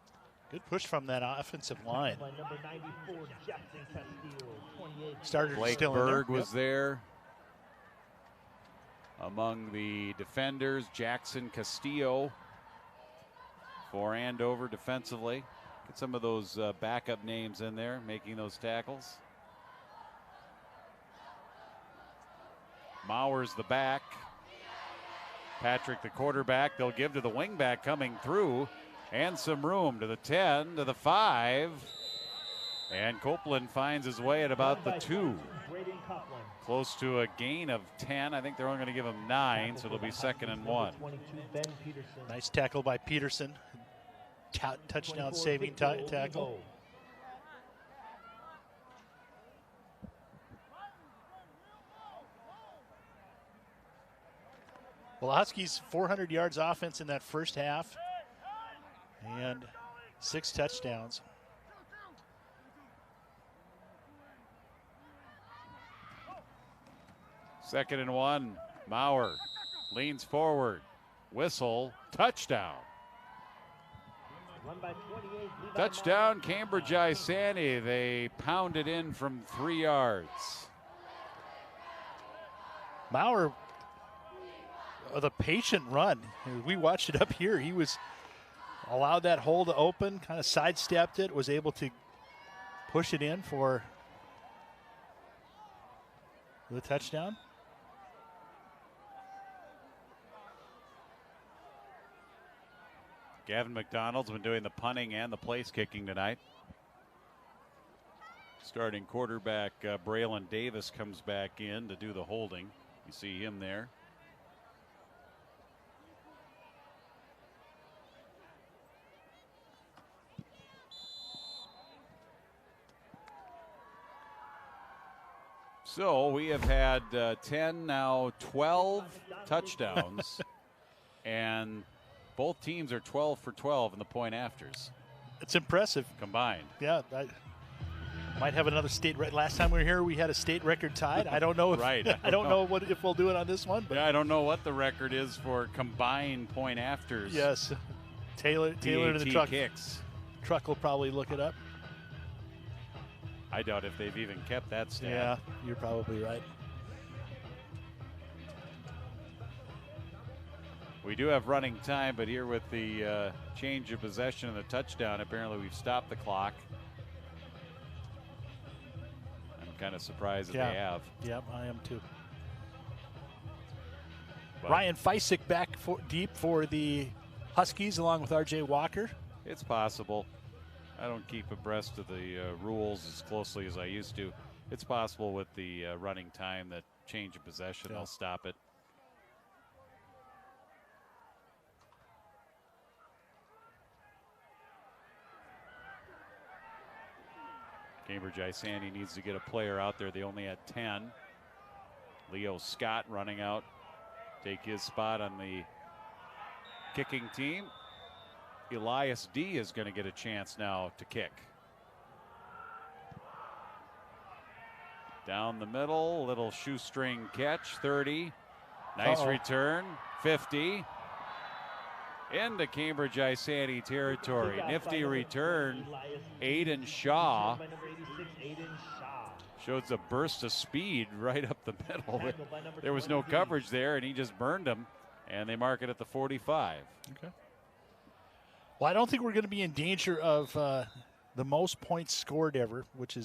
Good push from that offensive line. Number 94, Jackson Castillo, 28. Started Blake still Berg in there. was there. Among the defenders, Jackson Castillo for Andover defensively. Get some of those backup names in there making those tackles. Maurer's the back. Patrick the quarterback. They'll give to the wingback coming through. And some room to the 10, to the 5. And Copeland finds his way at about the 2. Close to a gain of 10. I think they're only going to give him 9, so it'll be 2nd and 1. Nice tackle by Peterson. Touchdown saving tackle. Well, Huskies 400 yards offense in that first half and 6 touchdowns. Second and 1. Maurer leans forward. Whistle. Touchdown. Touchdown, Cambridge-Isanti. They pounded in from 3 yards. Maurer, the patient run. We watched it up here. He was allowed that hole to open, kind of sidestepped it, was able to push it in for The touchdown. Gavin McDonald's been doing the punting and the place kicking tonight. Starting quarterback Braylon Davis comes back in to do the holding. You see him there. So we have had 10, now 12 touchdowns, and both teams are 12 for 12 in the point afters. It's impressive. Combined. Yeah, I might have another state record. Last time we were here, we had a state record tied. I don't know if right. I don't know if we'll do it on this one. But yeah, I don't know what the record is for combined point afters. Yes, Taylor to the truck. Kicks. Truck will probably look it up. I doubt if they've even kept that stat. Yeah, you're probably right. We do have running time, but here with the change of possession and the touchdown, apparently we've stopped the clock. I'm kind of surprised that they have. Yep, I am too. But Ryan Feisick back deep for the Huskies along with R.J. Walker. It's possible. I don't keep abreast of the rules as closely as I used to. It's possible with the running time that change of possession, they'll stop it. Cambridge-Isanti needs to get a player out there. They only had 10. Leo Scott running out, take his spot on the kicking team. Elias D is going to get a chance now to kick. Down the middle, little shoestring catch, 30. Nice return, 50. Into Cambridge-Isanti territory. Nifty return, Aiden Shaw. Shows a burst of speed right up the middle. There was no coverage there, and he just burned him, and they mark it at the 45. Okay. Well, I don't think we're going to be in danger of the most points scored ever, which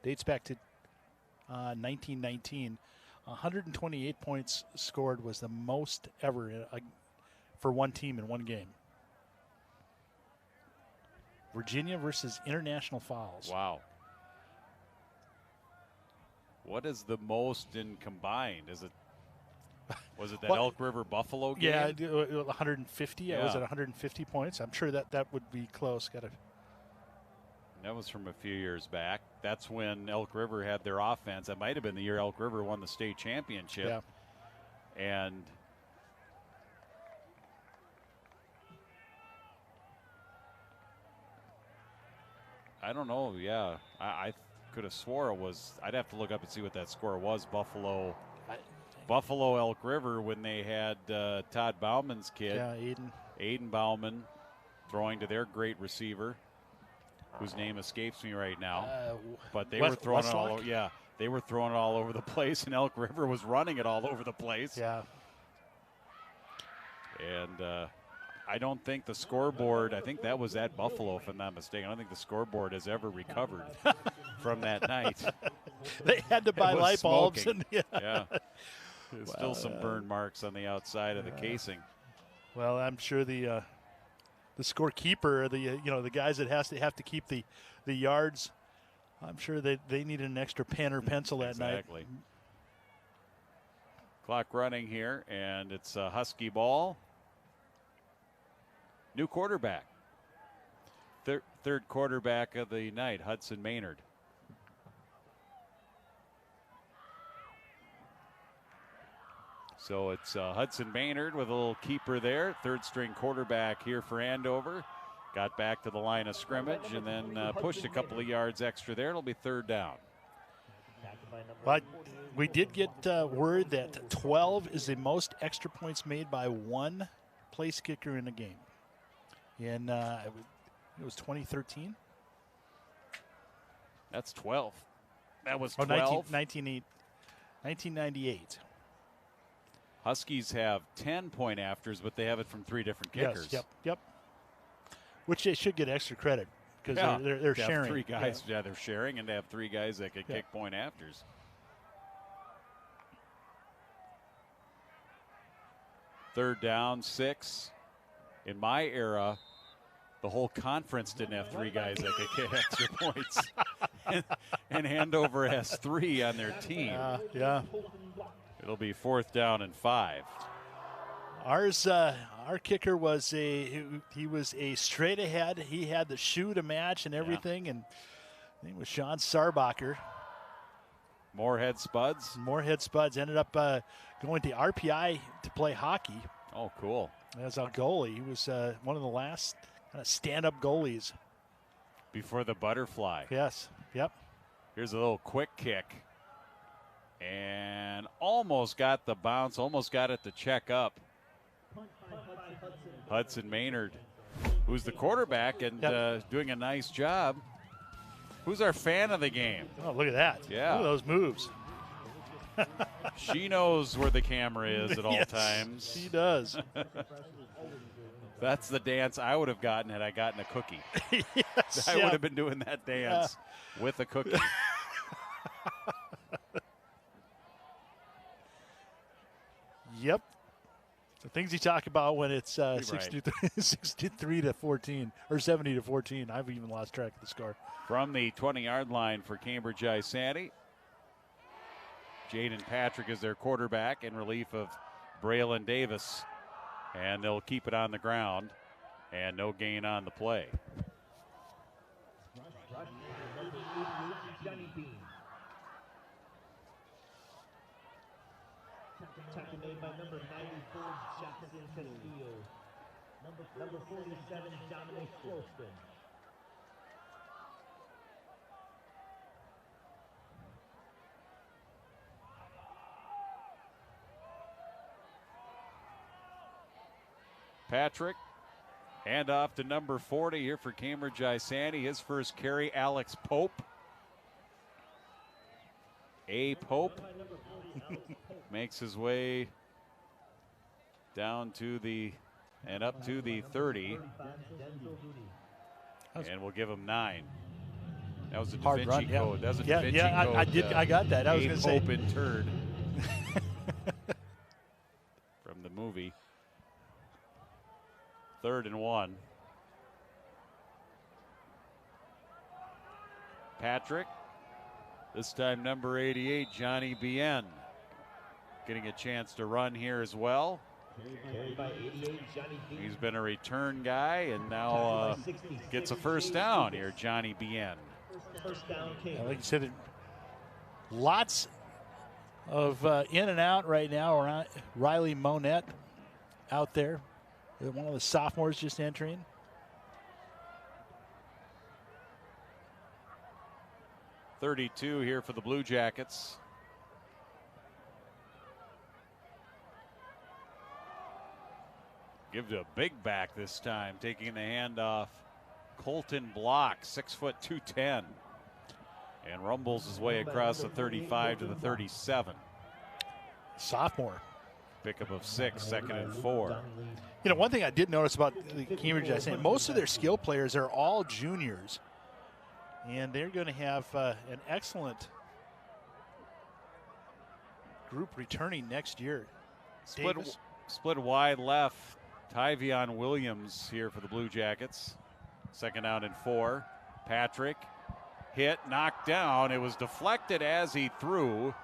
dates back to 1919. 128 points scored was the most ever for one team in one game. Virginia versus International Falls. Wow. What is the most in combined? Was it that Elk River Buffalo game? Yeah, 150. Yeah. I was at 150 points. I'm sure that would be close. That was from a few years back. That's when Elk River had their offense. That might have been the year Elk River won the state championship. Yeah. And I don't know. Yeah, I could have swore it was. I'd have to look up and see what that score was. Buffalo Elk River when they had Todd Bauman's kid. Yeah, Aiden Bauman throwing to their great receiver, whose name escapes me right now. But they were throwing it all over. Yeah, they were throwing it all over the place, and Elk River was running it all over the place. Yeah. And I don't think the scoreboard, I think that was at Buffalo, if I'm not mistaken. I don't think the scoreboard has ever recovered from that night. They had to buy light bulbs. Yeah. There's still some burn marks on the outside of the casing. Well, I'm sure the scorekeeper, the guys that have to keep the yards, I'm sure they needed an extra pen or pencil that night. Exactly. Clock running here, and it's a Husky ball. New quarterback. Third quarterback of the night, Hudson Maynard. So it's Hudson Maynard with a little keeper there. Third string quarterback here for Andover. Got back to the line of scrimmage and then pushed a couple of yards extra there. It'll be third down. But we did get word that 12 is the most extra points made by one place kicker in a game. And it was 2013. That's 12. That was 12. 1998. Huskies have 10-point afters, but they have it from 3 different kickers. Yes, yep. Which they should get extra credit because they're to sharing. Have 3 guys, they're sharing, and to have 3 guys that can kick point afters. 3rd down, 6. In my era, the whole conference didn't have 3 guys that could kick extra points. and Andover has 3 on their team. Yeah. It'll be 4th down and 5. Our kicker was he was a straight ahead. He had the shoe to match and everything, and his name was Sean Sarbacher. Moorhead Spuds. Ended up going to RPI to play hockey. Oh, cool. As a goalie. He was one of the last kind of stand-up goalies. Before the butterfly. Yes. Yep. Here's a little quick kick. And almost got the bounce, almost got it to check up. Hudson Maynard, who's the quarterback and doing a nice job. Who's our fan of the game? Oh, look at that. Yeah. Look at those moves. She knows where the camera is at all times. She does. That's the dance I would have gotten had I gotten a cookie. Yes, I would have been doing that dance with a cookie. Yep. The things you talk about when it's 63 to 14 or 70 to 14. I've even lost track of the score. From the 20-yard line for Cambridge-Isanti, Jaden Patrick is their quarterback in relief of Braylon Davis. And they'll keep it on the ground and no gain on the play. Tackle made by number 94, Jackson Castillo. Number 47, Dominic Floston. Patrick, hand off to number 40 here for Cambridge-Isanti. His first carry, Alex Pope. Pope makes his way down to and up to the 30. And we'll give him 9. That was a Da Vinci run, code. That was a Da Vinci code. I got that. I was going to say. Pope interred from the movie. 3rd and 1. Patrick, this time number 88, Johnny Bien, getting a chance to run here as well. He's been a return guy and now gets a first down here, Johnny Bien. Like you said, lots of in and out right now. Riley Monette out there. One of the sophomores just entering. .32 here for the Blue Jackets. Give to a big back this time, taking the handoff. Colton Block, 6', 210. And rumbles his way across the 35 to the 37. Sophomore. Pickup of 6, 2nd and 4. You know, one thing I did notice about the Cambridge-Isanti, most of their skill players are all juniors. And they're going to have an excellent group returning next year. Split wide left. Tyvion Williams here for the Blue Jackets. 2nd down and 4. Patrick hit, knocked down. It was deflected as he threw.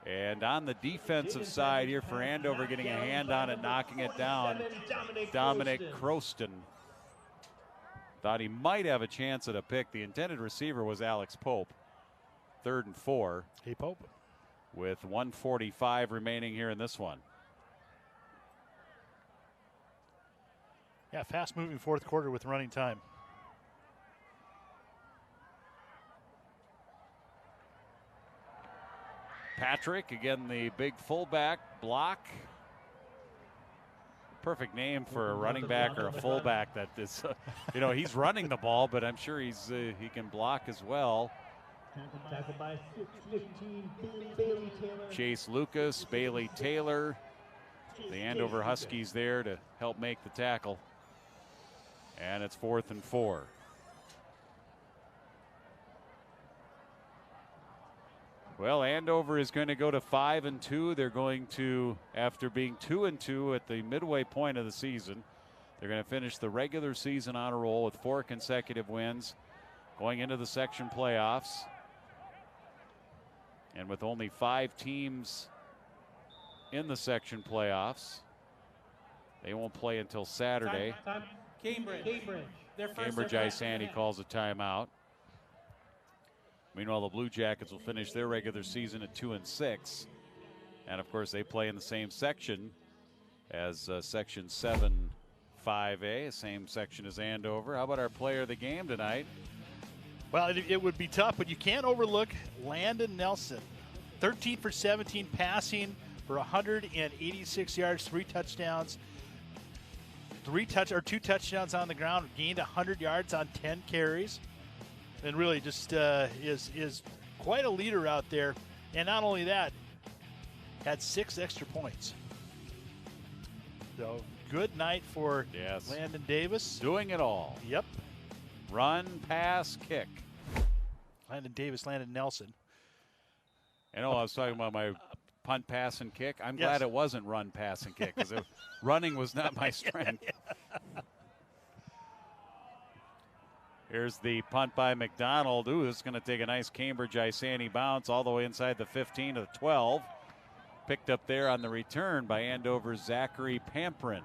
And on the defensive side here for Andover, getting a hand on it, knocking it down, Dominic Croston. Thought he might have a chance at a pick. The intended receiver was Alex Pope. 3rd and 4. Hey, Pope. With 1:45 remaining here in this one. Yeah, fast-moving fourth quarter with running time. Patrick, again, the big fullback, Block. Perfect name for a running back or a fullback that is, he's running the ball, but I'm sure he can block as well. Chase Lucas, Bailey Taylor, the Andover Huskies there to help make the tackle. And it's 4th and 4. Well, Andover is going to go to 5-2. They're going to, after being 2-2 at the midway point of the season, they're going to finish the regular season on a roll with 4 consecutive wins going into the section playoffs. And with only 5 teams in the section playoffs, they won't play until Saturday. Time. Cambridge. Cambridge-Isanti calls a timeout. Meanwhile, the Blue Jackets will finish their regular season at 2-6. And of course, they play in the same section as Section 7-5A, same section as Andover. How about our player of the game tonight? Well, it would be tough, but you can't overlook Landon Nelson. 13 for 17 passing for 186 yards, 3 touchdowns. 2 touchdowns on the ground, gained 100 yards on 10 carries. And really just is quite a leader out there. And not only that, had 6 extra points. So good night for Landon Davis. Doing it all. Yep. Run, pass, kick. Landon Davis, Landon Nelson. I know I was talking about my punt, pass, and kick. I'm glad it wasn't run, pass, and kick because running was not my strength. Here's the punt by McDonald. Ooh, this is going to take a nice Cambridge-Isanti bounce all the way inside the 15 to the 12. Picked up there on the return by Andover's Zachary Pamprin.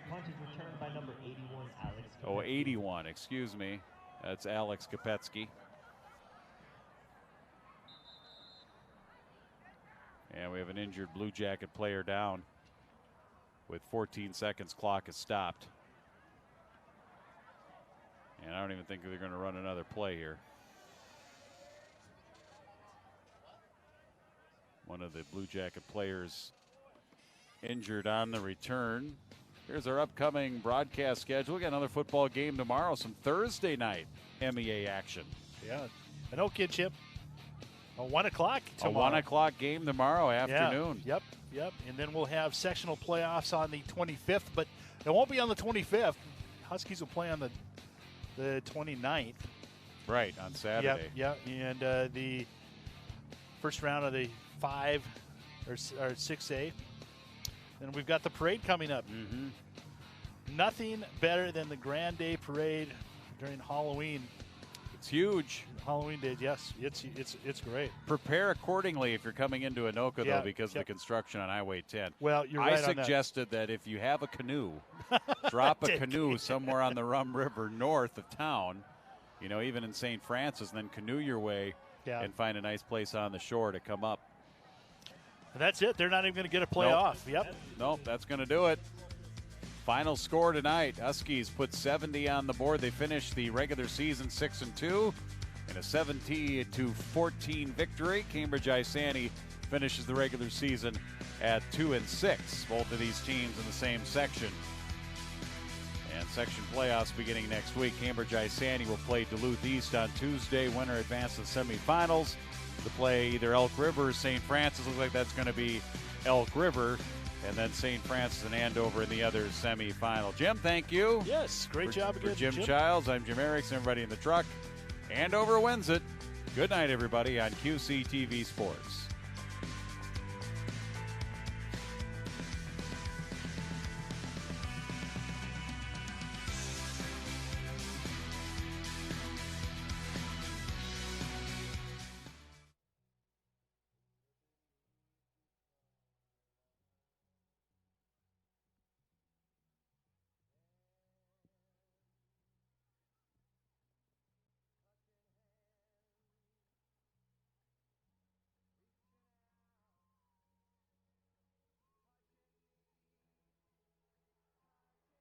Punt is returned by number 81, Alex. Oh, 81, excuse me. That's Alex Kopetsky. And we have an injured Blue Jacket player down with 14 seconds. Clock is stopped. And I don't even think they're going to run another play here. One of the Blue Jacket players injured on the return. Here's our upcoming broadcast schedule. We got another football game tomorrow, some Thursday night MEA action. Yeah, I know, Kid Chip. A 1 o'clock tomorrow. A 1 o'clock game tomorrow afternoon. Yeah. Yep. And then we'll have sectional playoffs on the 25th, but it won't be on the 25th. Huskies will play on the 29th. Right, on Saturday. Yep. And the first round of the 5 or 6A. And we've got the parade coming up. Mm-hmm. Nothing better than the Grand Day Parade during Halloween. It's huge. Halloween Day, yes. It's great. Prepare accordingly if you're coming into Anoka, though, because of the construction on Highway 10. Well, you're right I suggested that if you have a canoe, drop a canoe somewhere on the Rum River north of town, even in St. Francis, and then canoe your way and find a nice place on the shore to come up. And that's it. They're not even going to get a playoff. Yep. Nope, that's going to do it. Final score tonight, Huskies put 70 on the board. They finished the regular season 6-2 in a 17-14 victory. Cambridge-Isanti finishes the regular season at 2-6. Both of these teams in the same section. And section playoffs beginning next week. Cambridge-Isanti will play Duluth East on Tuesday. Winner advances to the semifinals to play either Elk River or St. Francis. Looks like that's going to be Elk River. And then St. Francis and Andover in the other semifinal. Jim, thank you. Yes, great job again, for Jim Childs. I'm Jim Erickson, everybody in the truck. Andover wins it. Good night, everybody, on QCTV Sports.